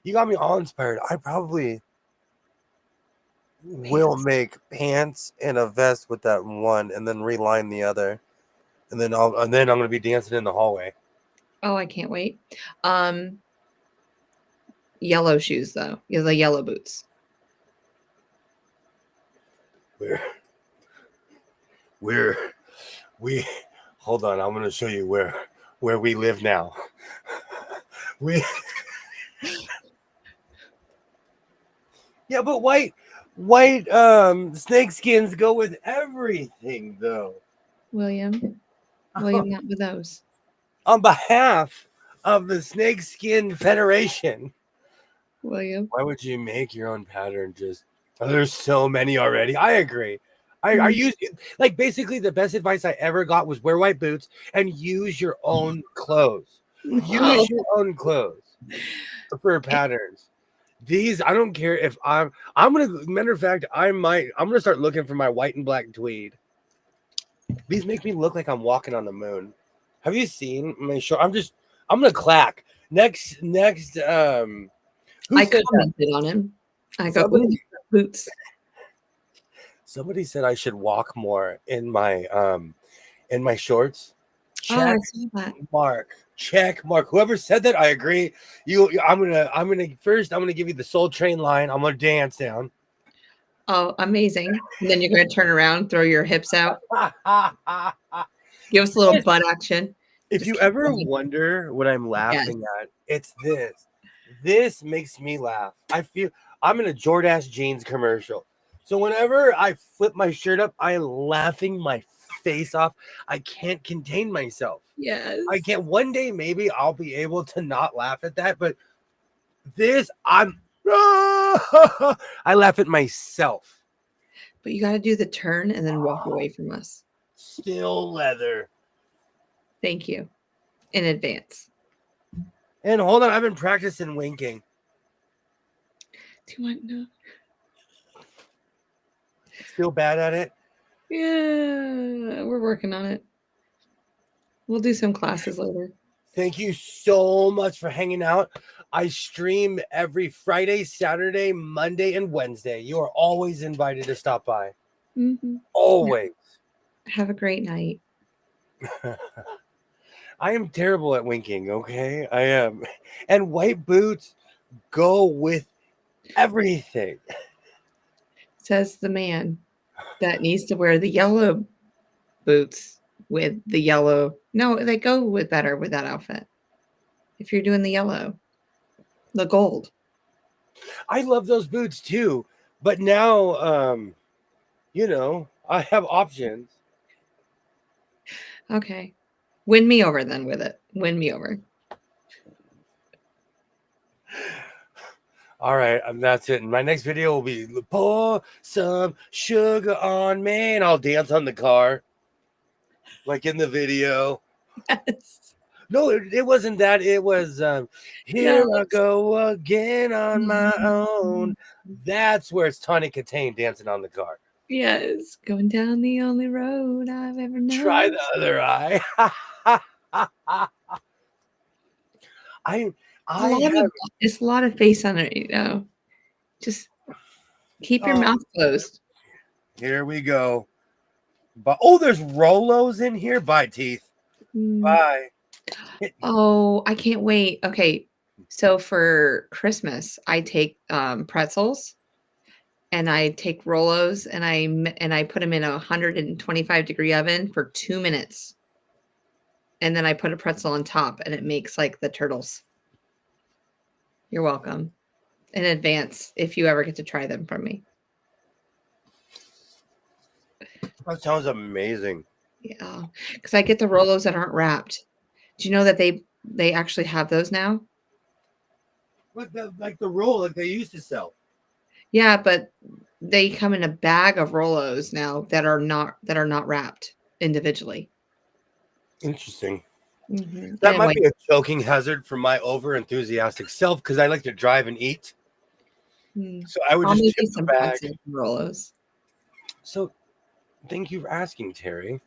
you got me all inspired. I probably will make pants and a vest with that one and then reline the other. And then I'm going to be dancing in the hallway. Oh, I can't wait. Yellow shoes though. Yeah, the yellow boots. We hold on, I'm going to show you where we live now. We yeah, but white snake skins go with everything though. William, not with those. On behalf of the Snakeskin Federation, William. why would you make your own pattern? Just there's so many already. I agree. I use like basically the best advice I ever got was wear white boots and use your own clothes. No. Use your own clothes for patterns. These I don't care if I'm gonna matter of fact, I'm gonna start looking for my white and black tweed. These make me look like I'm walking on the moon. Have you seen my shirt? I'm gonna clack. Next who I said that? commented on him. I go, Somebody- "Ooh, boots." Somebody said I should walk more in my shorts. Oh, I Check saw that. mark. Check mark. Whoever said that, I agree. I'm gonna give you the Soul Train line. I'm gonna dance down. Oh, amazing. And then you're going to turn around, throw your hips out, give us a little butt action. If Just you keep ever going. wonder what I'm laughing at, it's this. This makes me laugh. I feel I'm in a Jordache jeans commercial. So whenever I flip my shirt up, I'm laughing my face off. I can't contain myself. Yes. I can't. One day maybe I'll be able to not laugh at that, but this I laugh at myself. But you got to do the turn and then walk away from us. Still leather. Thank you in advance. And hold on, I've been practicing winking. Do you want no? Still bad at it. Yeah, we're working on it. We'll do some classes later. Thank you so much for hanging out. I stream every Friday, Saturday, Monday, and Wednesday. You are always invited to stop by. Mm-hmm. Always. Have a great night. I am terrible at winking, okay? I am. And white boots go with everything. Says the man that needs to wear the yellow boots with the yellow. No, they go with better with that outfit. If you're doing the yellow, the gold. I love those boots too. But now, I have options. Okay. Win me over then with it. Win me over. All right, that's it. And my next video will be pour some sugar on me, and I'll dance on the car, like in the video. Yes. No, it wasn't that. It was here No. I go again on my own. That's where it's Tawny Katane dancing on the car. Yes. Going down the only road I've ever known. Try the other eye. It's a lot of face on it, Just keep your mouth closed. Here we go. But there's Rolos in here. Bye, teeth. Bye. Oh, I can't wait. Okay. So for Christmas, I take pretzels and I take Rolos and I put them in a 125-degree oven for 2 minutes. And then I put a pretzel on top and it makes like the turtles. You're welcome in advance if you ever get to try them from me. That sounds amazing. Yeah, because I get the Rolos that aren't wrapped. Do you know that they actually have those now? But like the roll like they used to sell. Yeah, but they come in a bag of Rolos now that are not wrapped individually. Interesting. Mm-hmm. That might be a choking hazard for my over enthusiastic self because I like to drive and eat. So I would just tip the bag. Rolos. So thank you for asking, Terry.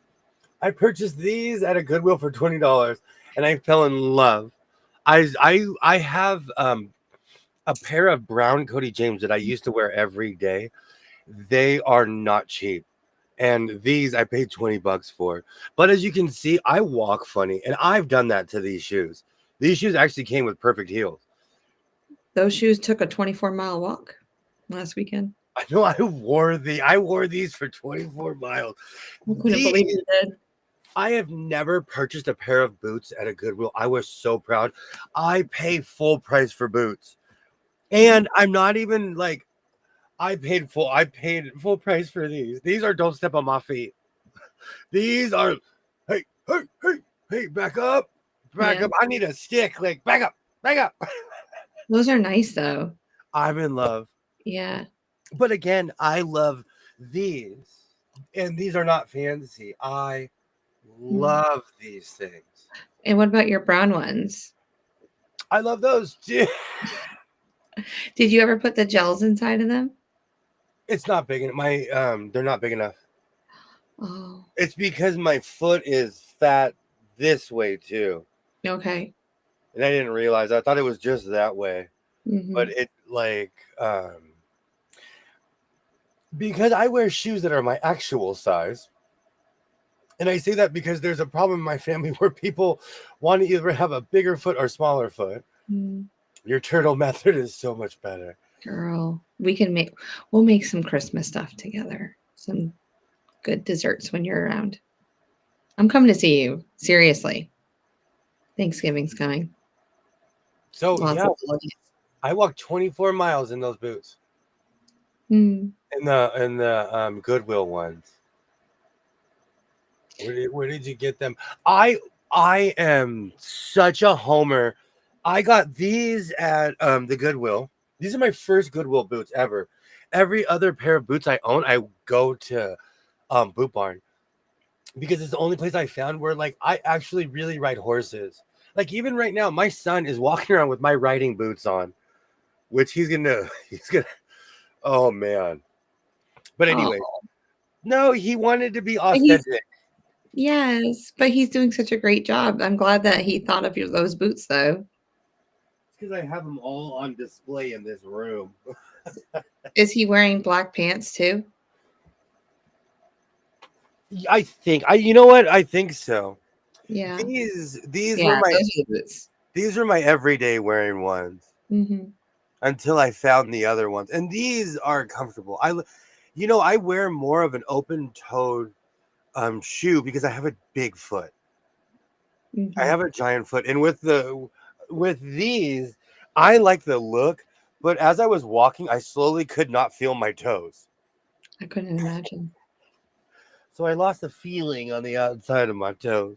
I purchased these at a Goodwill for $20 and I fell in love. I have a pair of brown Cody James that I used to wear every day. They are not cheap. And these I paid $20 for. But as you can see, I walk funny. And I've done that to these shoes. These shoes actually came with perfect heels. Those shoes took a 24-mile walk last weekend. I know I wore these for 24 miles. I couldn't believe you did. I have never purchased a pair of boots at a Goodwill. I was so proud. I pay full price for boots. And I'm not even like I paid full price for these. These are don't step on my feet. These are hey, hey, hey, hey, back up. Back Yeah. up. I need a stick. Like back up. Back up. Those are nice though. I'm in love. Yeah. But again, I love these. And these are not fancy. I love these things. And what about your brown ones? I love those too. Did you ever put the gels inside of them? It's not big enough. They're not big enough. Oh, It's because my foot is fat this way too. okay. And I didn't realize. I thought it was just that way. Hmm. But it like because I wear shoes that are my actual size. And I say that because there's a problem in my family where people want to either have a bigger foot or smaller foot. Your turtle method is so much better. Girl, we'll make some Christmas stuff together. Some good desserts when you're around. I'm coming to see you. Seriously. Thanksgiving's coming. So Lots yeah, of holidays. I walked 24 miles in those boots. Mm. In the Goodwill ones. Where did you get them? I am such a homer. I got these at the Goodwill. These are my first Goodwill boots ever. Every other pair of boots I own, I go to Boot Barn because it's the only place I found where like I actually really ride horses. Like even right now, my son is walking around with my riding boots on, which he's gonna oh man. But anyway, Oh, no, he wanted to be but he's authentic. yes, but he's doing such a great job. I'm glad that he thought of those boots though. Because I have them all on display in this room. Is he wearing black pants too? I think you know what? I think so. Yeah. These were Yeah, my those are the boots. everyday wearing ones Hmm. until I found the other ones. And these are comfortable. I wear more of an open-toed shoe because I have a big foot. I Hmm. have a giant foot. And with these, I like the look, but as I was walking, I slowly could not feel my toes. I couldn't imagine. So I lost the feeling on the outside of my toes.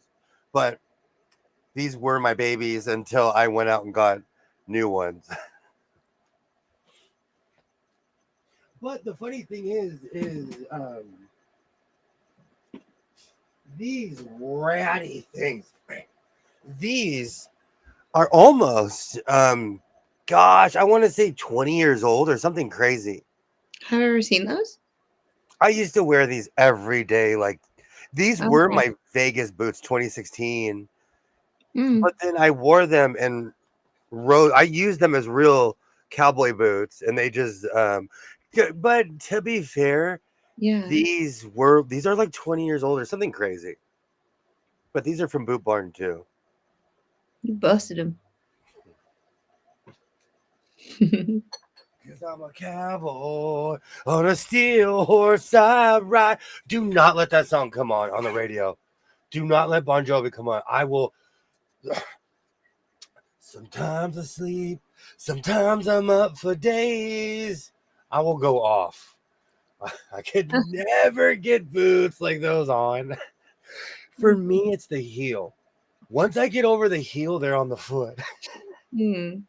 But these were my babies until I went out and got new ones. But the funny thing is these ratty things. These are almost, gosh, I want to say 20 years old or something crazy. Have you ever seen those? I used to wear these every day. Like these were Okay. my Vegas boots 2016, Mm, but then I wore them and I used them as real cowboy boots, and they just but to be fair, yeah. these are like 20 years old or something crazy. But these are from Boot Barn too. You busted him. Cause I'm a cowboy on a steel horse I ride. Do not let that song come on the radio. Do not let Bon Jovi come on. I will. Sometimes I sleep. Sometimes I'm up for days. I will go off. I could never get boots like those on. For me, it's the heel. Once I get over the heel, they're on the foot. Mm.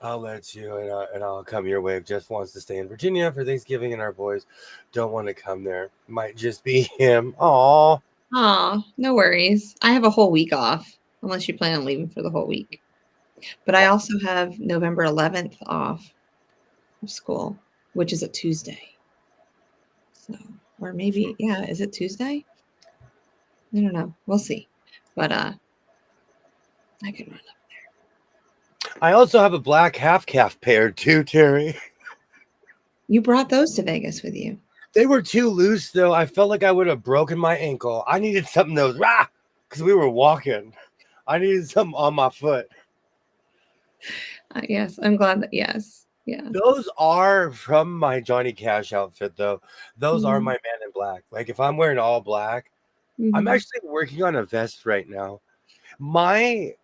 I'll let you, and I'll come your way. If Jeff wants to stay in Virginia for Thanksgiving, and our boys don't want to come there. Might just be him. Aw. Aw, no worries. I have a whole week off, unless you plan on leaving for the whole week. But I also have November 11th off of school, which is a Tuesday. So, or maybe, yeah, is it Tuesday? I don't know. We'll see. But I can run up. I also have a black half calf pair too, Terry. You brought those to Vegas with you. They were too loose though. I felt like I would have broken my ankle. I needed something that was because we were walking. I needed something on my foot. Yes, I'm glad that, yes. Yeah. Those are from my Johnny Cash outfit though. Those are Mm. my Man in Black. Like if I'm wearing all black, I'm Mhm. actually working on a vest right now. I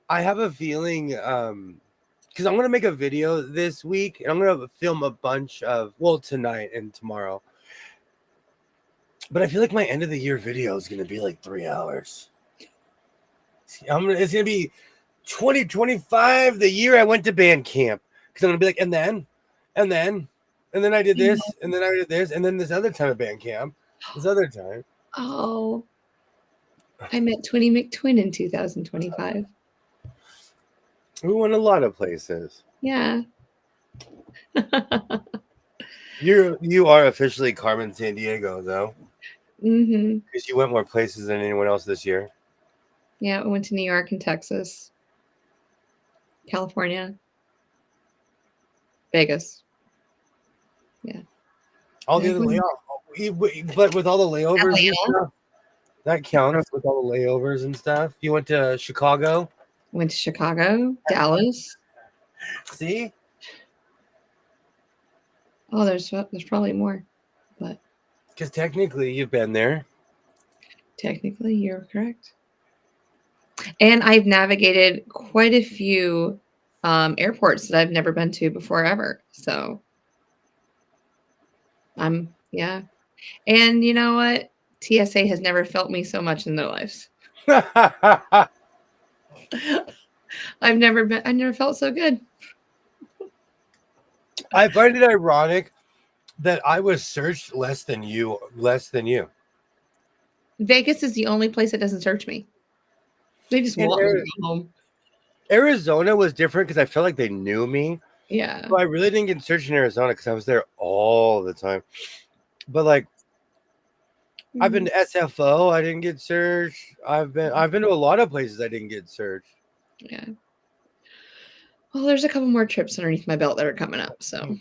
have a feeling because I'm gonna make a video this week and I'm gonna film a bunch of tonight and tomorrow. But I feel like my end of the year video is gonna be like 3 hours. It's gonna be 2025, the year I went to band camp. Because I'm gonna be like, and then I did this, and then I did this, and then this other time at band camp, this other time. Oh, I met Twinnie McTwin in 2025. We went a lot of places. Yeah. You are officially Carmen San Diego though, Mm-hmm. because you went more places than anyone else this year. Yeah, I went to New York and Texas, California, Vegas. Yeah. All the other but with all the layovers and LA. stuff, that counts with all the layovers and stuff. You went to Chicago. Went to Chicago, Dallas. See? Oh, there's probably more, but Because technically you've been there. technically you're correct. And I've navigated quite a few airports that I've never been to before ever. So yeah. And you know what? TSA has never felt me so much in their lives. I never felt so good. I find it ironic that I was searched less than you. Vegas is the only place that doesn't search me. They just want me to go home. Arizona was different because I felt like they knew me. Yeah. But I really didn't get searched in Arizona because I was there all the time. But like, I've been to SFO, I didn't get searched. I've been to a lot of places I didn't get searched. Yeah. Well, there's a couple more trips underneath my belt that are coming up, so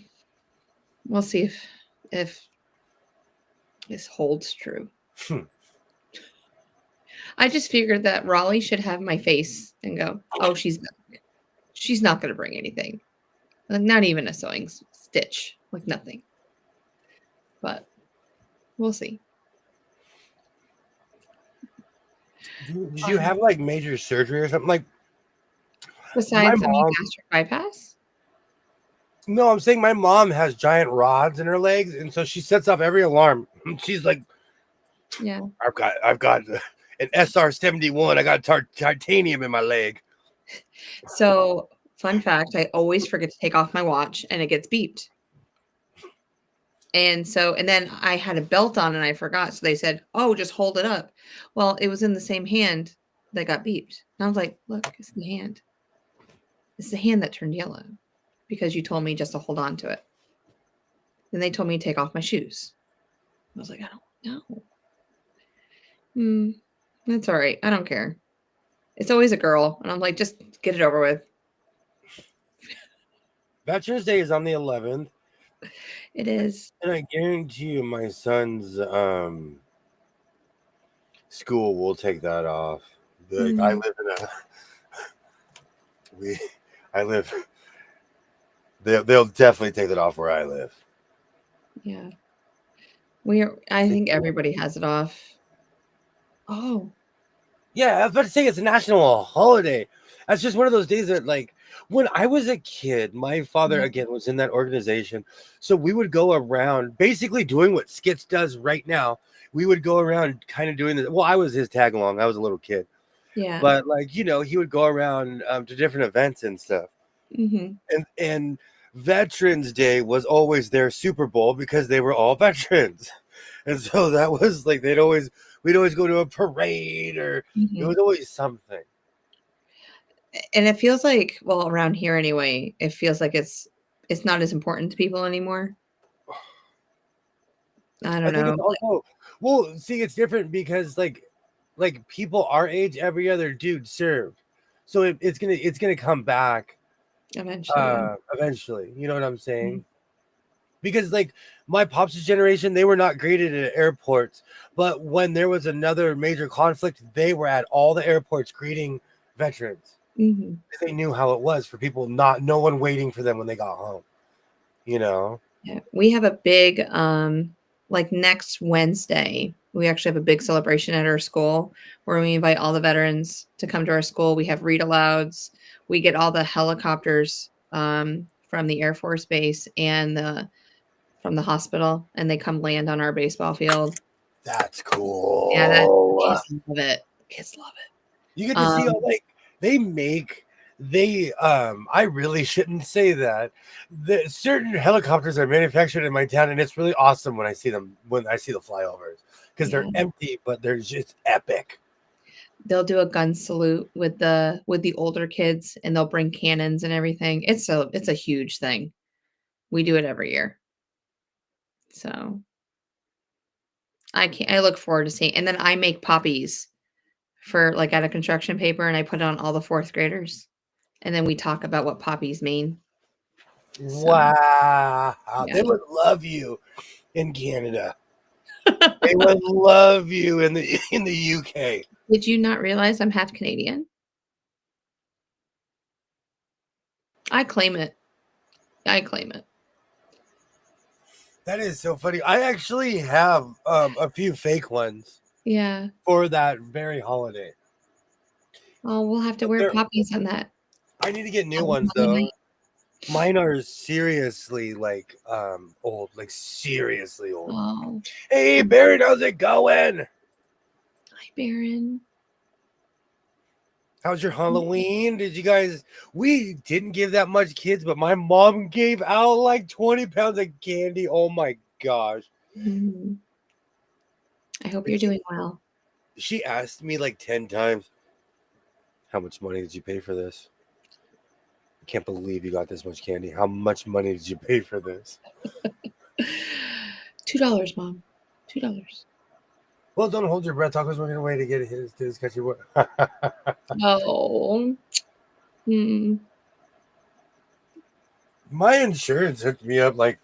we'll see if this holds true. I just figured that Raleigh should have my face and go, oh, she's not going to bring anything. Like, not even a sewing stitch, like nothing. But we'll see. Did you have like major surgery or something? Like, besides gastric bypass? No, I'm saying my mom has giant rods in her legs, and so she sets off every alarm. She's like, yeah, I've got an SR-71. I got titanium in my leg. So, fun fact, I always forget to take off my watch and it gets beeped. And then I had a belt on and I forgot. So they said, oh, just hold it up. Well, it was in the same hand that got beeped. And I was like, look, it's the hand. It's the hand that turned yellow because you told me just to hold on to it. Then they told me to take off my shoes. I was like, I don't know. That's all right. I don't care. It's always a girl. And I'm like, just get it over with. Veterans Day is on the 11th. It is. And I guarantee you my son's school will take that off. Like, I live in they'll definitely take that off where I live. Yeah. I think everybody has it off. Oh. Yeah, I was about to say it's a national holiday. That's just one of those days that, like, when I was a kid, my father, again, was in that organization. So we would go around basically doing what Skits does right now. We would go around kind of doing this. Well, I was his tag along. I was a little kid. Yeah. But, like, he would go around to different events and stuff. And Veterans Day was always their Super Bowl because they were all veterans. And so that was like we'd always go to a parade or it was always something. And it feels like, well, around here anyway, it feels like it's not as important to people anymore. I don't know. It's also, well, see, it's different because like people our age, every other dude served. So it's gonna come back eventually. You know what I'm saying? Because like my pops' generation, they were not graded at airports, but when there was another major conflict, they were at all the airports greeting veterans. They knew how it was for people, no one waiting for them when they got home. Yeah, we have a big like next Wednesday We actually have a big celebration at our school where we invite all the veterans to come to our school. We have read alouds. We get all the helicopters from the Air Force Base and from the hospital, and they come land on our baseball field. That's Yeah, the cool. kids love it. The kids love it. You get to see how I really shouldn't say that. The certain helicopters are manufactured in my town, and it's really awesome when I see them, when I see the flyovers, because they're empty, but they're just epic. They'll do a gun salute with the older kids, and they'll bring cannons and everything. It's a huge thing. We do it every year. So I look forward to seeing, and then I make poppies for like out of construction paper, and I put it on all the fourth graders, and then we talk about what poppies mean. So, Wow. yeah. They would love you in Canada. They would love you in the UK. Did you not realize I'm half Canadian? I claim it. I claim it. That is so funny. I actually have a few fake ones. Yeah. For that very holiday. Oh, we'll have to wear poppies on that. I need to get new ones though. Mine are seriously old, like seriously old. Oh. Hey Baron, how's it going? Hi Baron. How's your Halloween? We didn't give that much kids, but my mom gave out like 20 pounds of candy. Oh my gosh. Mm-hmm. I hope you're doing well. She asked me like 10 times, how much money did you pay for this? I can't believe you got this much candy. How much money did you pay for this? $2, Mom. $2. Well, don't hold your breath. Taco's working away to get his country. Oh. My insurance hooked me up like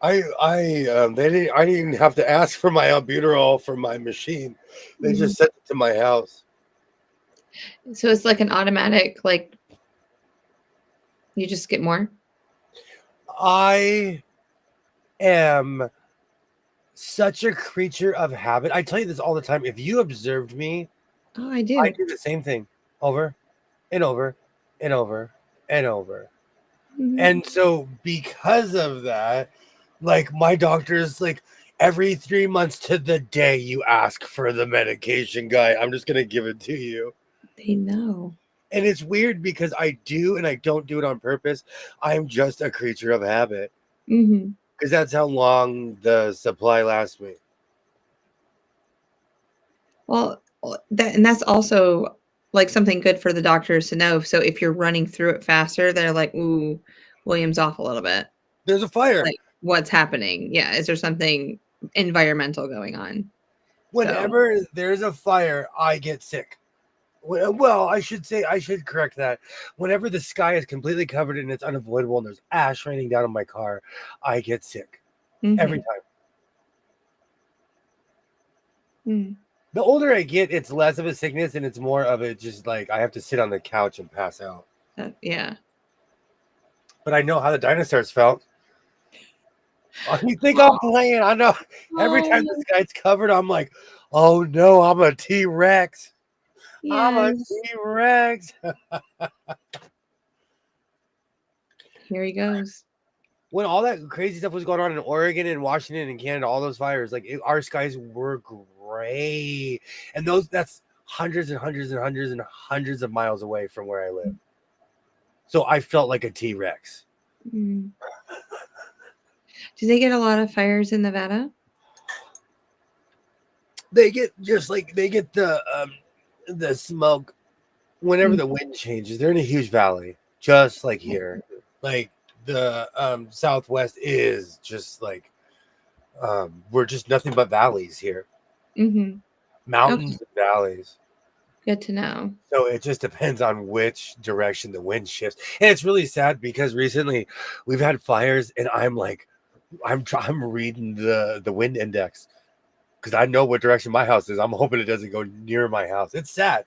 I didn't even have to ask for my albuterol for my machine. They just sent it to my house. So it's like an automatic, like you just get more? I am such a creature of habit. I tell you this all the time. If you observed me, I do the same thing over and over and over and over. Mm-hmm. And so because of that, like my doctor's like, every 3 months to the day you ask for the medication, guy, I'm just going to give it to you. They know. And it's weird because I do and I don't do it on purpose. I'm just a creature of habit. Mm-hmm. Because that's how long the supply lasts me. Well, that's also like something good for the doctors to know. So if you're running through it faster, they're like, ooh, William's off a little bit. There's a fire. Like, what's happening? Yeah. Is there something environmental going on? Whenever there's a fire, I get sick. Well, I should correct that. Whenever the sky is completely covered and it's unavoidable and there's ash raining down on my car, I get sick. Mm-hmm. Every time. Mm. The older I get, it's less of a sickness and it's more of it just like I have to sit on the couch and pass out. Yeah. But I know how the dinosaurs felt. You think I'm playing? I know. Every time the sky's covered, I'm like, oh no, I'm a T-Rex. Yes. I'm a T-Rex. Here he goes. When all that crazy stuff was going on in Oregon and Washington and Canada, all those fires, like our skies were gray. And that's hundreds and hundreds and hundreds and hundreds of miles away from where I live. So I felt like a T-Rex. Mm. Do they get a lot of fires in Nevada? They get the smoke whenever the wind changes. They're in a huge valley, just like here. Like the Southwest is just like we're just nothing but valleys here. Mm-hmm. Mountains and valleys. Good to know. So it just depends on which direction the wind shifts. And it's really sad because recently we've had fires and I'm like, I'm reading the wind index because I know what direction my house is. I'm hoping it doesn't go near my house. It's sad.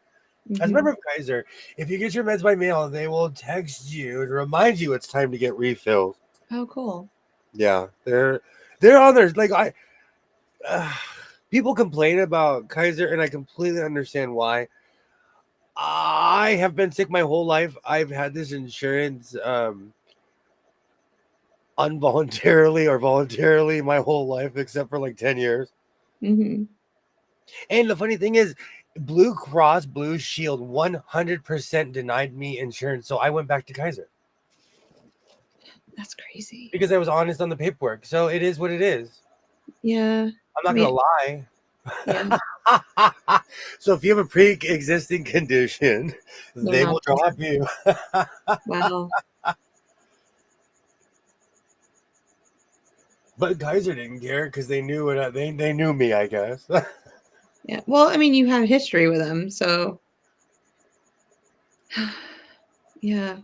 Mm-hmm. As a member of Kaiser, if you get your meds by mail, they will text you to remind you it's time to get refills. Oh, cool. Yeah, they're on there. Like people complain about Kaiser, and I completely understand why. I have been sick my whole life. I've had this insurance involuntarily or voluntarily my whole life, except for like 10 years. Mm-hmm. And the funny thing is, Blue Cross Blue Shield 100% denied me insurance. So I went back to Kaiser That's crazy. because I was honest on the paperwork. So it is what it is. Yeah. I'm not going to lie. Yeah. So if you have a pre-existing condition, They're they not will drop you. wow. But Kaiser didn't care because they knew what they knew me, I guess. Yeah. Well, I mean, you have history with them, so yeah.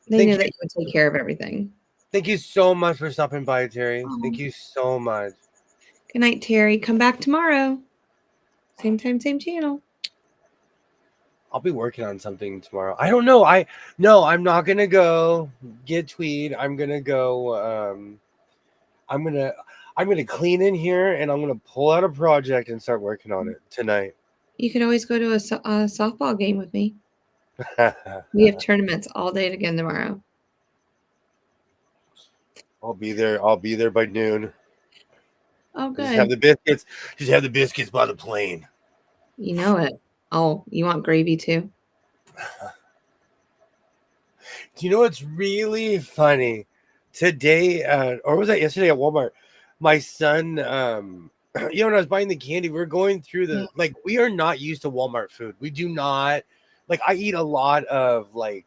They knew that you would take care of everything. Thank you so much for stopping by, Terry. Oh. Thank you so much. Good night, Terry. Come back tomorrow. Same time, same channel. I'll be working on something tomorrow. I don't know. I'm not gonna go get Tweed. I'm gonna go. I'm gonna clean in here, and I'm gonna pull out a project and start working on it tonight. You can always go to a softball game with me. We have tournaments all day again tomorrow. I'll be there. I'll be there by noon. Oh, good. Just have the biscuits. Just have the biscuits by the plane. You know it. Oh, you want gravy too? Do you know what's really funny? Today, or was that yesterday at Walmart? My son, when I was buying the candy, we are going through the we are not used to Walmart food. We do not I eat a lot of I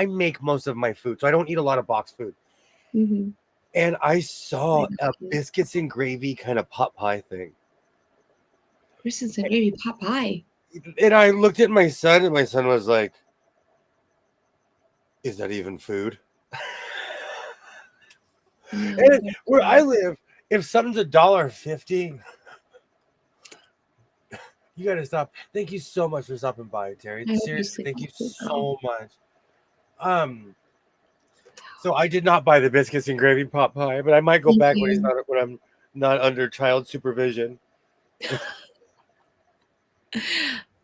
make most of my food, so I don't eat a lot of boxed food. Mm-hmm. And I saw a biscuits and gravy kind of pot pie thing. Biscuits and gravy pot pie. And I looked at my son, and my son was like, "Is that even food?" And where I live, if something's $1.50, you gotta stop. Thank you so much for stopping by, Terry. Seriously, thank you so much. So I did not buy the biscuits and gravy pot pie, but I might go back when I'm not under child supervision.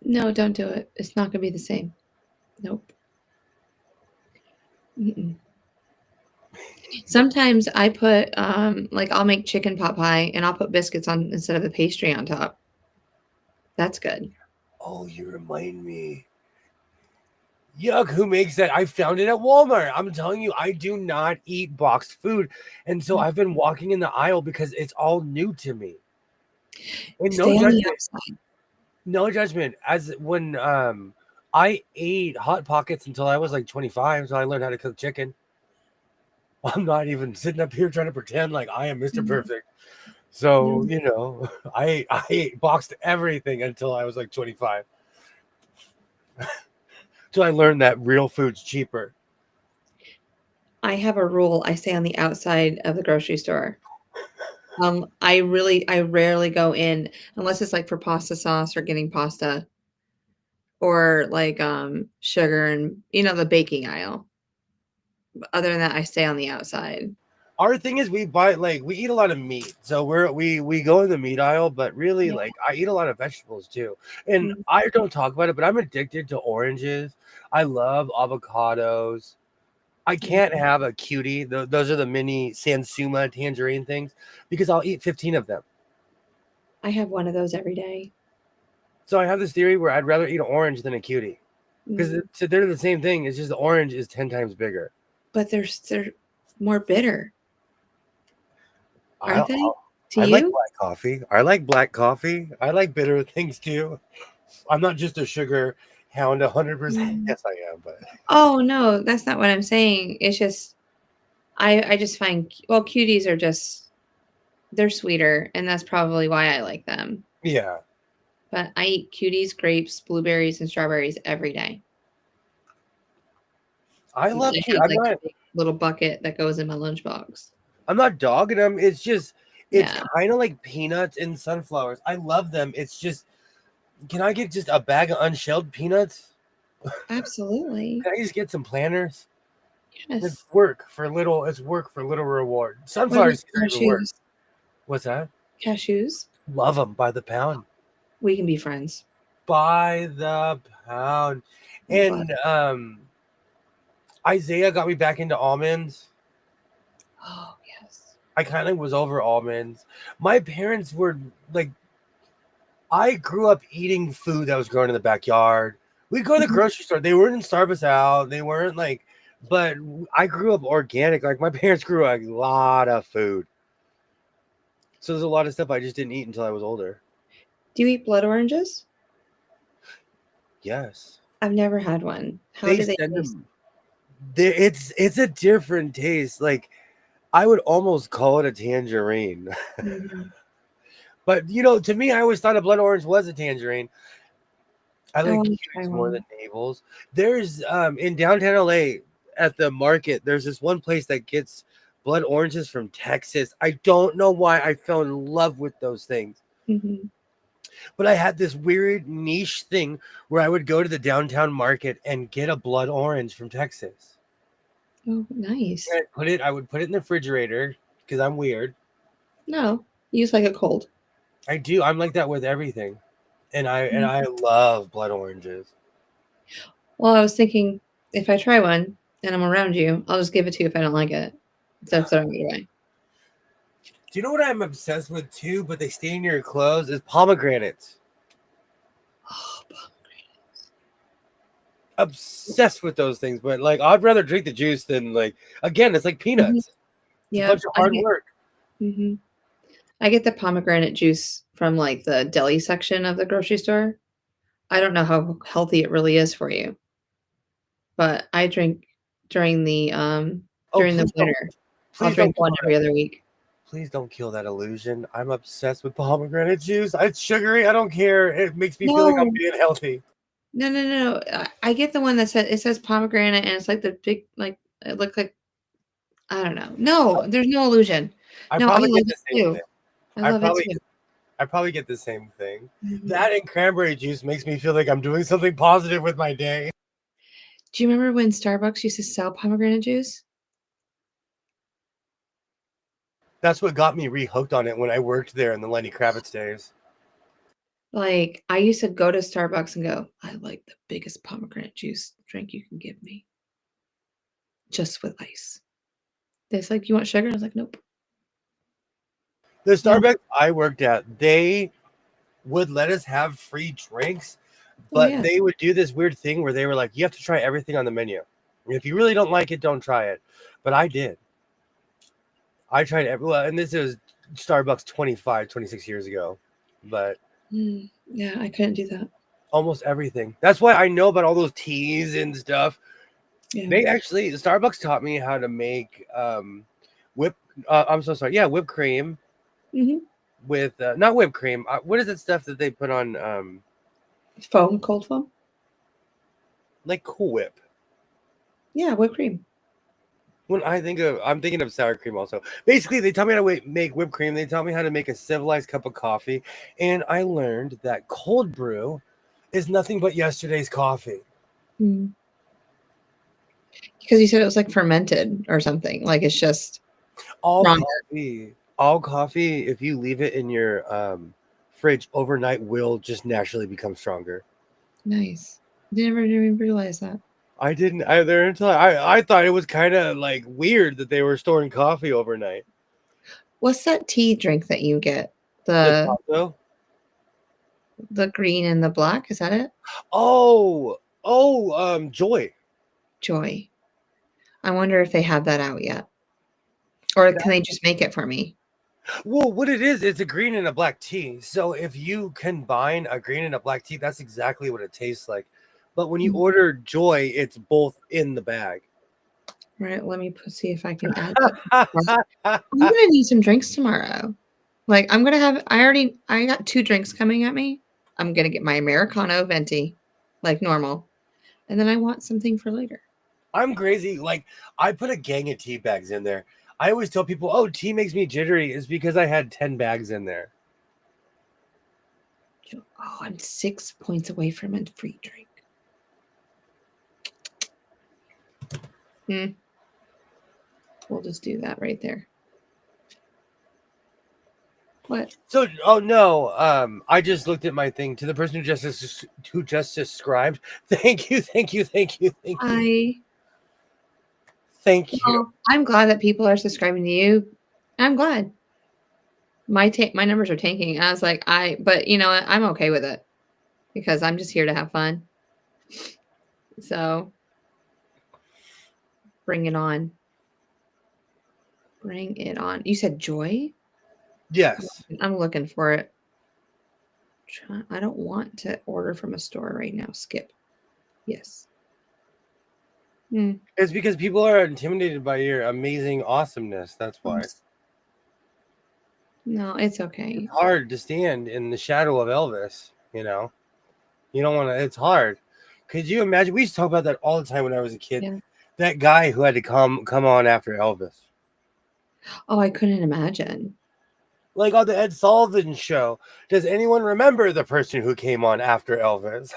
No, don't do it. It's not gonna be the same. Nope. Mm-mm. Sometimes I put I'll make chicken pot pie and I'll put biscuits on instead of a pastry on top. That's good. Oh, you remind me. Yuck, who makes that? I found it at Walmart. I'm telling you, I do not eat boxed food. And so I've been walking in the aisle because it's all new to me. And Stay on the outside. No judgment. As when I ate Hot Pockets until I was like 25, so I learned how to cook chicken. I'm not even sitting up here trying to pretend like I am Mr. Perfect. So, I ate boxed everything until I was like 25. So I learned that real food's cheaper. I have a rule. I stay on the outside of the grocery store. I rarely go in unless it's like for pasta sauce or getting pasta or sugar and the baking aisle. But other than that, I stay on the outside. Our thing is we eat a lot of meat. So we go in the meat aisle, but really I eat a lot of vegetables too. And I don't talk about it, but I'm addicted to oranges. I love avocados. I can't have a cutie. Those are the mini Sansuma tangerine things because I'll eat 15 of them. I have one of those every day. So I have this theory where I'd rather eat an orange than a cutie because they're the same thing. It's just the orange is 10 times bigger. But they're more bitter. Aren't they? I like black coffee. I like black coffee. I like bitter things too. I'm not just a sugar hound 100%. Yes, I am. But oh no, that's not what I'm saying. It's just I just find cuties are they're sweeter, and that's probably why I like them. Yeah. But I eat cuties, grapes, blueberries, and strawberries every day. I love cuties. I have a big little bucket that goes in my lunchbox. I'm not dogging them. It's just kind of like peanuts and sunflowers. I love them. It's just, can I get just a bag of unshelled peanuts? Absolutely. Can I just get some planters? Yes. It's work for little reward. Sunflowers work. What's that? Cashews. Love them by the pound. We can be friends. By the pound. But And Isaiah got me back into almonds. oh yes. I kind of was over almonds. My parents were like, I grew up eating food that was grown in the backyard. We'd go to the Mhm. grocery store. They weren't starve us out. They weren't like, but I grew up organic. Like my parents grew a lot of food. So there's a lot of stuff I just didn't eat until I was older. Do you eat blood oranges? Yes. I've never had one. How They do they send taste? them. It's a different taste. Like I would almost call it a tangerine. Mhm. But you know, to me, I always thought a blood orange was a tangerine. I I like want to try kiwis more than one. navels. There's in downtown LA at the market, there's this one place that gets blood oranges from Texas. I don't know why I fell in love with those things. Mhm. But I had this weird niche thing where I would go to the downtown market and get a blood orange from Texas. Oh, nice. And I would put it in the refrigerator because I'm weird. No, use like a cold. I do. I'm like that with everything. And Mhm. I love blood oranges. Well, I was thinking if I try one and I'm around you, I'll just give it to you if I don't like it. Instead of throwing it away. Do you know what I'm obsessed with too, but they stay in your clothes is pomegranates. Oh, Obsessed with those things, but like I'd rather drink the juice than like again, it's like mhm. peanuts. It's a Yeah, bunch of hard work. mhm. I get the pomegranate juice from like the deli section of the grocery store. I don't know how healthy it really is for you, but I drink during the Oh, during the winter. I'll please don't drink kill one every other week. please don't kill that illusion. I'm obsessed with pomegranate juice. It's sugary. I don't care. It makes me feel like I'm No, being healthy. no. I get the one that says pomegranate and it's like the big like it looks like I don't know. No, there's no illusion. I No, I probably love get the it same too. thing. I I love it probably too. I probably get the same thing. Mhm. That and cranberry juice makes me feel like I'm doing something positive with my day. Do you remember when Starbucks used to sell pomegranate juice? That's what got me re-hooked on it when I worked there in the Lenny Kravitz days. Like, I used to go to Starbucks and go, "I like the biggest pomegranate juice drink you can give me, just with ice." It's like, "You want sugar?" I was like, "Nope." The No. Starbucks I worked at, they would let us have free drinks, Oh, but yeah. they would do this weird thing where they were like, you have to try everything on the menu. If you really don't like it, don't try it. But I did. I tried well, and this is Starbucks 25, 26 years ago. But Yeah, I couldn't do that. almost everything. That's why I know about all those teas and stuff. Yeah. They actually Starbucks taught me how to make whip I'm so sorry. Yeah, whipped cream Mhm. with not whipped cream. What is that stuff that they put on Foam, cold foam? like Cool Whip? Yeah, whipped cream. When I'm thinking of sour cream also. Basically, they taught me how to make whipped cream. They taught me how to make a civilized cup of coffee, and I learned that cold brew is nothing but yesterday's coffee. Mm. Because you said it was, like, fermented or something, like, it's just All stronger. coffee, if you leave it in your fridge overnight, will just naturally become stronger. Nice. Never even realized that. I didn't either until I thought it was kind of like weird that they were storing coffee overnight. What's that tea drink that you get? The The taco. the green and the black, is that it? Joy. Joy. I wonder if they have that out yet, or can they just make it for me? Well, what it is, it's a green and a black tea. So if you combine a green and a black tea, that's exactly what it tastes like. But when you Mm. order Joy, it's both in the bag. Right, let me see if I can add that to my cart. I'm gonna need some drinks tomorrow. Like, I got 2 drinks coming at me. I'm gonna get my Americano venti, like normal, and then I want something for later. I'm crazy. Like I put a gang of tea bags in there. I always tell people, "Oh, tea makes me jittery," is because I had 10 bags in there. Oh, I'm 6 points away from a free drink. Hmm, we'll just do that right there. What? So, oh no, I just looked at my thing to the person who just described. Thank you, thank you, thank you, thank you, thank you. Well, I'm glad that people are subscribing to you. I'm glad. My numbers are tanking. I was like, but you know what? I'm okay with it because I'm just here to have fun. So bring it on. Bring it on. You said joy? Yes, I'm looking for it. I don't want to order from a store right now. Skip. Yes. it's because people are intimidated by your amazing awesomeness. That's why No, it's okay. it's hard to stand in the shadow of Elvis. You know, you don't want to. It's hard. Could you imagine? We used to talk about that all the time when I was a kid. Yeah. That guy who had to come on after Elvis. Oh, I couldn't imagine. Like on the Ed Sullivan show. Does anyone remember the person who came on after Elvis?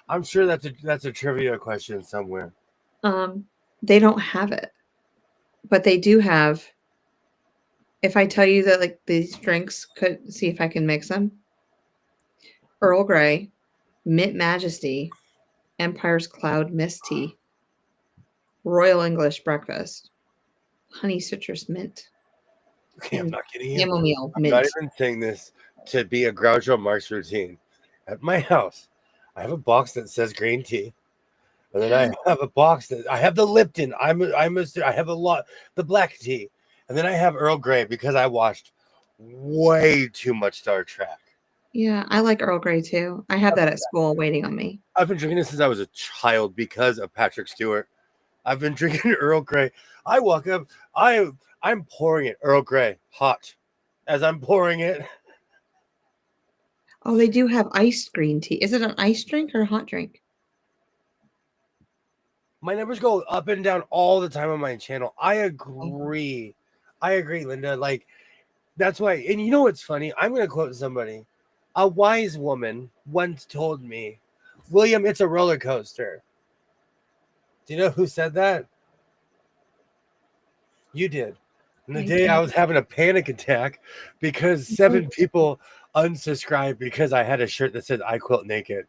I'm sure that's a trivia question somewhere. They don't have it, but they do have. If I tell you that like these drinks, could see if I can mix them. Earl Grey, Mint Majesty, Empire's Cloud Mist Tea, Royal English Breakfast, Honey Citrus Mint, Okay, I'm and not kidding you. Chamomile I'm not Mint. even saying this to be a Groucho Marx routine. At my house, I have a box that says green tea, and then I have a box that I have the Lipton. I have a lot the black tea, and then I have Earl Grey because I watched way too much Star Trek. Yeah, I like Earl Grey too. I have that at school waiting on me. I've been drinking this since I was a child because of Patrick Stewart. I've been drinking Earl Grey. I walk up, I'm pouring it Earl Grey hot as I'm pouring it. Oh, they do have iced green tea. Is it an iced drink or a hot drink? My numbers go up and down all the time on my channel. I Oh, agree. I agree, Linda. Like, that's why. And you know what's funny? I'm going to quote somebody. A wise woman once told me, William, it's a roller coaster. Do you know who said that? You did. And the I day I did. was having a panic attack because 7 people unsubscribed because I had a shirt that said I quilt naked.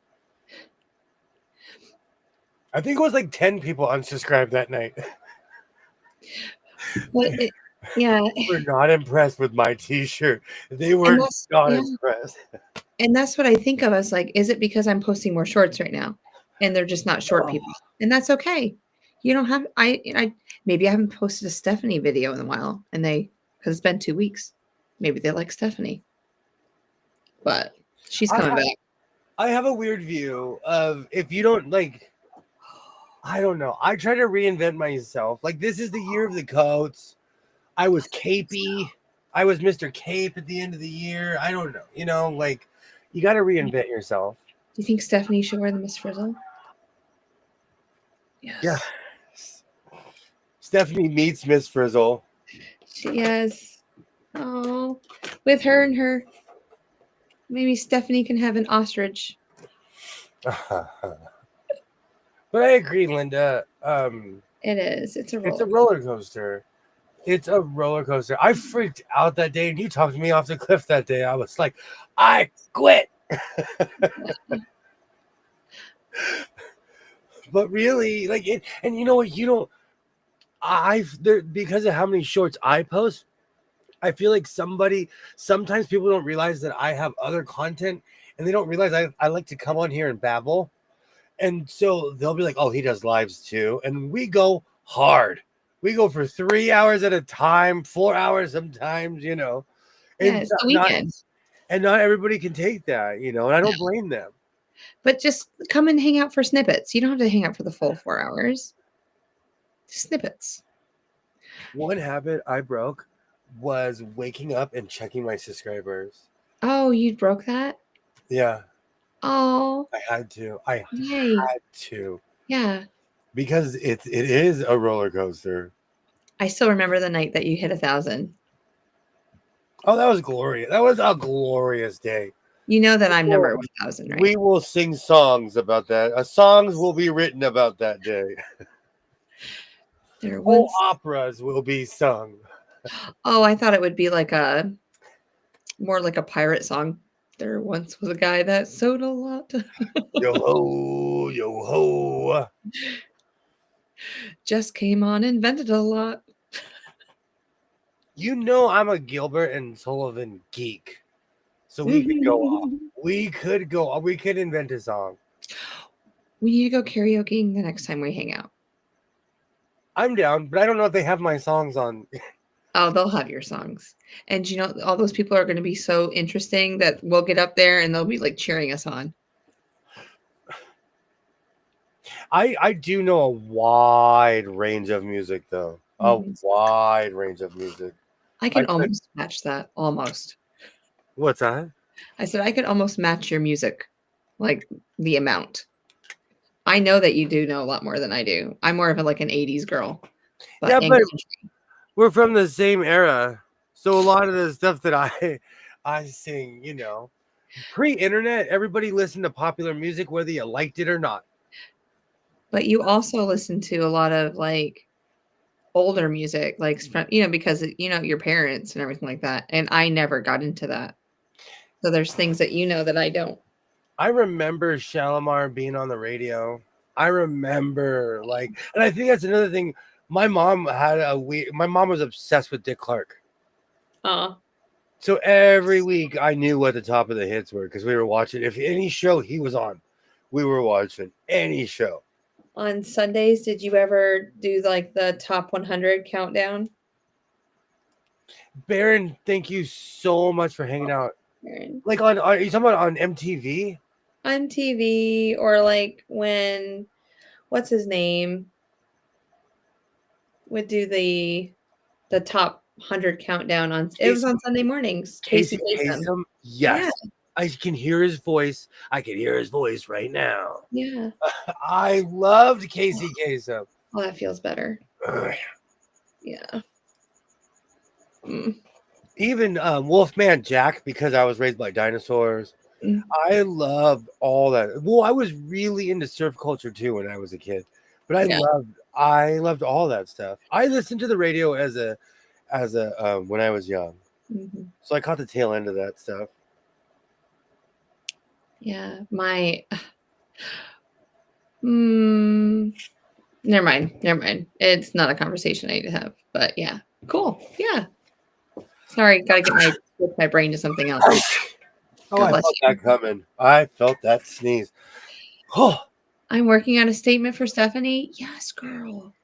I think it was like 10 people unsubscribed that night. But yeah, They were not impressed with my t-shirt. They were and that's not yeah, impressed. and that's what I think of as like, is it because I'm posting more shorts right now, and they're just not short people, and that's okay. You don't have I maybe I haven't posted a Stephanie video in a while, and because it's been 2 weeks, maybe they like Stephanie, but she's coming back. I have a weird view of if you don't like, I don't know. I try to reinvent myself. Like this is the year of the coats. I was capey. I was Mr. Cape at the end of the year. I don't know. You know, like you got to reinvent yourself. Do you think Stephanie should wear the Miss Frizzle? Yes. Yeah. Stephanie meets Miss Frizzle. Yes. Oh, with her and her. Maybe Stephanie can have an ostrich. But I agree, Linda. It is. It's a roller. Roller coaster. It's a roller coaster. I freaked out that day, and you talked me off the cliff that day. I was like, I quit. But really, like it, and you know what? You don't. Because of how many shorts I post. I feel like sometimes people don't realize that I have other content, and they don't realize I like to come on here and babble. And so they'll be like, oh, he does lives too. And we go hard. We go for 3 hours at a time, 4 hours sometimes, you know. Yeah, And it's the weekends. not everybody can take that, you know, and I don't blame them. But just come and hang out for snippets. You don't have to hang out for the full 4 hours. Snippets. One habit I broke was waking up and checking my subscribers. Oh, you broke that? Yeah, Oh, I had to. I yay. had to. Yeah. Because it is a roller coaster. I still remember the night that you hit 1,000. Oh, that was glorious. That was a glorious day. You know that I'm number 1,000, right? We will sing songs about that. Songs will be written about that day. There Whole was operas will be sung. Oh, I thought it would be like more like a pirate song. There once was a guy that sewed a lot. Yo ho, yo ho. Just came on, invented a lot. You know I'm a Gilbert and Sullivan geek. So we could go off. We could invent a song. We need to go karaokeing the next time we hang out. I'm down, but I don't know if they have my songs on. Oh, they'll have your songs. And you know, all those people are going to be so interesting that we'll get up there and they'll be like cheering us on. I do know a wide range of music though. A Mhm. wide range of music. I I can could- almost match that. Almost. What's that? I said I could almost match your music, like the amount. I know that you do know a lot more than I do. I'm more of a, like an 80s girl. Yeah, and but country. we're from the same era. So a lot of the stuff that I sing, you know, pre-internet, everybody listened to popular music whether you liked it or not. But you also listen to a lot of like older music, like from, you know, because you know your parents and everything like that. And I never got into that. So there's things that you know that I don't. I remember Shalimar being on the radio. I remember and I think that's another thing. My mom my mom was obsessed with Dick Clark. So every week I knew what the top of the hits were because we were watching. If any show he was on, we were watching any show. On Sundays, did you ever do like the top 100 countdown? Baron, thank you so much for hanging out. Aaron? Like are you talking about on MTV? On TV, or like when what's his name would do the top 100 countdown on it was on Sunday mornings. Casey Kasem. Kasem? Yes. I can hear his voice. I can hear his voice right now. Yeah. I loved Casey Kasem. Oh, that feels better. Yeah. Even Wolfman Jack, because I was raised by dinosaurs. Mm. I loved all that. Well, I was really into surf culture too when I was a kid, but I loved all that stuff. I listened to the radio as a when I was young, so I caught the tail end of that stuff. Yeah, never mind. It's not a conversation I need to have, but yeah, cool. Yeah. Sorry, gotta get my brain to something else. Oh, I felt that coming. I felt that sneeze. Oh. I'm working on a statement for Stephanie. Yes, girl.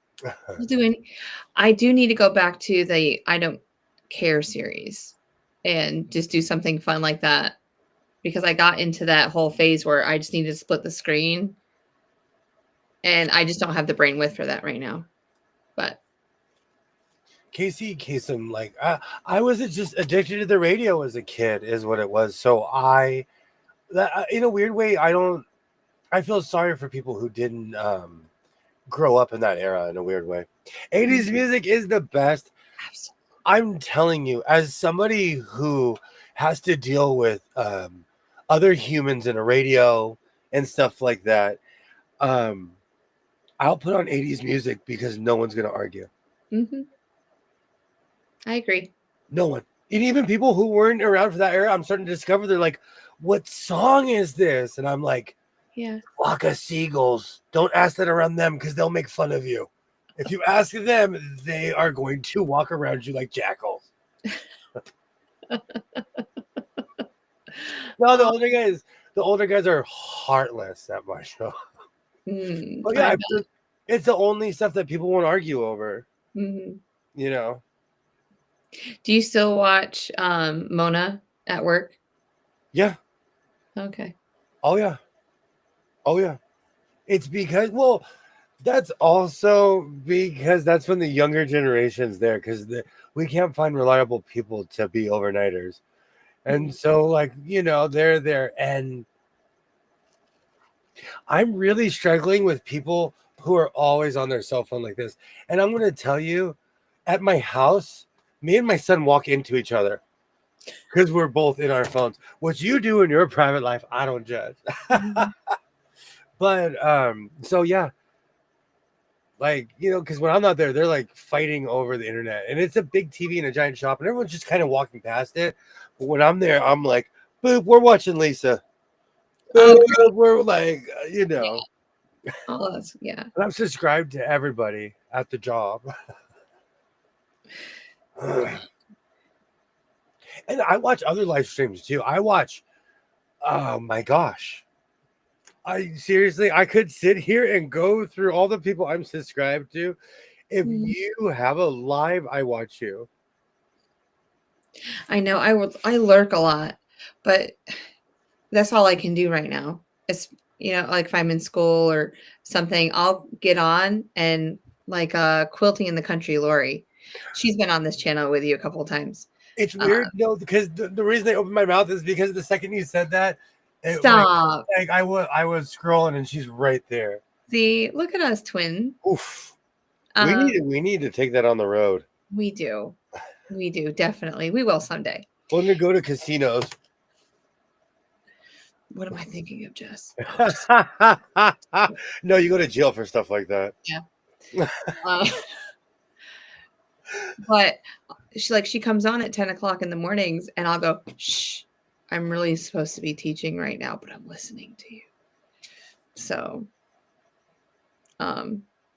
I do need to go back to the I Don't Care series and just do something fun like that, because I got into that whole phase where I just needed to split the screen, and I just don't have the brainwidth for that right now. But Casey Kasem, like I was just addicted to the radio as a kid, is what it was. So in a weird way, I feel sorry for people who didn't grow up in that era in a weird way. 80s music is the best. Absolutely. I'm telling you, as somebody who has to deal with other humans in a radio and stuff like that, I'll put on 80s music because no one's going to argue. I agree. No one. And even people who weren't around for that era, I'm starting to discover, they're like, what song is this? And I'm like, yeah, flock of seagulls. Don't ask that around them because they'll make fun of you. If you ask them, they are going to walk around you like jackals. No, the older guys are heartless at my show. But yeah, it's the only stuff that people won't argue over. You know. Do you still watch Mona at work? Yeah. Okay. Oh yeah. It's because, well, that's also because that's when the younger generation's there, because we can't find reliable people to be overnighters. And so, like, you know, they're there. And I'm really struggling with people who are always on their cell phone like this. And I'm going to tell you, at my house, me and my son walk into each other because we're both in our phones. What you do in your private life, I don't judge. But so yeah, Like, because when I'm not there, they're like fighting over the internet, and it's a big TV and a giant shop, and everyone's just kind of walking past it. But when I'm there, I'm like, boop, we're watching Lisa. Oh, Boop, we're like, oh, yeah. and I'm subscribed to everybody at the job. And I watch other live streams too. Oh my gosh. I could sit here and go through all the people I'm subscribed to. If you have a live, I watch you. I know I lurk a lot, but that's all I can do right now. It's like if I'm in school or something, I'll get on and like quilting in the country, Lori. She's been on this channel with you a couple of times. It's weird, because the reason I opened my mouth is because the second you said that, Stop. Like I was scrolling and she's right there. See, look at us, twin. Oof. We need to take that on the road. We do. We do, definitely. We will someday. We're gonna go to casinos. What am I thinking of, Jess? No, you go to jail for stuff like that. Yeah. But she comes on at 10 o'clock in the mornings, and I'll go, shh, I'm really supposed to be teaching right now, but I'm listening to you. So,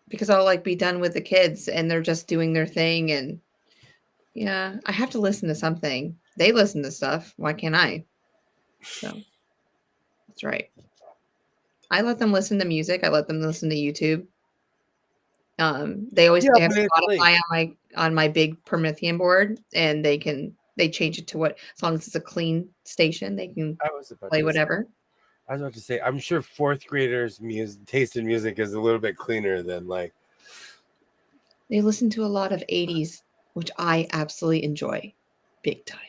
because I'll be done with the kids and they're just doing their thing, and yeah, I have to listen to something. They listen to stuff. Why can't I? So that's right. I let them listen to music. I let them listen to YouTube. They always they have Spotify on my big Promethean board, and they change it to as long as it's a clean station, they can play whatever. I was about to say, I'm sure fourth graders' taste in music is a little bit cleaner than they listen to a lot of 80s, which I absolutely enjoy big time.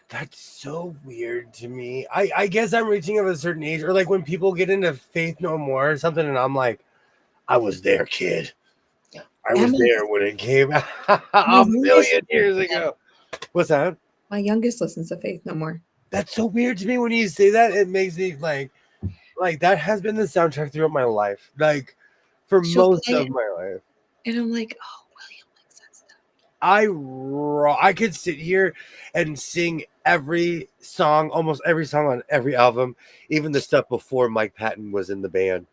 That's so weird to me. I guess I'm reaching of a certain age, or when people get into Faith No More or something, and I'm like, I was there, kid. I was there when it came out a million years ago. What's that? My youngest listens to Faith No More. That's so weird to me when you say that. It makes me like that has been the soundtrack throughout my life. For most of my life. And I'm like, oh, William likes that stuff. I could sit here and sing almost every song on every album, even the stuff before Mike Patton was in the band.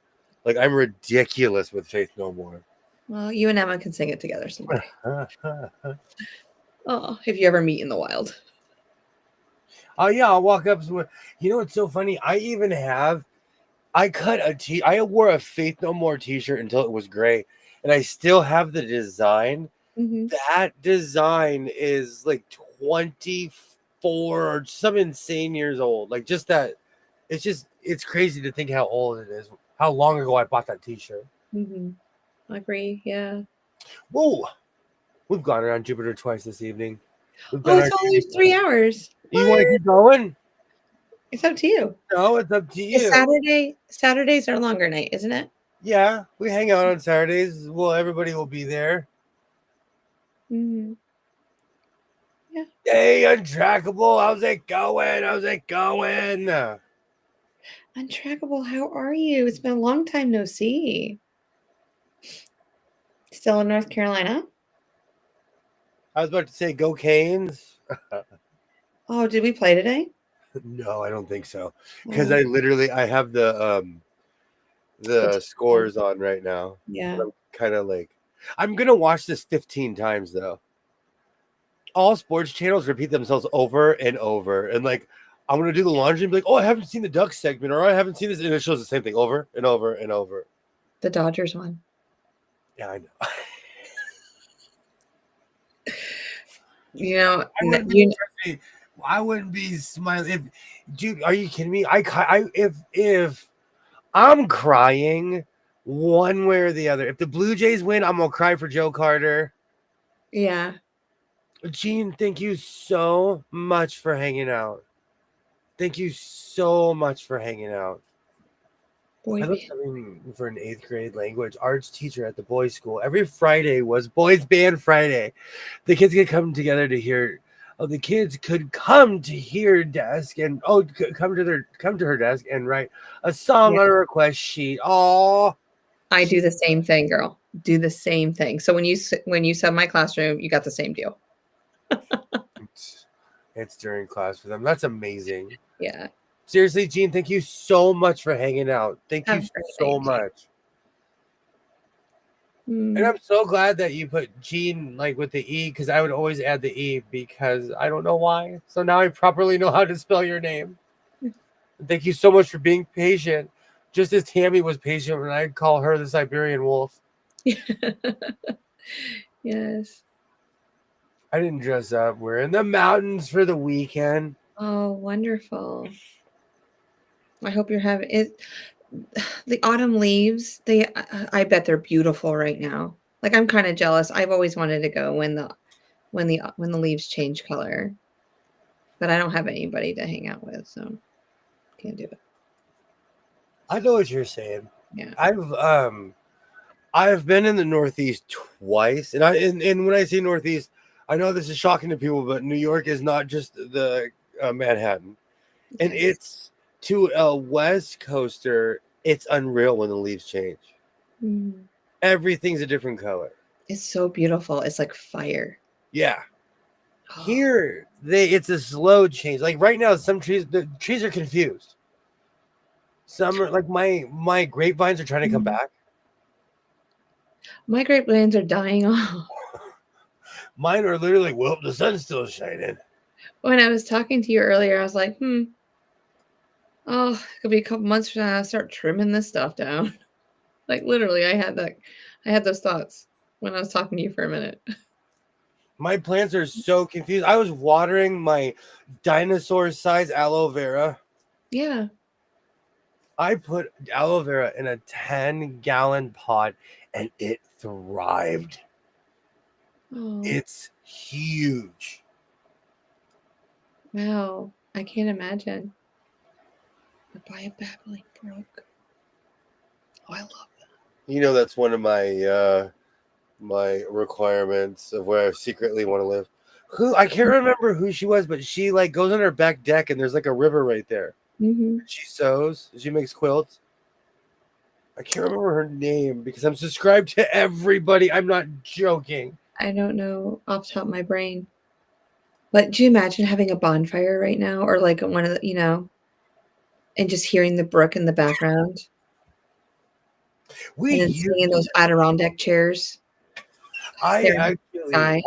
I'm ridiculous with Faith No More. Well, you and Emma can sing it together someday. Oh, if you ever meet in the wild. Oh yeah, I'll walk up to. It's so funny. I wore a Faith No More t-shirt until it was gray, and I still have the design. Mm-hmm. That design is 24 or some insane years old. Just that. It's crazy to think how old it is. How long ago I bought that t-shirt. Mm-hmm. I agree. Yeah. Whoa, we've gone around Jupiter twice this evening. It's only 3 hours. You want to keep going? It's up to you. No, it's up to you. Saturdays are longer night, isn't it? Yeah, we hang out on Saturdays. Well, everybody will be there. Mm-hmm. Yeah. Hey, Untrackable, how's it going? Untrackable, how are you? It's been a long time no see. Still in North Carolina? I was about to say go Canes. Oh, did we play today? No, I don't think so. Because I have the scores on right now. Yeah. I'm kind of I'm gonna watch this 15 times though. All sports channels repeat themselves over and over, and I'm gonna do the laundry and be like, oh, I haven't seen the Ducks segment, or I haven't seen this, and it shows the same thing over and over and over. The Dodgers won. Yeah, I know. I wouldn't be smiling dude. Are you kidding me? If I'm crying one way or the other, if the Blue Jays win, I'm gonna cry for Joe Carter. Yeah. Gene, thank you so much for hanging out. Thank you so much for hanging out. I was studying for an 8th grade language arts teacher at the boys' school. Every Friday was Boys Band Friday. The kids could come together to hear. The kids could come to her desk and come to her desk and write a song on a request sheet. Oh, I do the same thing, girl. Do the same thing. So when you sub my classroom, you got the same deal. It's during class for them. That's amazing. Yeah. Seriously, Jean, thank you so much for hanging out. Thank Have you a great so night. much. And I'm so glad that you put Jean like with the E, because I would always add the E because I don't know why. So now I properly know how to spell your name. Thank you so much for being patient. Just as Tammy was patient when I call her the Siberian wolf. Yes. I didn't dress up. We're in the mountains for the weekend. Oh, wonderful. I hope you're having it. The autumn leaves, I bet they're beautiful right now. Like I'm kind of jealous. I've always wanted to go when the leaves change color, but I don't have anybody to hang out with, so can't do it. I know what you're saying. Yeah. I've been in the Northeast twice, and when I say Northeast, I know this is shocking to people, but New York is not just the Manhattan, and Yes. it's to a West Coaster. It's unreal when the leaves change. Mm. Everything's a different color. It's so beautiful. It's like fire. Yeah. Oh, Here, it's a slow change. Like right now, the trees are confused. Some are like my grapevines are trying to come back. my grapevines are dying off. Mine are literally, well, the sun's still shining. When I was talking to you earlier, I was like, oh, it could be a couple months from now. I'll start trimming this stuff down. Like literally, I had those thoughts when I was talking to you for a minute. My plants are so confused. I was watering my dinosaur size aloe vera. Yeah. I put aloe vera in a 10-gallon pot and it thrived. Oh, It's huge. wow. I can't imagine. Or by a babbling brook. Oh, I love that. You know, that's one of my requirements of where I secretly want to live. I can't remember who she was, but she like goes on her back deck and there's like a river right there. Mm-hmm. She sews, she makes quilts. I can't remember her name because I'm subscribed to everybody. I'm not joking. I don't know off the top of my brain. But do you imagine having a bonfire right now? Or like one of the, and just hearing the brook in the background We and then used sitting in those Adirondack chairs, I staring at the actually sky.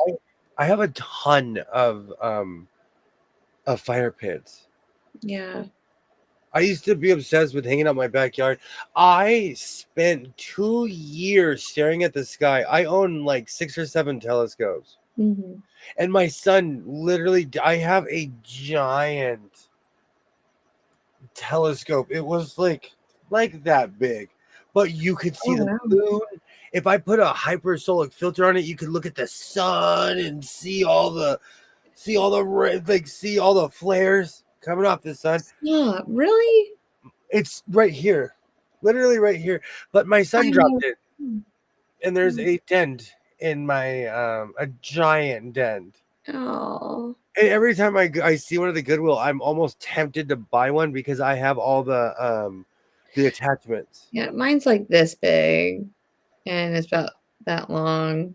I have a ton of fire pits. Yeah. I used to be obsessed with hanging out in my backyard. I spent 2 years staring at the sky. I own like 6 or 7 telescopes. Mm-hmm. And my son literally, I have a giant telescope. It was like that big, but you could see Oh, the wow. moon. If I put a hypersonic filter on it, you could look at the sun and see all the flares coming off the sun. Stop. Really? It's right here, literally right here. But my I son know. dropped it, and there's a dent in my a giant dent. Oh. And every time I see one of the Goodwill, I'm almost tempted to buy one because I have all the attachments. Yeah, mine's like this big and it's about that long.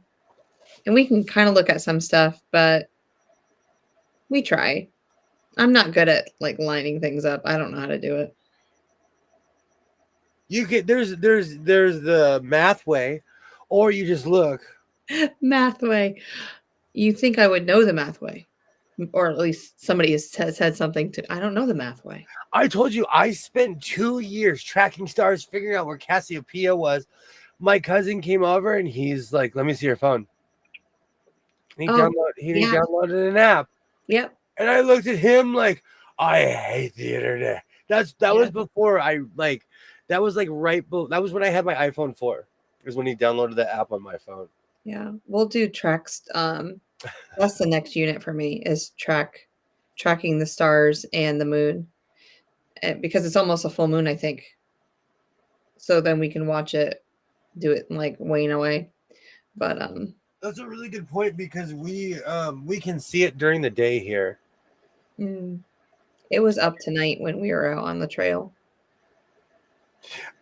And we can kind of look at some stuff, but we try. I'm not good at like lining things up. I don't know how to do it. You get there's the math way, or you just look. Math way. You think I would know the math way? Or at least somebody has said something to I don't know the math way. I told you I spent 2 years tracking stars, figuring out where Cassiopeia was. My cousin came over and he's like, "Let me see your phone." He Oh, yeah. downloaded an app, Yep. and I looked at him like, "I hate the internet." That was Yeah. before I like. That was like that was when I had my iPhone 4. Is when he downloaded the app on my phone. Yeah. We'll do tracks. That's the next unit for me is tracking the stars and the moon. Because it's almost a full moon, I think. So then we can watch it, do it like wane away. But That's a really good point because we can see it during the day here. it was up tonight when we were out on the trail.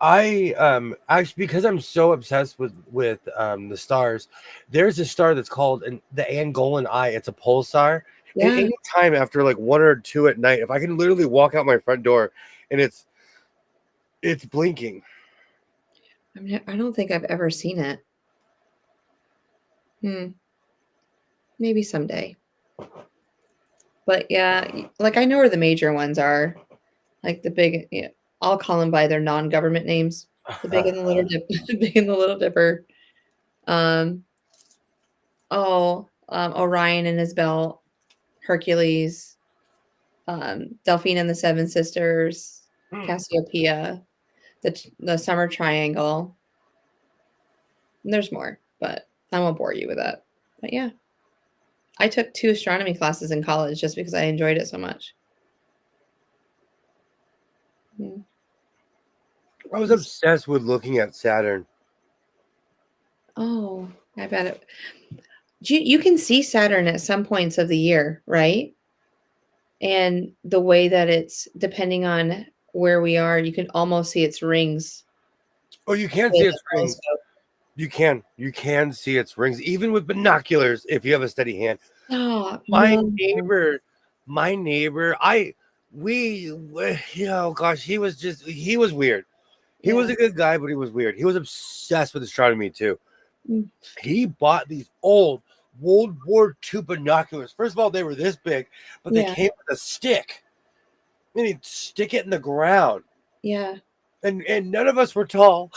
I actually, because I'm so obsessed with the stars, there's a star that's called the Angolan Eye. It's a pulsar. And Yeah. anytime after like 1 or 2 at night, if I can literally walk out my front door and it's blinking. I don't think I've ever seen it. Maybe someday. But yeah, like I know where the major ones are. Like the big, yeah, I'll call them by their non-government names. The big and the little dip, the big and the little dipper. Um, Orion and his belt, Hercules, Delphine and the Seven Sisters, Cassiopeia, the Summer Triangle. And there's more, but I won't bore you with that. But yeah, I took 2 astronomy classes in college just because I enjoyed it so much. I was obsessed with looking at Saturn. Oh, I bet it. You can see Saturn at some points of the year, right? And the way that it's depending on where we are, you can almost see its rings Oh, you can with see a its rings. telescope. You can see its rings, even with binoculars if you have a steady hand. Oh, My no. neighbor, gosh, he was weird. He was Yeah. a good guy, but he was weird. He was obsessed with astronomy too. Mm. He bought these old World War II binoculars. First of all, they were this big, but they Yeah. came with a stick. And he'd stick it in the ground. Yeah. And none of us were tall.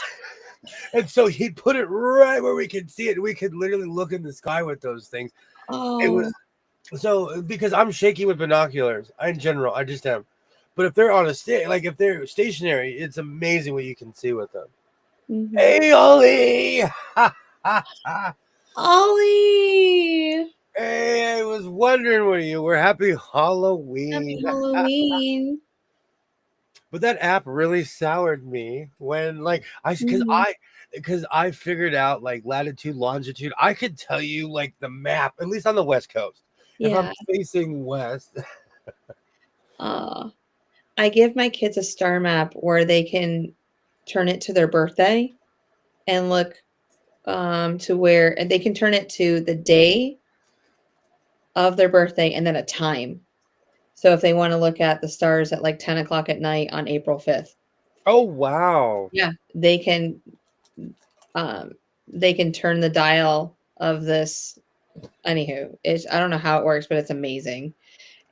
And so he'd put it right where we could see it. We could literally look in the sky with those things. It was Oh, so because I'm shaky with binoculars in general. I just am. But if they're on a stick, like if they're stationary, it's amazing what you can see with them. mhm. Hey, Ollie! Ollie! Hey, I was wondering where you were. Happy Happy Halloween. Halloween. But that app really soured me when like Mhm. because I figured out like latitude, longitude. I could tell you like the map, at least on the West Coast. If I'm Yeah. facing west, Uh, I give my kids a star map where they can turn it to their birthday and look to where and they can turn it to the day of their birthday and then a time. So if they want to look at the stars at like 10 o'clock at night on April 5th, oh wow. yeah, um they can turn the dial of this. Anywho, I don't know how it works, but it's amazing.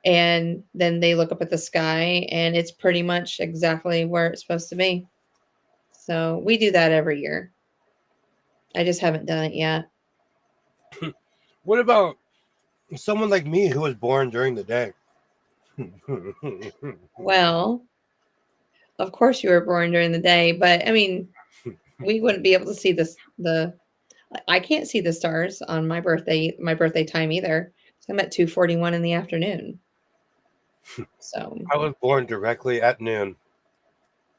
And then they look up at the sky and it's pretty much exactly where it's supposed to be. So we do that every year. I just haven't done it yet. What about someone like me who was born during the day? Well, of course you were born during the day, but I mean, we wouldn't be able to see the I can't see the stars on my birthday time either. So I'm at 2:41 in the afternoon. So, I was born directly at noon.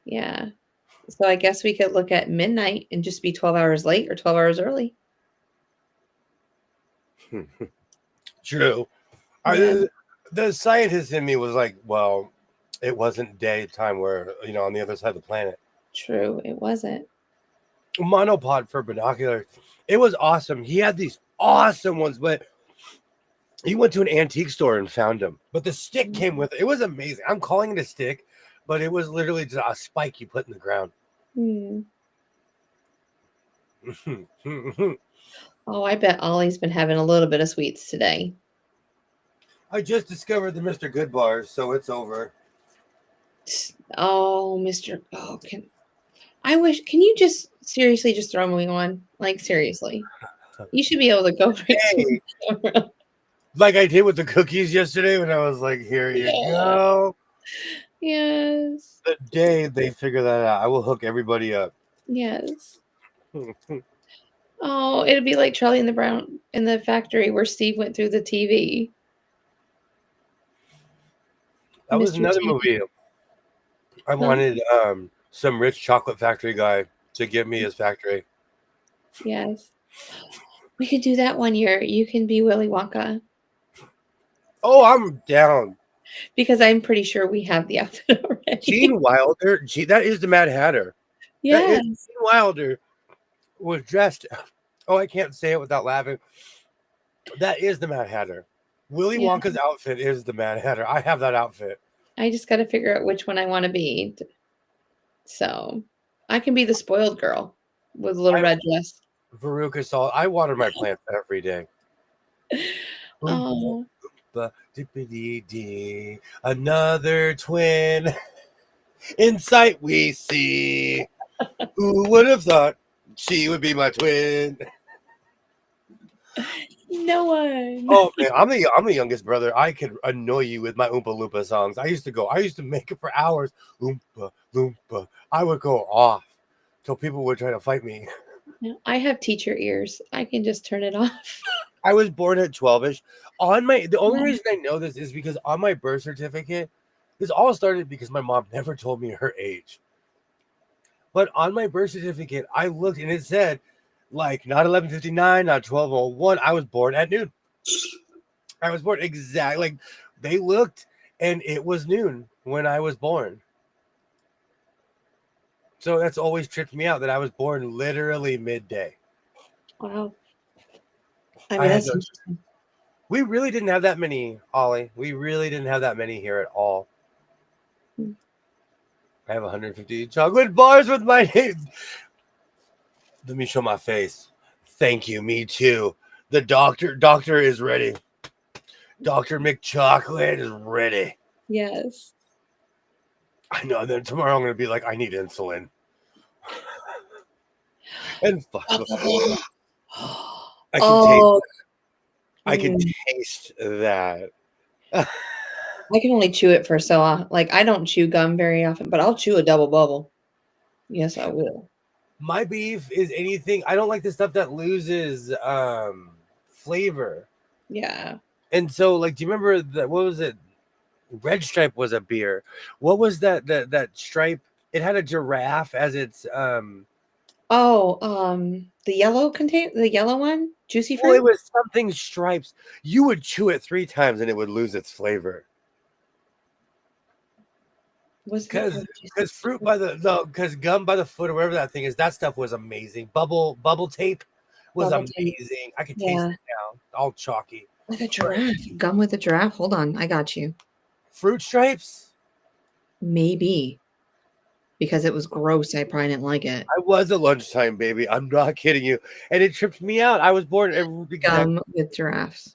yeah. So I guess we could look at midnight and just be 12 hours late or 12 hours early. True. Yeah, The scientist in me was like, well, it wasn't daytime where, on the other side of the planet. true. It wasn't. Monopod for binoculars. It was awesome. He had these awesome ones, but he went to an antique store and found them. But the stick came with it. It was amazing. I'm calling it a stick, but it was literally just a spike you put in the ground. Hmm. Oh, I bet Ollie's been having a little bit of sweets today. I just discovered the Mr. Good bars, so it's over. Oh, Mr. Oh, can you just seriously just throw me one? Like seriously. You should be able to go right to Hey, the camera. like I did with the cookies yesterday when I was like, here you Yeah. go. Yes. The day they figure that out, I will hook everybody up. Yes. Oh, it'd be like Charlie and the Brown in the factory where Steve went through the TV. That was Mr. another T. movie. I Huh? wanted some rich chocolate factory guy to give me his factory. Yes. We could do that one year. You can be Willy Wonka Oh, I'm down. because I'm pretty sure we have the outfit already. Gene Wilder. That is the Mad Hatter. That is Yes. Wilder was dressed. Oh, I can't say it without laughing. That is the Mad Hatter. Willy Yeah. Wonka's outfit is the Mad Hatter. I have that outfit. I just got to figure out which one I want to be. So I can be the spoiled girl with a little red dress. Veruca Salt. I water my plants every day. Oh, Dippity-dee. Another twin in sight we see. Who would have thought she would be my twin? no one. Oh man, I'm the youngest brother. I could annoy you with my Oompa Loompa songs. I used to make it for hours. Oompa Loompa. I would go off till people would try to fight me. No, I have teacher ears. I can just turn it off. I was born at 12ish. The only Yeah. reason I know this is because on my birth certificate, this all started because my mom never told me her age. But on my birth certificate, I looked and it said, like, not 11:59, not 12:01. I was born at noon. I was born exactly. Like, they looked and it was noon when I was born. So that's always tripped me out that I was born literally midday. Wow. I I mean, had that's no- interesting. We really didn't have that many, Ollie. We really didn't have that many here at all. Hmm. I have 150 chocolate bars with my name. Let me show my face. Thank you. Me too. The doctor is ready. Dr. McChocolate is ready. Yes. I know. Then tomorrow I'm going to be like, I need insulin. And fuck. I can Oh, I can mm, taste that. I can only chew it for so long. Like, I don't chew gum very often, but I'll chew a double bubble. Yes, I will. My beef is anything. I don't like the stuff that loses flavor. Yeah. And so, like, do you remember that? What was it? Red Stripe was a beer. What was that stripe? It had a giraffe as its Oh, the yellow one, juicy well, it fruit. was something stripes. You would chew it 3 times and it would lose its flavor. Was it Because called juicy because fruit by the no, because gum by the foot or whatever that thing is, that stuff was amazing. Bubble tape was bubble tea? amazing. I could taste Yeah, it now, all chalky. with a But giraffe. Gum with a giraffe. Hold on, I got you. fruit stripes, Maybe because it was gross. I probably didn't like it. I was a lunchtime baby. I'm not kidding you, and it tripped me out. I was born Gum with giraffes.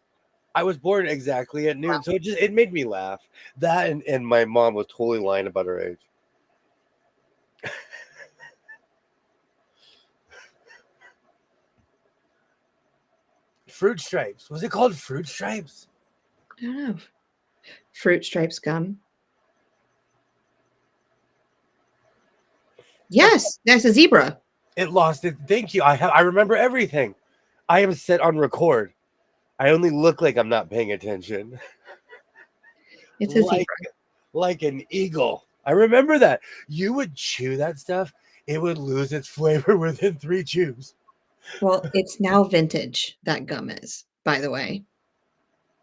exactly at noon, so it made me laugh. That and my mom was totally lying about her age. Fruit stripes. Was it called fruit stripes? I don't know. Fruit stripes gum. Yes, that's a zebra. It lost it. Thank you. I remember everything. I am set on record. I only look like I'm not paying attention. It's a like zebra. like an eagle. I remember that. You would chew that stuff, it would lose its flavor within 3 chews. Well, it's now vintage. That gum is, by the way.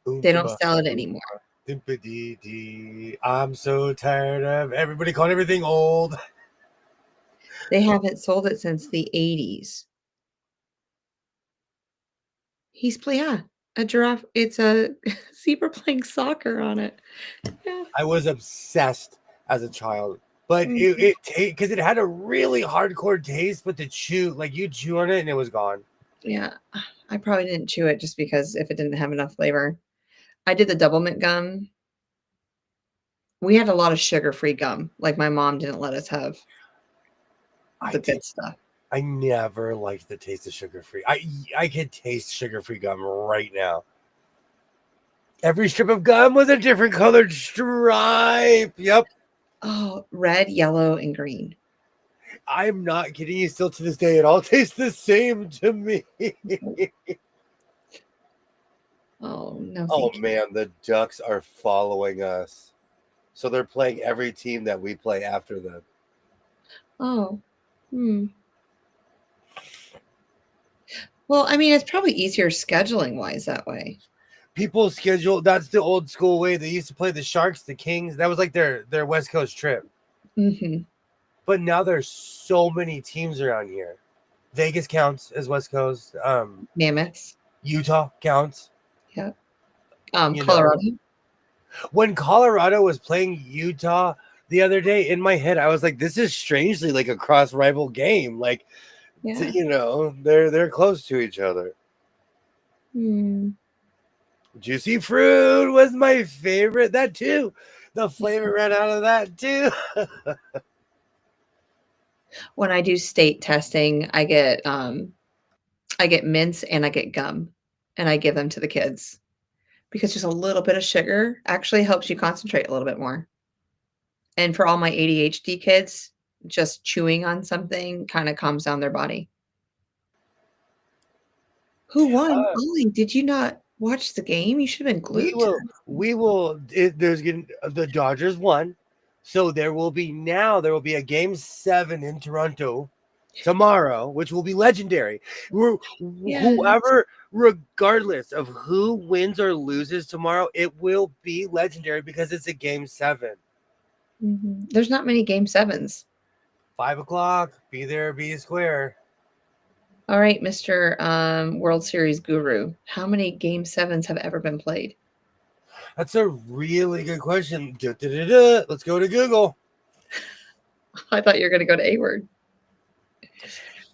They don't Oompa, sell it anymore. dimpity-dee. I'm so tired of everybody calling everything old. They haven't sold it since the 80s. Yeah, a giraffe. It's a zebra playing soccer on it. Yeah. I was obsessed as a child. But Mhm. because it had a really hardcore taste, but the chew, like you chew on it and it was gone. Yeah. I probably didn't chew it just because if it didn't have enough flavor. I did the double mint gum. We had a lot of sugar-free gum. Like my mom didn't let us have I the did. good stuff. I never liked the taste of sugar-free. I could taste sugar-free gum right now. Every strip of gum was a different colored stripe. Yep. Oh, red, yellow, and green. I'm not kidding you. Still to this day, it all tastes the same to me. Oh, no, Oh thank you. man, the Ducks are following us. So they're playing every team that we play after them. Oh, hmm. Well, I mean, it's probably easier scheduling wise that way. People schedule, that's the old school way. They used to play the Sharks, the Kings. That was like their West Coast trip. Hmm. but now there's so many teams around here. Vegas counts as West Coast. Mammoths. Utah counts. Yeah. You Colorado. know, when Colorado was playing Utah the other day, in my head, I was like, this is strangely like a cross rival game. Like, Yeah. you know, they're close to each other. Juicy fruit was my favorite. That too. The flavor ran out of that too. When I do state testing, I get mints and I get gum, and I give them to the kids because just a little bit of sugar actually helps you concentrate a little bit more. And for all my ADHD kids, just chewing on something kind of calms down their body. Who won? Ollie, did you not watch the game? You should have been glued to it. We will. There's getting the Dodgers won, so there will be a game 7 in Toronto tomorrow, which will be legendary. Whoever, regardless of who wins or loses tomorrow, it will be legendary because it's a game 7. There's not many game 7s. 5:00. Be there, be square. All right, Mr. World Series guru. How many game 7s have ever been played? That's a really good question. Let's go to Google. I thought you were going to go to A-word.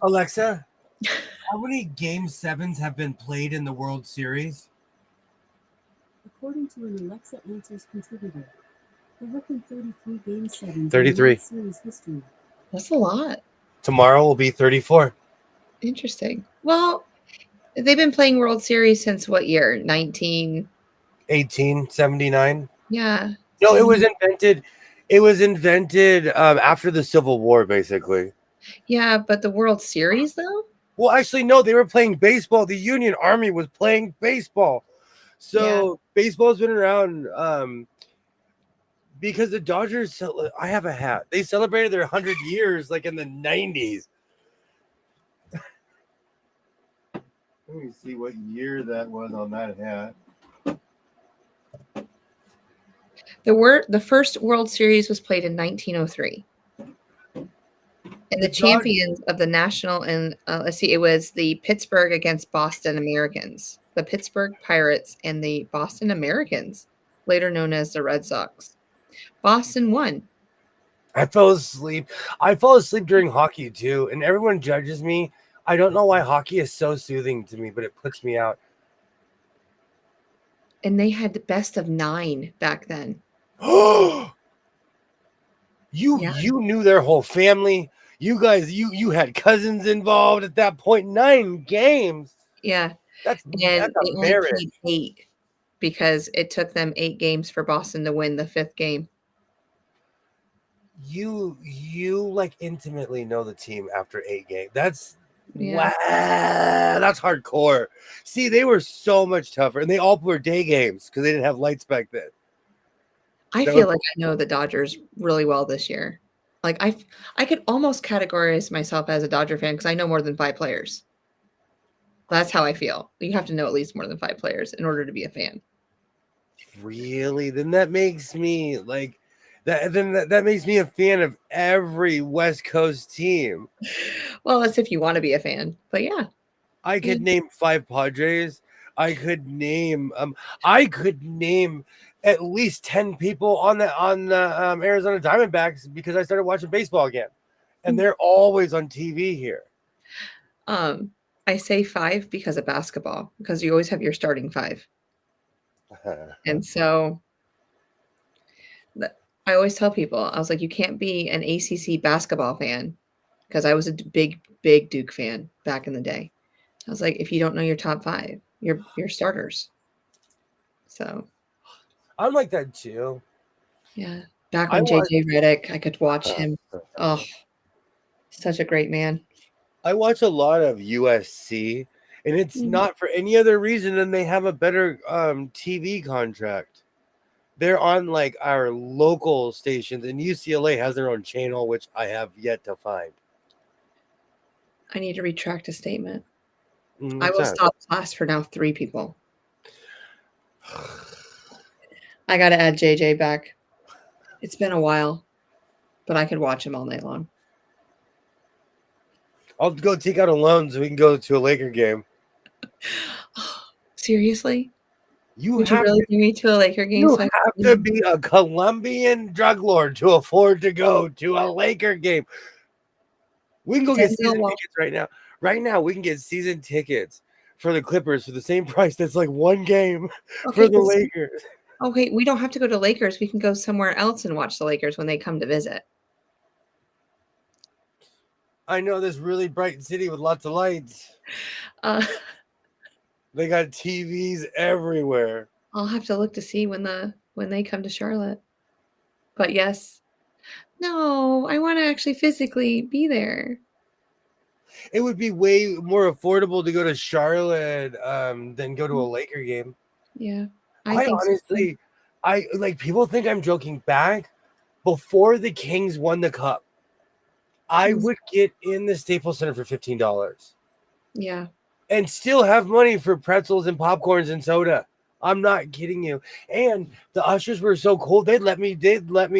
Alexa, how many game 7s have been played in the World Series? According to an Alexa Answers contributor, there have been 33 game 7s 33. in World Series history. That's a lot. Tomorrow will be 34. Interesting. Well, they've been playing World Series since what year? 1879. Yeah. No, it was invented. It was invented after the Civil War, basically. Yeah, but the World Series, though? Well, actually, no. They were playing baseball. The Union Army was playing baseball. So baseball's been around because the Dodgers. I have a hat. They celebrated their 100 years like in the 90s. Let me see what year that was on that hat. The first World Series was played in 1903. And the champions of the national, and let's see, it was the Pittsburgh against Boston Americans, the Pittsburgh Pirates and the Boston Americans, later known as the Red Sox. Boston won. I fell asleep. I fall asleep during hockey too, and everyone judges me. I don't know why hockey is so soothing to me, but it puts me out. And they had the best of 9 back then. You knew their whole family. You guys, you had cousins involved at that point. 9 games. Yeah. That's they a only marriage. played 8 because it took them 8 games for Boston to win the 5th game. You like intimately know the team after 8 games. That's wow, that's hardcore. See, they were so much tougher, and they all were day games because they didn't have lights back then. I feel like I know the Dodgers really well this year. Like I could almost categorize myself as a Dodger fan because I know more than 5 players. That's how I feel. You have to know at least more than 5 players in order to be a fan. Really? Then that makes me like that. Then that makes me a fan of every West Coast team. Well, that's if you want to be a fan. But yeah, I could name 5 Padres. I could name at least 10 people on the Arizona Diamondbacks because I started watching baseball again, and they're always on TV here. I say 5 because of basketball, because you always have your starting 5. And so I always tell people, I was like, you can't be an ACC basketball fan, because I was a big Duke fan back in the day. I was like, if you don't know your top 5, your starters. So I'm like that too. Yeah. Back when JJ Redick, I could watch him. Oh, such a great man. I watch a lot of USC, and it's not for any other reason than they have a better TV contract. They're on like our local stations, and UCLA has their own channel, which I have yet to find. I need to retract a statement. I will stop class for now 3 people. I got to add JJ back. It's been a while, but I could watch him all night long. I'll go take out a loan so we can go to a Laker game. Seriously? You Would you have really to, bring me to a Laker game? you So I have to be a Colombian drug lord to afford to go to a Laker game. We can go get season tickets right now. Right now, we can get season tickets for the Clippers for the same price. That's like one game for the Lakers. Okay, we don't have to go to Lakers. We can go somewhere else and watch the Lakers when they come to visit. I know this really bright city with lots of lights. They got TVs everywhere. I'll have to look to see when they come to Charlotte. But yes. No, I want to actually physically be there. It would be way more affordable to go to Charlotte than go to a Laker game. Yeah. I think honestly, so. I like people think I'm joking back. Before the Kings won the cup, I would get in the Staples Center for $15. Yeah. And still have money for pretzels and popcorns and soda. I'm not kidding you. And the ushers were so cool. They'd let me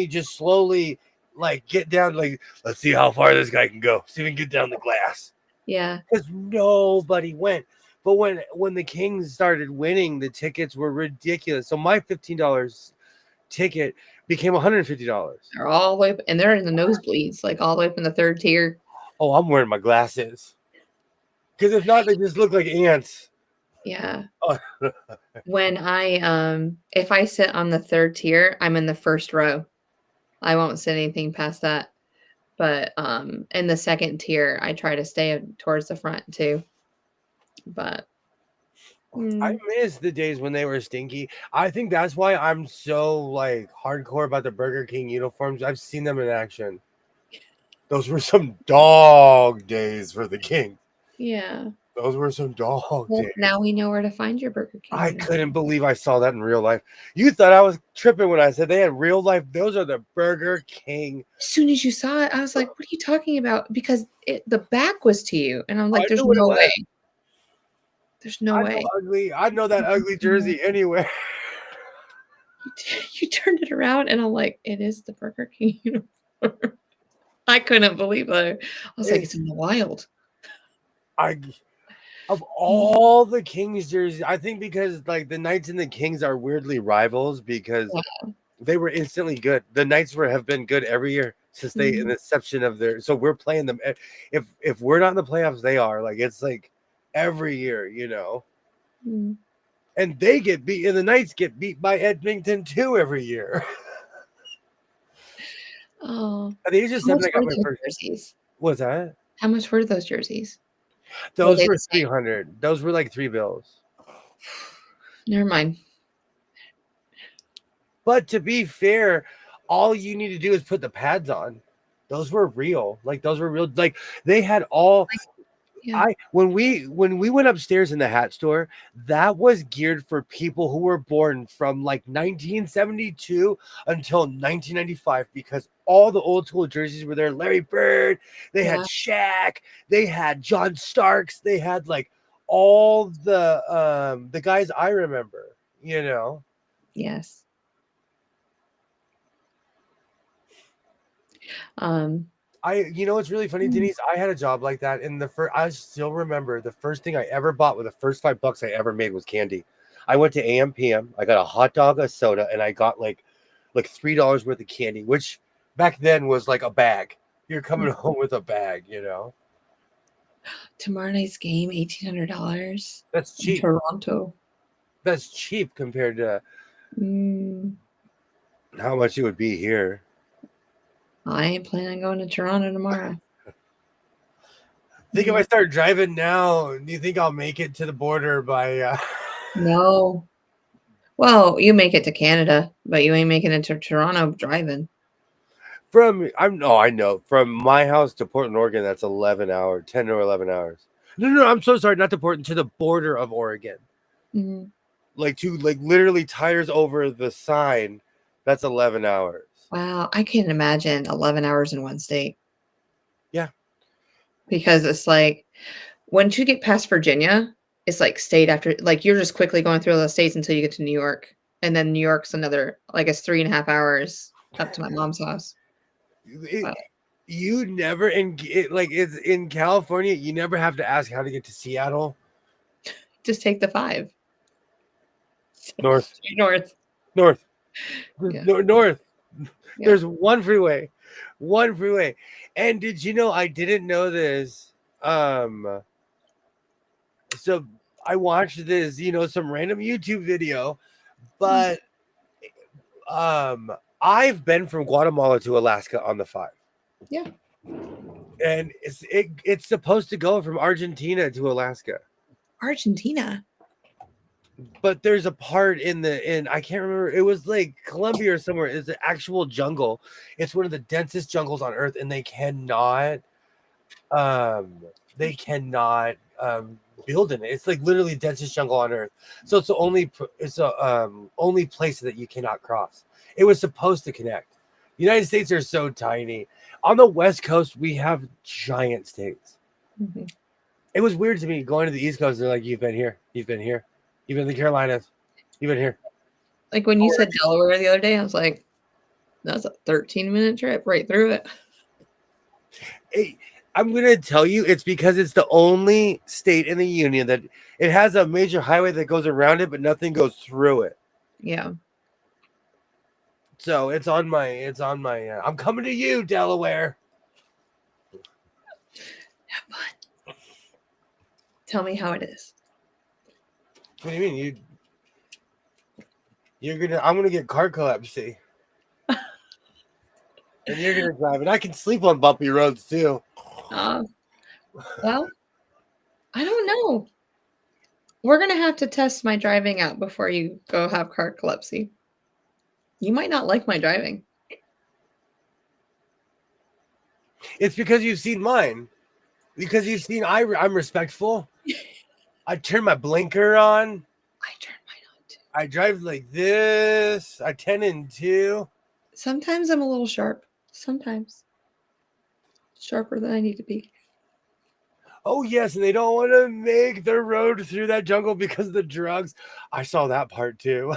just slowly like get down, like, let's see how far this guy can go. See if we can get down the glass. Yeah. Because nobody went. But when the Kings started winning, the tickets were ridiculous. So my $15 ticket became $150. They're all the way up, and they're in the nosebleeds, like all the way up in the third tier. Oh, I'm wearing my glasses. Because if not, they just look like ants. Yeah. Oh. When if I sit on the third tier, I'm in the first row. I won't sit anything past that. But in the second tier, I try to stay towards the front too. But I miss the days when they were stinky. I think that's why I'm so like hardcore about the Burger King uniforms. I've seen them in action. Those were some dog days for the King. Yeah. Those were some dog days. Now we know where to find your Burger King. I couldn't believe I saw that in real life. You thought I was tripping when I said they had real life. Those are the Burger King. As soon as you saw it, I was like, what are you talking about? Because the back was to you. And I'm like, there's no way. There's no way. I know that ugly jersey anywhere. You turned it around and I'm like, it is the Burger King uniform. I couldn't believe it. I was like, it's in the wild. Of all the Kings jerseys, I think because like the Knights and the Kings are weirdly rivals because they were instantly good. The Knights have been good every year since they in the inception of their. So we're playing them. If we're not in the playoffs, they are. Like it's like every year, you know. And they get beat, and the Knights get beat by Edmonton too every year. Oh, at the age of 7, I got my first jerseys. What's that? How much were those jerseys? Those were $300. Those were like $3. Never mind. But to be fair, all you need to do is put the pads on. Those were real. Like those were real. Like they had all. Yeah. When we went upstairs in the hat store, that was geared for people who were born from like 1972 until 1995 because all the old school jerseys were there. Larry Bird, they had Shaq, they had John Starks, they had like all the guys I remember, you know. Yes. You know what's really funny, Denise? I had a job like that, and I still remember the first thing I ever bought with the first $5 I ever made was candy. I went to AM/PM. I got a hot dog, a soda, and I got like $3 worth of candy, which back then was like a bag. You're coming home with a bag, you know. Tomorrow night's game, $1,800. That's cheap. Toronto. That's cheap compared to how much it would be here. I ain't planning on going to Toronto tomorrow. Think if I start driving now, do you think I'll make it to the border by No. Well, you make it to Canada, but you ain't making it to Toronto driving. I know. From my house to Portland, Oregon, that's 10 or 11 hours. No, I'm so sorry, not to Portland, to the border of Oregon. Like literally tires over the sign, that's 11 hours. Wow, I can't imagine 11 hours in one state. Yeah. Because it's like, once you get past Virginia, it's like state after, like you're just quickly going through all the states until you get to New York. And then New York's another, like it's 3.5 hours up to my mom's house. You never it's in California. You never have to ask how to get to Seattle. Just take the 5. North, Straight north. north, Yeah. north. Yeah. There's one freeway. And did you know, I didn't know this? So I watched this, some random YouTube video, but I've been from Guatemala to Alaska on the 5. Yeah. And it's supposed to go from Argentina to Alaska. Argentina. But there's a part in I can't remember, it was like Colombia or somewhere. It's an actual jungle. It's one of the densest jungles on earth, and they cannot build in it. It's like literally the densest jungle on earth. So it's the only place that you cannot cross. It was supposed to connect. The United States are so tiny. On the West Coast, we have giant states. Mm-hmm. It was weird to me going to the East Coast. They're like, you've been here, you've been in the Carolinas, you've been here. Like when you said Delaware the other day, I was like, that's a 13-minute trip right through it. Hey, I'm going to tell you, it's because it's the only state in the union that it has a major highway that goes around it, but nothing goes through it. Yeah. So it's on my, I'm coming to you, Delaware. Have fun. Tell me how it is. What do you mean? I'm going to get car collapsy. And you're going to drive, and I can sleep on bumpy roads too. Well, I don't know. We're going to have to test my driving out before you go have narcolepsy. You might not like my driving. It's because you've seen mine. Because you've seen I'm respectful. I turn my blinker on. I turn mine on too. I drive like this. I 10 and 2. Sometimes I'm a little sharp. Sometimes. Sharper than I need to be. Oh, yes, and they don't want to make the road through that jungle because of the drugs. I saw that part too.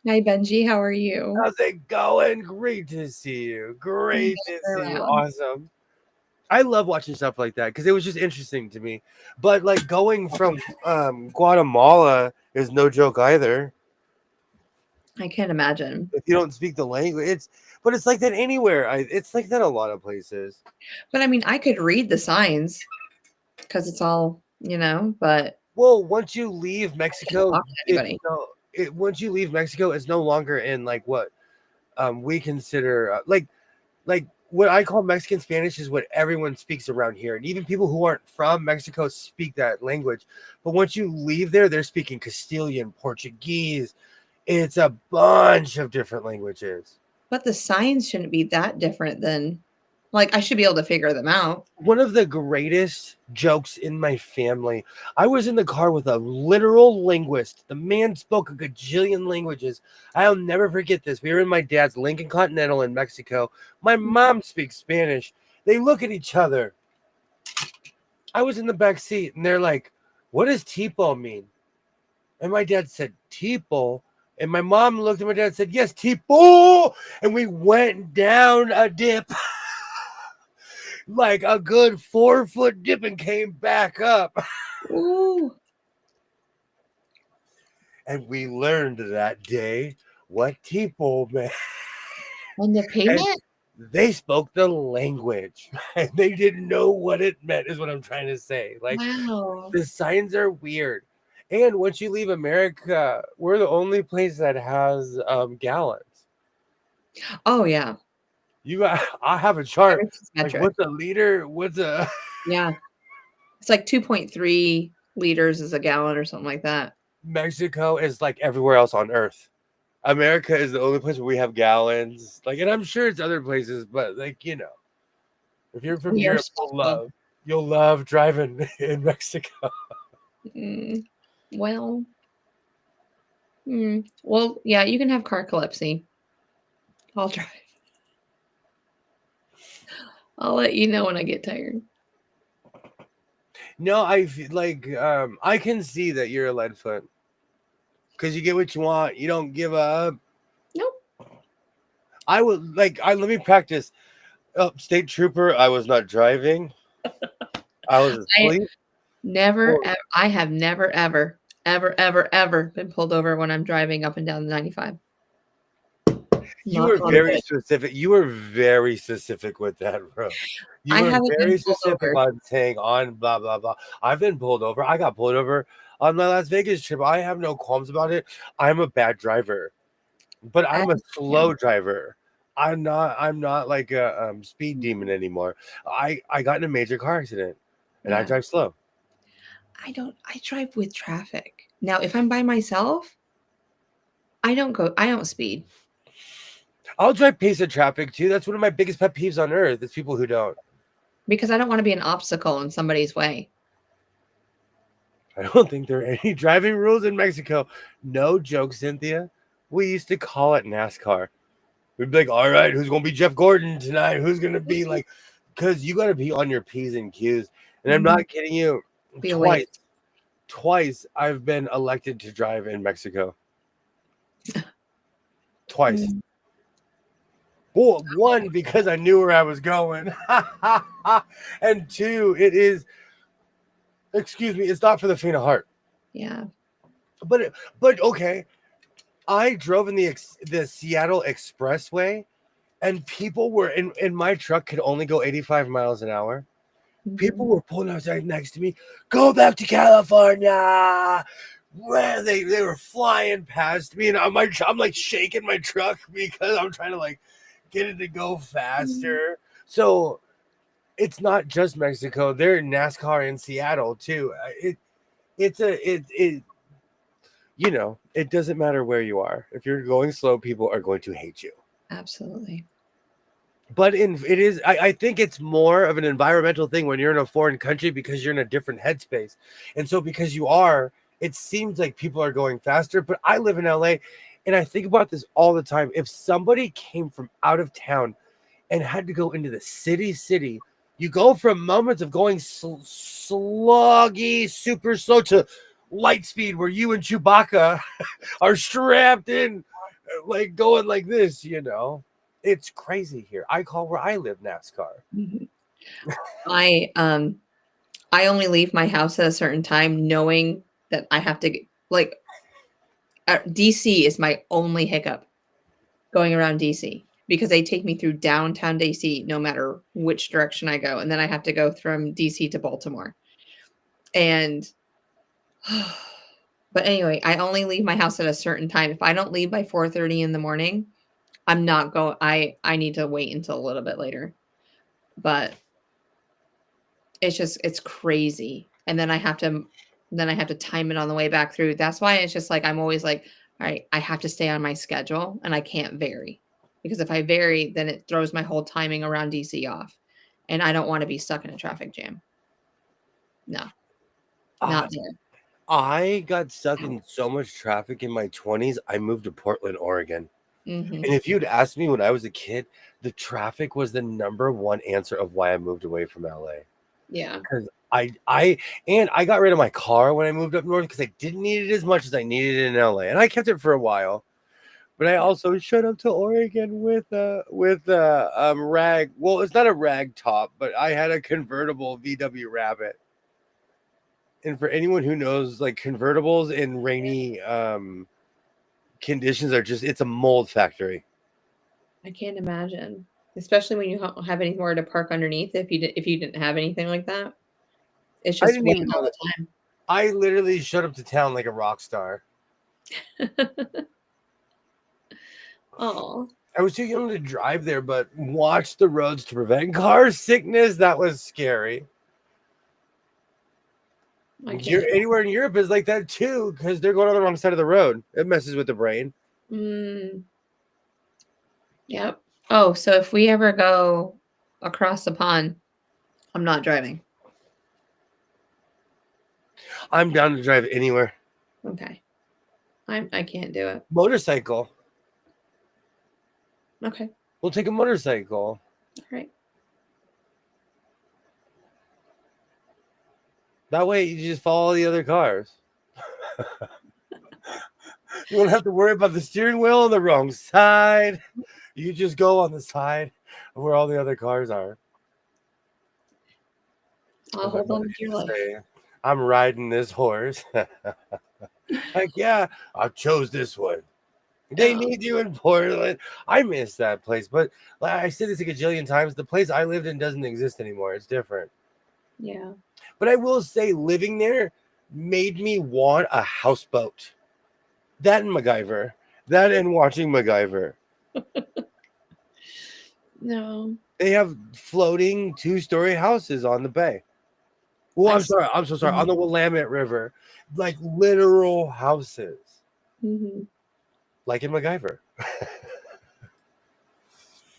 Hi, Benji. How are you? How's it going? Great to see you. Great to see you. Awesome. I love watching stuff like that because it was just interesting to me. But like going from Guatemala is no joke either. I can't imagine. If you don't speak the language, it's like that anywhere. It's like that a lot of places. But I mean, I could read the signs because it's all, but. Well, once you leave Mexico, once you leave Mexico, it's no longer in like what we consider like what I call Mexican Spanish is what everyone speaks around here. And even people who aren't from Mexico speak that language. But once you leave there, they're speaking Castilian, Portuguese. It's a bunch of different languages. But the signs shouldn't be that different than, like, I should be able to figure them out. One of the greatest jokes in my family, I was in the car with a literal linguist. The man spoke a gajillion languages. I'll never forget this. We were in my dad's Lincoln Continental in Mexico. My mom speaks Spanish. They look at each other. I was in the back seat, and they're like, what does tipo mean? And my dad said, tipo. And my mom looked at my dad and said, yes, tipo. And we went down a dip. Like a good 4-foot dip and came back up. Ooh. And we learned that day what tipo meant. On the payment? And they spoke the language. And they didn't know what it meant, is what I'm trying to say. Like, wow. The signs are weird. And once you leave America, we're the only place that has gallons. Oh, yeah. I have a chart. Like, Metric. what's a liter? Yeah. It's like 2.3 liters is a gallon or something like that. Mexico is like everywhere else on earth. America is the only place where we have gallons. Like, and I'm sure it's other places, but like, if you're from Europe, you'll love driving in Mexico. Well, yeah, you can have narcolepsy. I'll drive. I'll let you know when I get tired. No, I can see that you're a lead foot because you get what you want. You don't give up. Nope. Let me practice. Oh, state trooper, I was not driving. I was asleep. I have never, ever been pulled over when I'm driving up and down the 95. You Not were one very bit. specific. You were very specific with that, bro. You I were haven't been very pulled specific over. on saying on blah blah blah. I've been pulled over. I got pulled over on my Las Vegas trip. I have no qualms about it. I'm a bad driver, but I'm a Yeah. slow driver. I'm not like a speed demon anymore. I got in a major car accident, and I Yeah. drive slow. I drive with traffic. Now, if I'm by myself, I don't speed. I'll drive pace of traffic too. That's one of my biggest pet peeves on earth. Is people who don't. Because I don't want to be an obstacle in somebody's way. I don't think there are any driving rules in Mexico. No joke, Cynthia. We used to call it NASCAR. We'd be like, all right, who's going to be Jeff Gordon tonight? Who's going to be like, because you got to be on your P's and Q's. And I'm not kidding you. Be awake. Twice I've been elected to drive in Mexico. Twice. Well, one, because I knew where I was going. And two, it's not for the faint of heart. Yeah. But okay. I drove in the Seattle Expressway, and people were in my truck could only go 85 miles an hour. People were pulling outside next to me. Go back to California. Where they were flying past me, and I'm like shaking my truck because I'm trying to like get it to go faster. So it's not just Mexico. They're in NASCAR in Seattle too. It doesn't matter where you are. If you're going slow, people are going to hate you. Absolutely. But I think it's more of an environmental thing when you're in a foreign country because you're in a different headspace. And so because you are, it seems like people are going faster. But I live in LA and I think about this all the time. If somebody came from out of town and had to go into the city, you go from moments of going sluggy, super slow to light speed where you and Chewbacca are strapped in, like going like this, It's crazy here. I call where I live NASCAR. I only leave my house at a certain time knowing that I have to DC is my only hiccup going around DC because they take me through downtown DC no matter which direction I go, and then I have to go from DC to Baltimore. And but anyway, I only leave my house at a certain time. If I don't leave by 4:30 in the morning, I'm not going. I need to wait until a little bit later. But it's crazy, and then I have to time it on the way back through. That's why it's just like I'm always like, all right, I have to stay on my schedule, and I can't vary because if I vary, then it throws my whole timing around DC off, and I don't want to be stuck in a traffic jam. No, not there. I got stuck in so much traffic in my 20s. I moved to Portland, Oregon. Mm-hmm. And if you'd asked me when I was a kid, the traffic was the number one answer of why I moved away from LA. Yeah. Because I got rid of my car when I moved up north because I didn't need it as much as I needed it in LA. And I kept it for a while. But I also showed up to Oregon with rag. Well, it's not a rag top, but I had a convertible VW Rabbit. And for anyone who knows, like convertibles in rainy conditions it's a mold factory. I can't imagine, especially when you don't have anywhere to park underneath. If you didn't have anything like that, it's just didn't wet even all know the time. I literally showed up to town like a rock star. Oh, I was too young to drive there, but watch the roads to prevent car sickness. That was scary. Anywhere in Europe is like that too, because they're going on the wrong side of the road. It messes with the brain. Yep. Oh, so if we ever go across the pond, I'm not driving. I'm down to drive anywhere. Okay. I can't do it. Motorcycle. Okay. We'll take a motorcycle. All right. That way you just follow the other cars. You don't have to worry about the steering wheel on the wrong side. You just go on the side where all the other cars are. I'll hold on to your life. Say, I'm riding this horse. Heck yeah, I chose this one. They need you in Portland. I miss that place, but like I said this a gajillion times. The place I lived in doesn't exist anymore. It's different. Yeah. But I will say, living there made me want a houseboat. That and MacGyver. That and watching MacGyver. No. They have floating 2-story houses on the bay. Well, I'm sorry. I'm so sorry. On the Willamette River, like literal houses, like in MacGyver.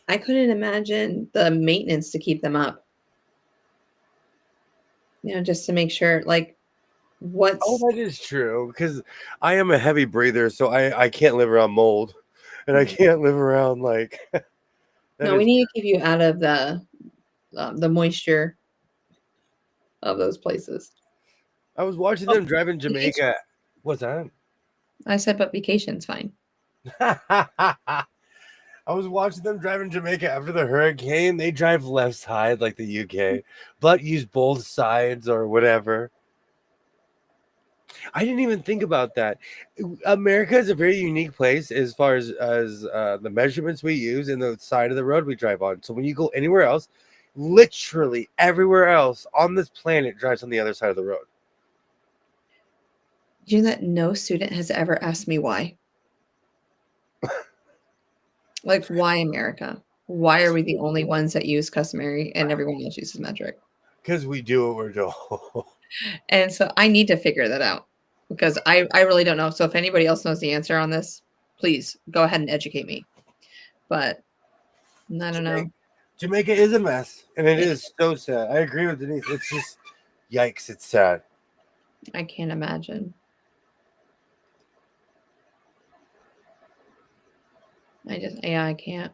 I couldn't imagine the maintenance to keep them up. Just to make sure, like, Oh, that is true. Because I am a heavy breather, so I can't live around mold, and I can't live around like. No, we need to keep you out of the moisture of those places. I was watching them drive in Jamaica. What's that? I said, but vacation's fine. I was watching them drive in Jamaica after the hurricane. They drive left side like the UK, but use both sides or whatever. I didn't even think about that. America is a very unique place as far as the measurements we use and the side of the road we drive on. So when you go anywhere else, literally everywhere else on this planet drives on the other side of the road. Do you know that no student has ever asked me why? Like, why America? Why are we the only ones that use customary and everyone else uses metric? Because we do what we're told. And so I need to figure that out because I really don't know. So if anybody else knows the answer on this, please go ahead and educate me. But I don't know. Jamaica is a mess, and it is so sad. I agree with Denise. It's just, yikes, it's sad. I can't imagine. I can't.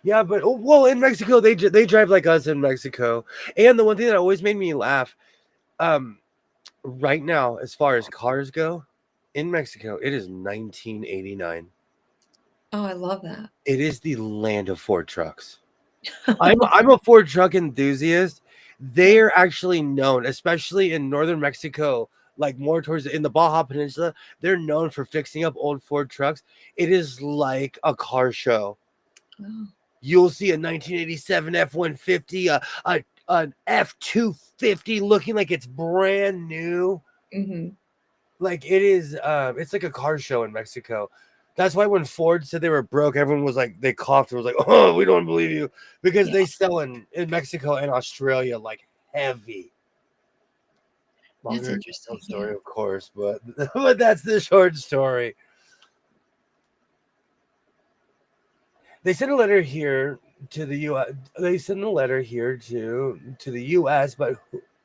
Yeah, but well, in Mexico, they drive like us in Mexico. And the one thing that always made me laugh, right now, as far as cars go, in Mexico, it is 1989. Oh, I love that. It is the land of Ford trucks. I'm a Ford truck enthusiast. They are actually known, especially in northern Mexico, like more towards in the Baja Peninsula. They're known for fixing up old Ford trucks. It is like a car show. Oh. You'll see a 1987 F-150, an F-250 looking like it's brand new. Mm-hmm. Like it is, it's like a car show in Mexico. That's why when Ford said they were broke, everyone was like, they coughed and was like, oh, we don't believe you. Because they sell in Mexico and Australia like heavy. That's interesting. Story, of course, but that's the short story. They sent a letter here to the U.S. They sent a letter here to the U.S., but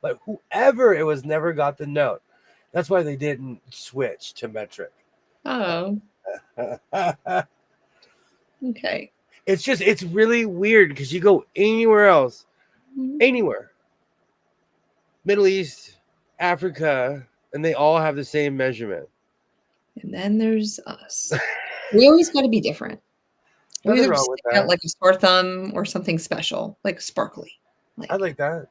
whoever it was never got the note. That's why they didn't switch to metric. Oh. Okay. It's really weird because you go anywhere else, anywhere, Middle East, Africa, and they all have the same measurement. And then there's us. We always got to be different. We either stick out like a sore thumb or something special, like sparkly. I like that.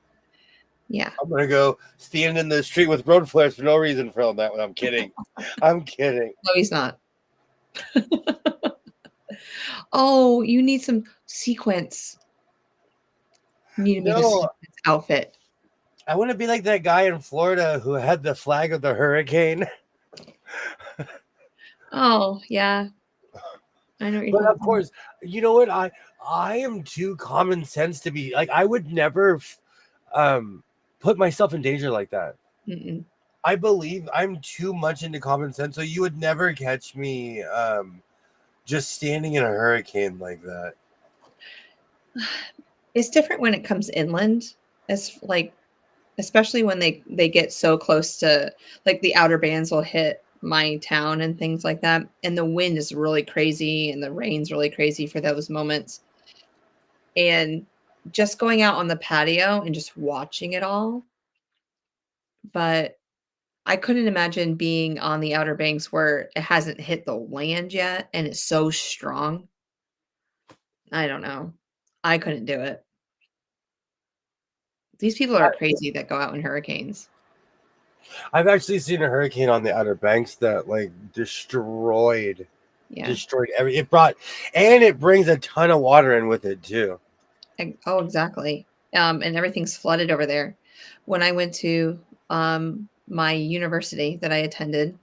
Yeah. I'm gonna go stand in the street with road flares for no reason for that one. I'm kidding. I'm kidding. No, he's not. Oh, you need some sequence. You need to make a sequence outfit. I want to be like that guy in Florida who had the flag of the hurricane. Oh, yeah. I know what you're But of course, you know what? I am too common sense to be like, I would never put myself in danger like that. Mm-mm. I believe I'm too much into common sense, so you would never catch me just standing in a hurricane like that. It's different when it comes inland, as like, especially when they get so close to, like, the outer bands will hit my town and things like that, and the wind is really crazy and the rain's really crazy for those moments. And just going out on the patio and just watching it all. But I couldn't imagine being on the Outer Banks where it hasn't hit the land yet and it's so strong. I don't know. I couldn't do it. These people are crazy that go out in hurricanes. I've actually seen a hurricane on the Outer Banks that like destroyed Yeah. every. It brings a ton of water in with it too. Oh, exactly. And everything's flooded over there. When I went to my university that I attended,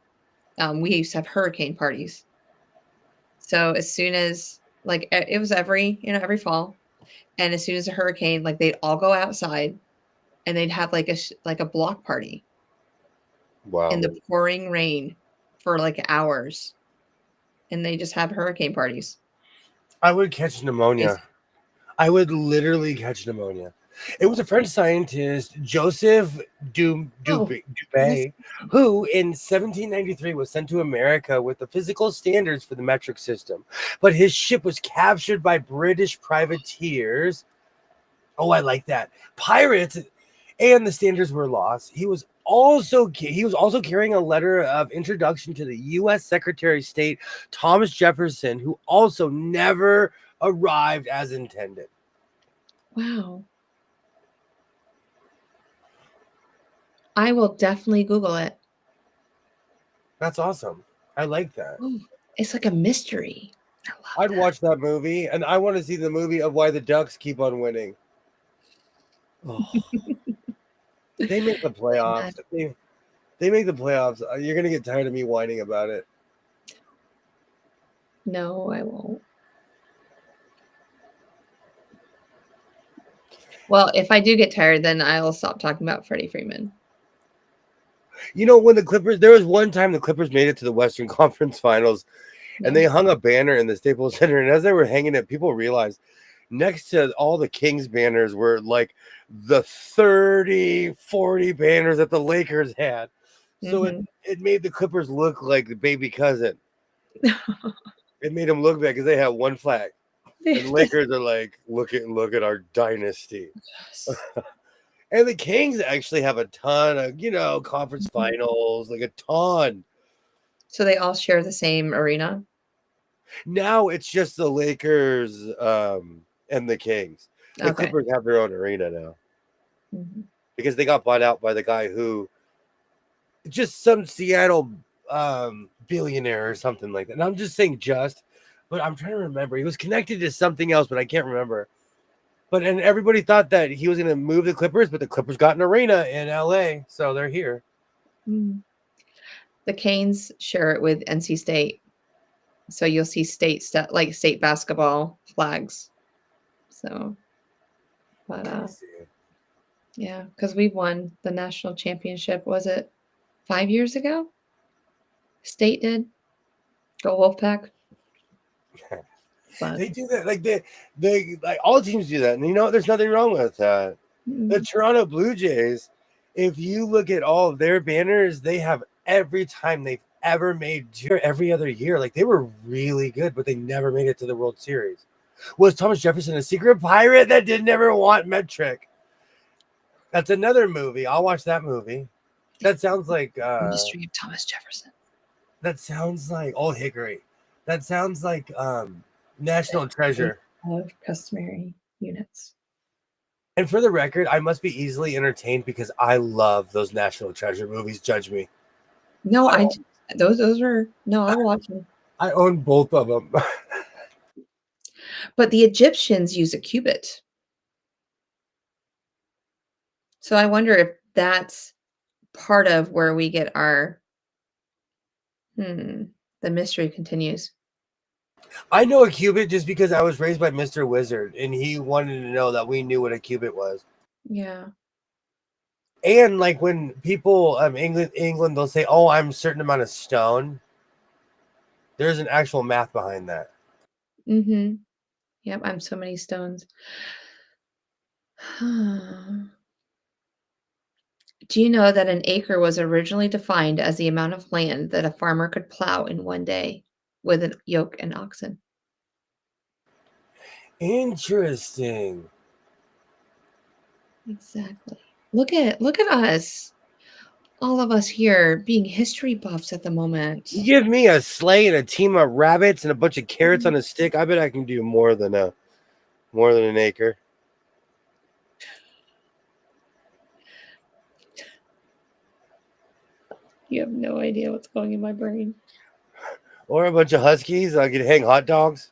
we used to have hurricane parties. So as soon as it was every fall, and as soon as a hurricane, like they'd all go outside and they'd have like a block party Wow. in the pouring rain for like hours, and they just have hurricane parties. I would catch pneumonia. I would literally catch pneumonia. It was a French scientist, Joseph Dubé, who in 1793 was sent to America with the physical standards for the metric system. But his ship was captured by British privateers. Oh, I like that. Pirates, and the standards were lost. He was also carrying a letter of introduction to the U.S. Secretary of State Thomas Jefferson, who also never arrived as intended. Wow. I will definitely Google it. That's awesome. I like that. Oh, it's like a mystery. I'd watch that movie, and I want to see the movie of why the Ducks keep on winning. Oh. They make the playoffs. They make the playoffs. You're going to get tired of me whining about it. No, I won't. Well, if I do get tired, then I'll stop talking about Freddie Freeman. You know, when the Clippers, there was one time the Clippers made it to the Western Conference Finals, and they hung a banner in the Staples Center. And as they were hanging it, people realized next to all the Kings banners were like the 30, 40 banners that the Lakers had. So it made the Clippers look like the baby cousin. It made them look bad because they had one flag. And Lakers are like, look at our dynasty. And the Kings actually have a ton of, conference finals, like a ton. So they all share the same arena? Now it's just the Lakers and the Kings. The Clippers have their own arena now. Because they got bought out by the guy who, just some Seattle billionaire or something like that. And I'm just saying but I'm trying to remember. He was connected to something else, but I can't remember. And everybody thought that he was going to move the Clippers, but the Clippers got an arena in LA, so they're here. The Canes share it with NC State, so you'll see state basketball flags. So, but yeah, because we won the national championship. Was it 5 years ago? State did. Go Wolfpack. They do that, they all teams do that, and there's nothing wrong with that. The Toronto Blue Jays, if you look at all of their banners, they have every time they've ever made every other year. Like, they were really good, but they never made it to the World Series. Was Thomas Jefferson a secret pirate that didn't ever want metric? That's another movie. I'll watch that movie. That sounds like Mystery of Thomas Jefferson. That sounds like Old Hickory. That sounds like National Treasure. Of customary units. And for the record, I must be easily entertained because I love those National Treasure movies. Judge me. No, those were I watch them. I own both of them. But the Egyptians use a cubit. So I wonder if that's part of where we get our the mystery continues. I know a cubit just because I was raised by Mr. Wizard, and he wanted to know that we knew what a cubit was. Yeah. And like when people England, they'll say, "Oh, I'm a certain amount of stone." There's an actual math behind that. Yep, I'm so many stones. Do you know that an acre was originally defined as the amount of land that a farmer could plow in one day with a yoke and oxen? Interesting. Exactly. Look at us. All of us here being history buffs at the moment. You give me a sleigh and a team of rabbits and a bunch of carrots on a stick, I bet I can do more than More than an acre. You have no idea what's going in my brain. Or a bunch of huskies. I could hang hot dogs.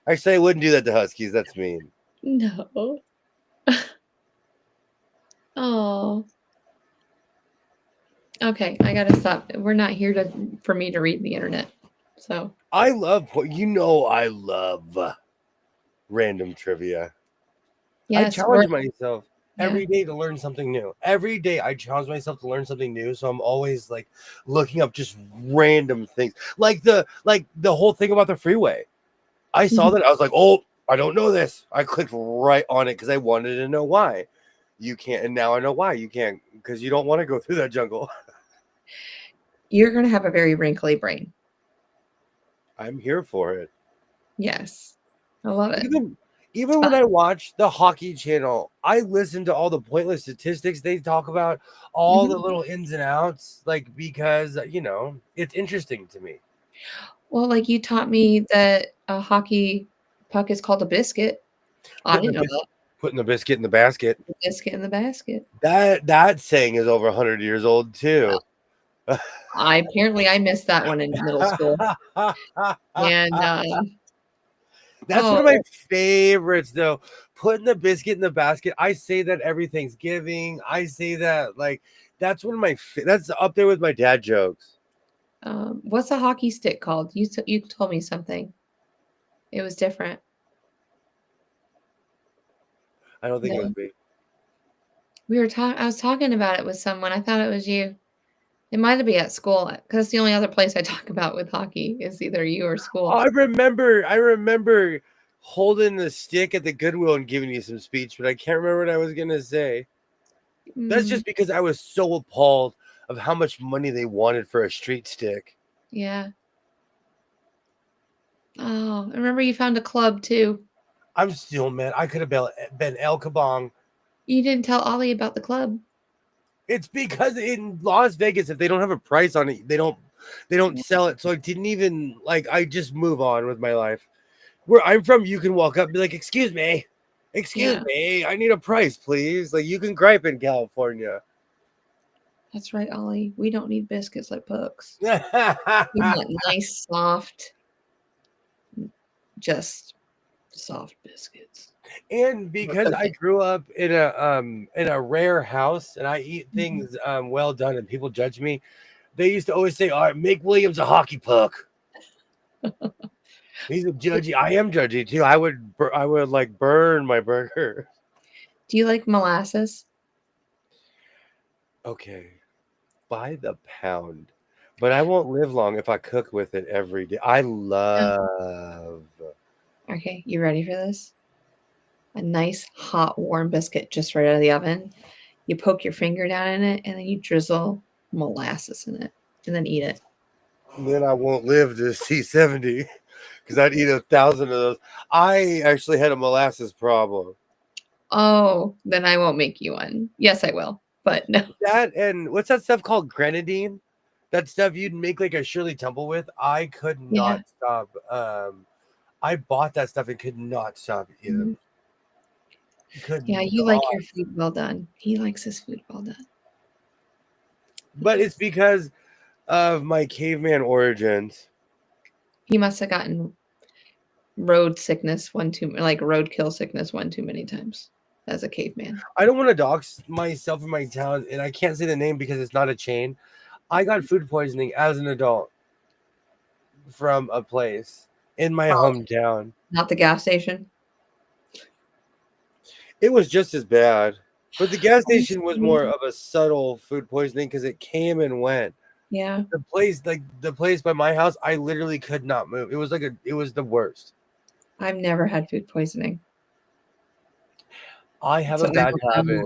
Actually, I wouldn't do that to huskies. That's mean. No. Oh. Okay, I gotta stop. We're not here for me to read the internet. So I love, I love random trivia. I yes, challenge myself yeah. every day to learn something new. Every day I challenge myself to learn something new. So I'm always like looking up just random things. Like the whole thing about the freeway. I saw that. I was like, oh, I don't know this. I clicked right on it because I wanted to know why. You can't, and now I know why you can't, because you don't want to go through that jungle. You're gonna have a very wrinkly brain. I'm here for it. Yes. I love it. Even when I watch the hockey channel, I listen to all the pointless statistics they talk about, all the little ins and outs, like because it's interesting to me. Well, like you taught me that a hockey puck is called a biscuit. I Putting didn't know that. putting the biscuit in the basket. The biscuit in the basket. That saying is over 100 years old too. I missed that one in middle school. And That's one of my favorites, though. Putting the biscuit in the basket. I say that every Thanksgiving. I say that that's one of my. That's up there with my dad jokes. what's a hockey stick called? You told me something. It was different. I don't think it No. was me. I was talking about it with someone. I thought it was you. It might have been at school because the only other place I talk about with hockey is either you or school. I remember holding the stick at the Goodwill and giving you some speech, but I can't remember what I was gonna say. That's just because I was so appalled of how much money they wanted for a street stick. Yeah. Oh, I remember you found a club too. I'm still mad. I could have been El Kabong. You didn't tell Ollie about the club. It's because in Las Vegas, if they don't have a price on it, they don't sell it. So I didn't even I just move on with my life. Where I'm from, you can walk up and be like, excuse me, I need a price, please. Like you can gripe in California. That's right, Ollie. We don't need biscuits like pucks. We want nice, soft, just soft biscuits. And because I grew up in a rare house and I eat things well done and people judge me, they used to always say, all right, make Williams a hockey puck. He's a judgy. I am judgy too. I would like burn my burger. Do you like molasses? Okay, by the pound, but I won't live long if I cook with it every day. I love. Okay, you ready for this? A nice, hot, warm biscuit just right out of the oven. You poke your finger down in it, and then you drizzle molasses in it, and then eat it. Then I won't live to see 70 because I'd eat 1,000 of those. I actually had a molasses problem. Oh, then I won't make you one. Yes, I will, but no. That and what's that stuff called? Grenadine? That stuff you'd make like a Shirley Temple with. I could not stop. I bought that stuff and could not stop eating. Yeah, you like your food well done. He likes his food well done. But it's because of my caveman origins. He must have gotten roadkill sickness one too many times as a caveman. I don't want to dox myself in my town, and I can't say the name because it's not a chain. I got food poisoning as an adult from a place in my hometown. Not the gas station? It was just as bad. But the gas station was more of a subtle food poisoning because it came and went. Yeah. The place by my house, I literally could not move. It was it was the worst. I've never had food poisoning. I have a bad habit.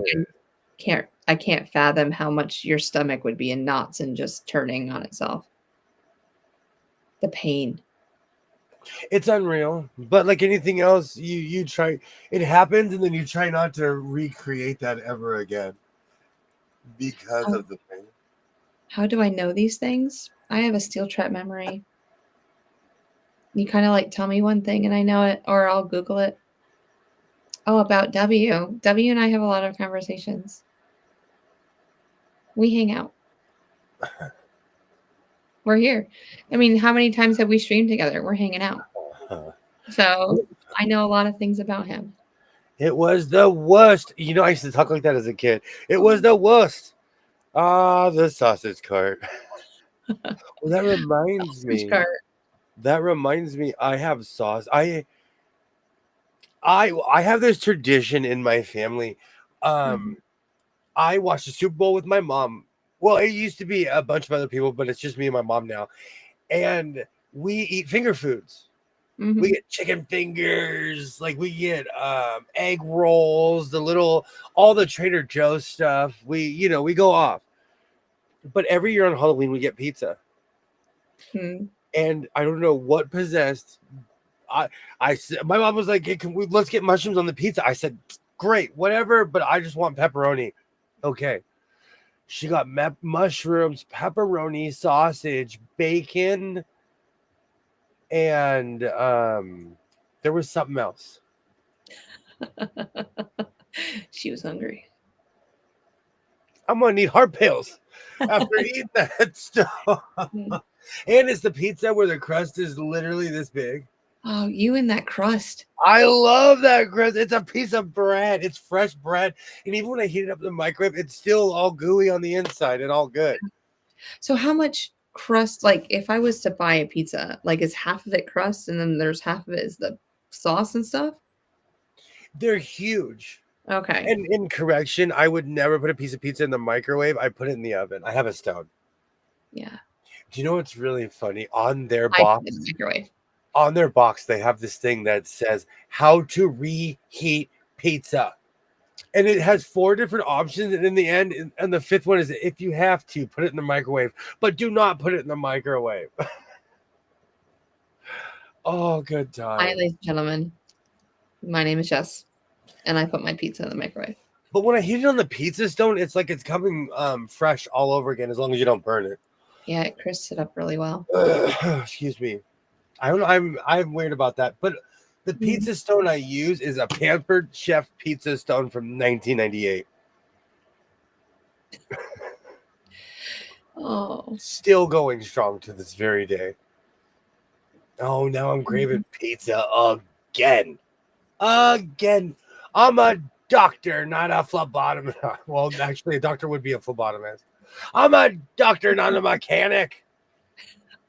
I can't fathom how much your stomach would be in knots and just turning on itself. The pain. It's unreal. But like anything else, you try, it happens and then you try not to recreate that ever again because of the pain. How do I know these things? I have a steel trap memory. You kind of tell me one thing and I know it, or I'll Google it. Oh, about W. W and I have a lot of conversations. We hang out. We're here. I mean, how many times have we streamed together? We're hanging out. So I know a lot of things about him. It was the worst. You know, I used to talk like that as a kid. It was the worst. Ah, the sausage cart. Well, that reminds Which me. cart? That reminds me. I have sauce. I have this tradition in my family. I watched the Super Bowl with my mom. Well, it used to be a bunch of other people, but it's just me and my mom now. And we eat finger foods. Mhm. We get chicken fingers, like we get egg rolls, all the Trader Joe's stuff. We go off. But every year on Halloween we get pizza. Hmm. And I don't know what possessed. My mom was like, hey, let's get mushrooms on the pizza. I said, great, whatever, but I just want pepperoni. Okay. She got mushrooms, pepperoni, sausage, bacon, and there was something else. She was hungry. I'm gonna need heart pills after eating that stuff. Mm. And it's the pizza where the crust is literally this big. Oh, you and that crust. I love that crust. It's a piece of bread. It's fresh bread. And even when I heat it up in the microwave, it's still all gooey on the inside and all good. So how much crust, like if I was to buy a pizza, like is half of it crust and then there's half of it is the sauce and stuff? They're huge. Okay. And in correction, I would never put a piece of pizza in the microwave. I put it in the oven. I have a stone. Yeah. Do you know what's really funny? On their I box, put it in the microwave. they have this thing that says how to reheat pizza. And it has 4 different options. And in the end, and the 5th one is if you have to, put it in the microwave, but do not put it in the microwave. Oh, good time. Hi, ladies and gentlemen. My name is Jess, and I put my pizza in the microwave. But when I heat it on the pizza stone, it's like it's coming fresh all over again, as long as you don't burn it. Yeah, it crisps it up really well. Excuse me. I don't know. I'm weird about that. But the pizza stone I use is a Pampered Chef pizza stone from 1998. Oh. Still going strong to this very day. Oh, now I'm craving pizza again. Again. I'm a doctor, not a phlebotomist. Well, actually, a doctor would be a phlebotomist. I'm a doctor, not a mechanic.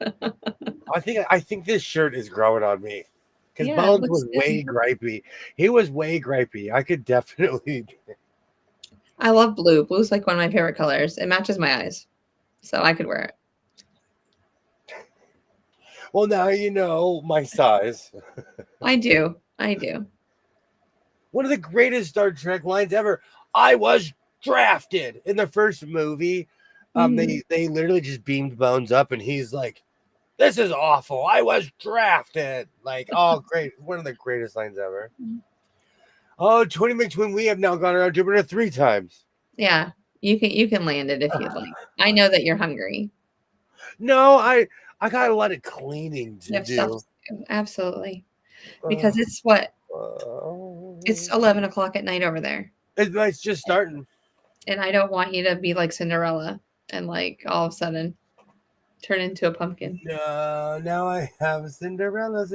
I think this shirt is growing on me. Because Yeah, it Bones looks was good. way gripey. He was way gripey. I could definitely. I love blue. Blue's like one of my favorite colors. It matches my eyes, so I could wear it. Well, now you know my size. I do. I do. One of the greatest Star Trek lines ever. I was drafted in the first movie. They literally just beamed Bones up, and he's like, "This is awful. I was drafted." Like, oh, great! One of the greatest lines ever. Oh, 20 McTwin, we have now gone around Jupiter 3 times. Yeah, you can land it if you'd like. I know that you're hungry. No, I got a lot of cleaning You to have stuff do. to do. Absolutely. Because it's what? It's 11 o'clock at night over there. It's just starting. And I don't want you to be like Cinderella and like all of a sudden turn into a pumpkin. No, now I have Cinderella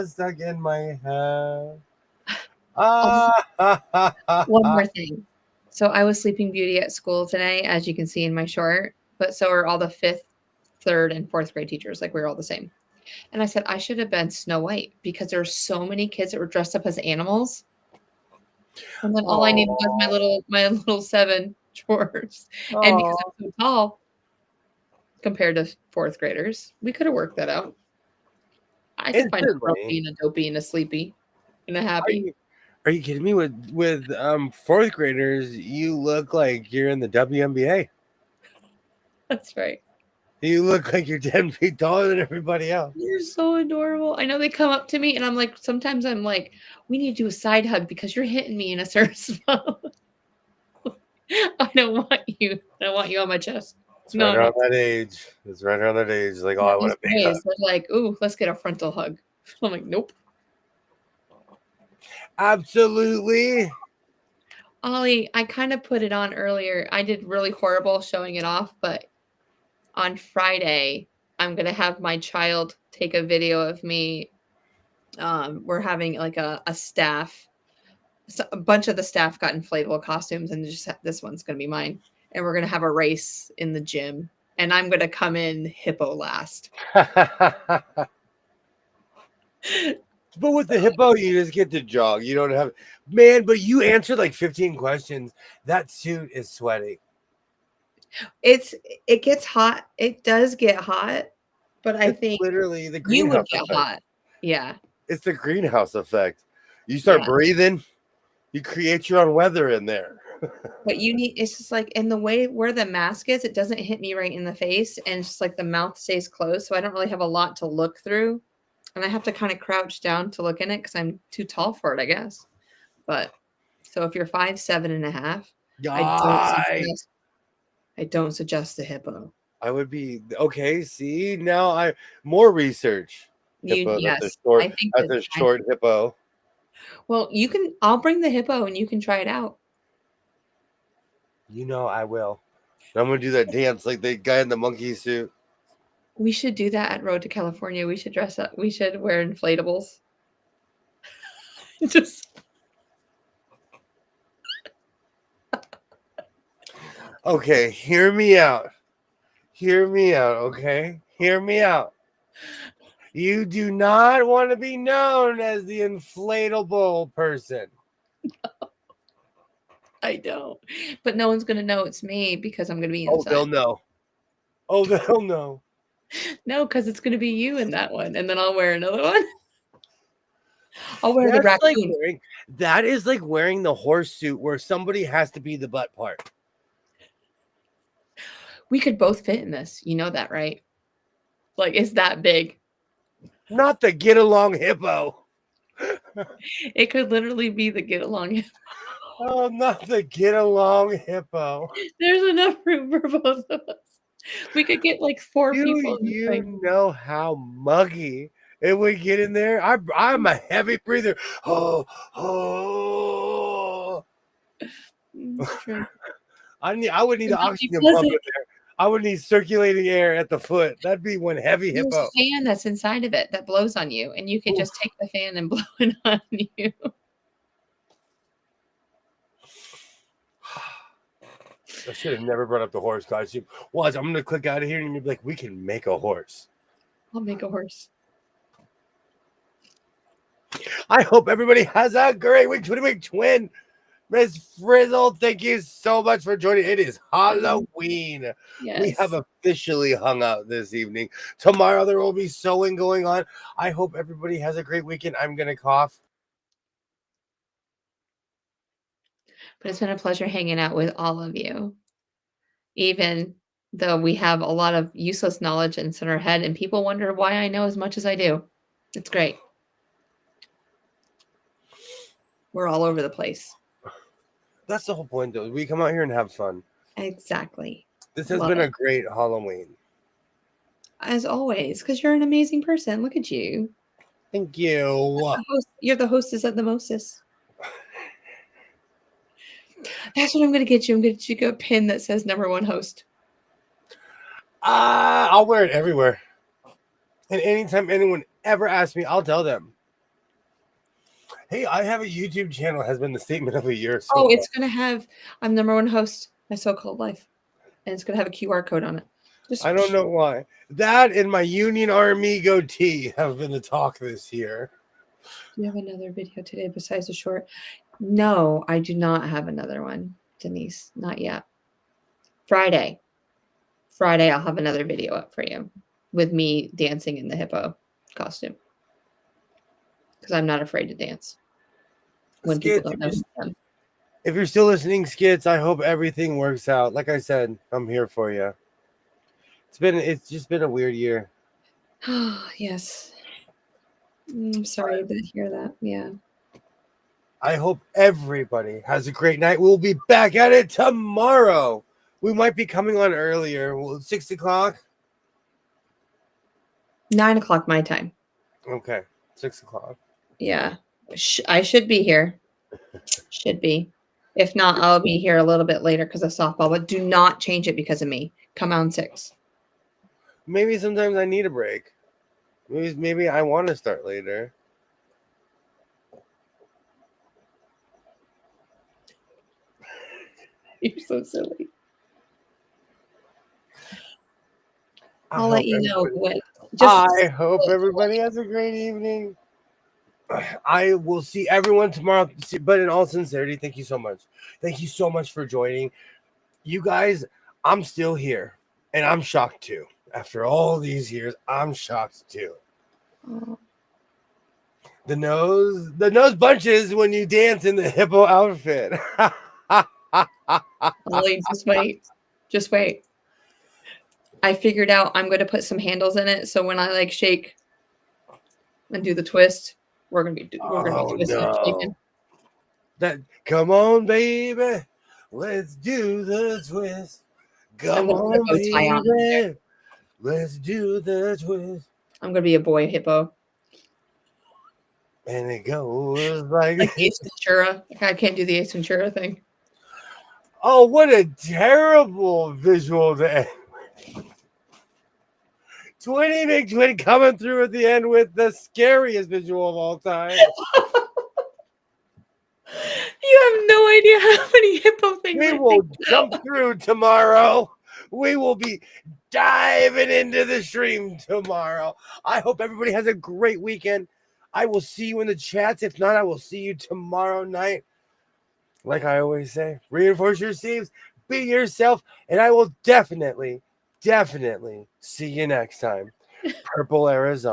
stuck in my head. One more thing. So I was Sleeping Beauty at school today, as you can see in my short, but so are all the 5th, 3rd, and 4th grade teachers. Like we were all the same. And I said, I should have been Snow White because there were so many kids that were dressed up as animals. And then all I needed was my little 7 drawers. And because I'm so tall compared to 4th graders, we could have worked that out. I could find a grumpy and a dopey and a sleepy and a happy. Are you kidding me? With 4th graders, you look like you're in the WNBA. That's right. You look like you're 10 feet taller than everybody else. You're so adorable. I know they come up to me and I'm like, sometimes I'm like, we need to do a side hug because you're hitting me in a certain spot. I don't want you. I want you on my chest. It's right around that age. It's right around that age. Like, oh, I want to be. They're like, ooh, let's get a frontal hug. I'm like, nope. Absolutely. Ollie, I kind of put it on earlier. I did really horrible showing it off, but on Friday, I'm going to have my child take a video of me. We're having like a staff. So a bunch of the staff got inflatable costumes, and just this one's going to be mine. And we're going to have a race in the gym, and I'm going to come in hippo last. But with the hippo, you just get to jog. You don't have, man. But you answered like 15 questions. That suit is sweaty. It gets hot. It does get hot, but I It's think literally the you would greenhouse get effect. hot. Yeah. It's the greenhouse effect. You start Yeah. breathing, you create your own weather in there. But it's just like in the way where the mask is, it doesn't hit me right in the face. And it's just like the mouth stays closed. So I don't really have a lot to look through. And I have to kind of crouch down to look in it because I'm too tall for it, I guess. But so if you're 5'7.5", Guy. I don't suggest the hippo. I would be okay. See, now more research. Hippo. Yes, That's a short hippo. Well, I'll bring the hippo and you can try it out. You know I will. I'm gonna do that dance like the guy in the monkey suit. We should do that at Road to California. We should dress up. We should wear inflatables. Just okay. Hear me out. Okay, hear me out. You do not want to be known as the inflatable person. No, I don't. But no one's gonna know it's me because I'm gonna be inside. inside. They'll know. They'll know. No, because it's gonna be you in that one, and then I'll wear another one. I'll wear the raccoon. That is like wearing the horse suit where somebody has to be the butt part. We could both fit in this. You know that, right? Like, it's that big. Not the get along hippo. It could literally be the get along hippo. Oh, not the get along hippo. There's enough room for both of us. We could get like 4 people. Do you know how muggy it would get in there? I'm a heavy breather. Oh. True. I would need an oxygen pump in there. I would need circulating air at the foot. That'd be one heavy hippo. There's a fan that's inside of it that blows on you, and you could just take the fan and blow it on you. I should have never brought up the horse costume. I'm going to click out of here and you'll be like, we can make a horse. I'll make a horse. I hope everybody has a great week. Twin. Miss Frizzle, thank you so much for joining. It is Halloween. Yes. We have officially hung out this evening. Tomorrow there will be sewing going on. I hope everybody has a great weekend. I'm going to cough. But it's been a pleasure hanging out with all of you. Even though we have a lot of useless knowledge in our head and people wonder why I know as much as I do. It's great. We're all over the place. That's the whole point, though. We come out here and have fun. Exactly. This has been a great Halloween. As always, because you're an amazing person. Look at you. Thank you. You're the hostess of the mostest. That's what I'm going to get you. I'm going to get you a pin that says #1 host. I'll wear it everywhere. And anytime anyone ever asks me, I'll tell them. Hey, I have a YouTube channel has been the statement of the year. So it's going to have, I'm #1 host, my so-called life. And it's going to have a QR code on it. I don't know why. That and my Union Army goatee have been the talk this year. Do you have another video today besides the short? No, I do not have another one, Denise. Not yet. Friday, I'll have another video up for you with me dancing in the hippo costume. Because I'm not afraid to dance. When Skits, people don't know. If you're still listening, Skits, I hope everything works out. Like I said, I'm here for you. It's just been a weird year. Yes. I'm sorry to hear that. Yeah. I hope everybody has a great night. We'll be back at it tomorrow. We might be coming on earlier. 6 o'clock? 9 o'clock my time. Okay. 6 o'clock. Yeah. I should be here. Should be. If not, I'll be here a little bit later because of softball. But do not change it because of me. Come on 6. Maybe sometimes I need a break. Maybe I want to start later. You're so silly. I'll let you know when. I hope everybody has a great evening. I will see everyone tomorrow. But in all sincerity, thank you so much. Thank you so much for joining. You guys, I'm still here. And I'm shocked too. After all these years, I'm shocked too. Oh. The nose bunches when you dance in the hippo outfit. Ollie, just wait. I figured out I'm going to put some handles in it, so when I like shake and do the twist, we're gonna be twisting and shaking. Come on, baby, let's do the twist. Come on, baby, let's do the twist. I'm gonna be a boy hippo. And it goes like Ace Ventura. I can't do the Ace Ventura thing. Oh, what a terrible visual to end with. Twinny McTwin coming through at the end with the scariest visual of all time. You have no idea how many hippo things we will jump through tomorrow. We will be diving into the stream tomorrow. I hope everybody has a great weekend. I will see you in the chats. If not, I will see you tomorrow night. Like I always say, reinforce your sleeves, be yourself, and I will definitely see you next time. Purple Arizona.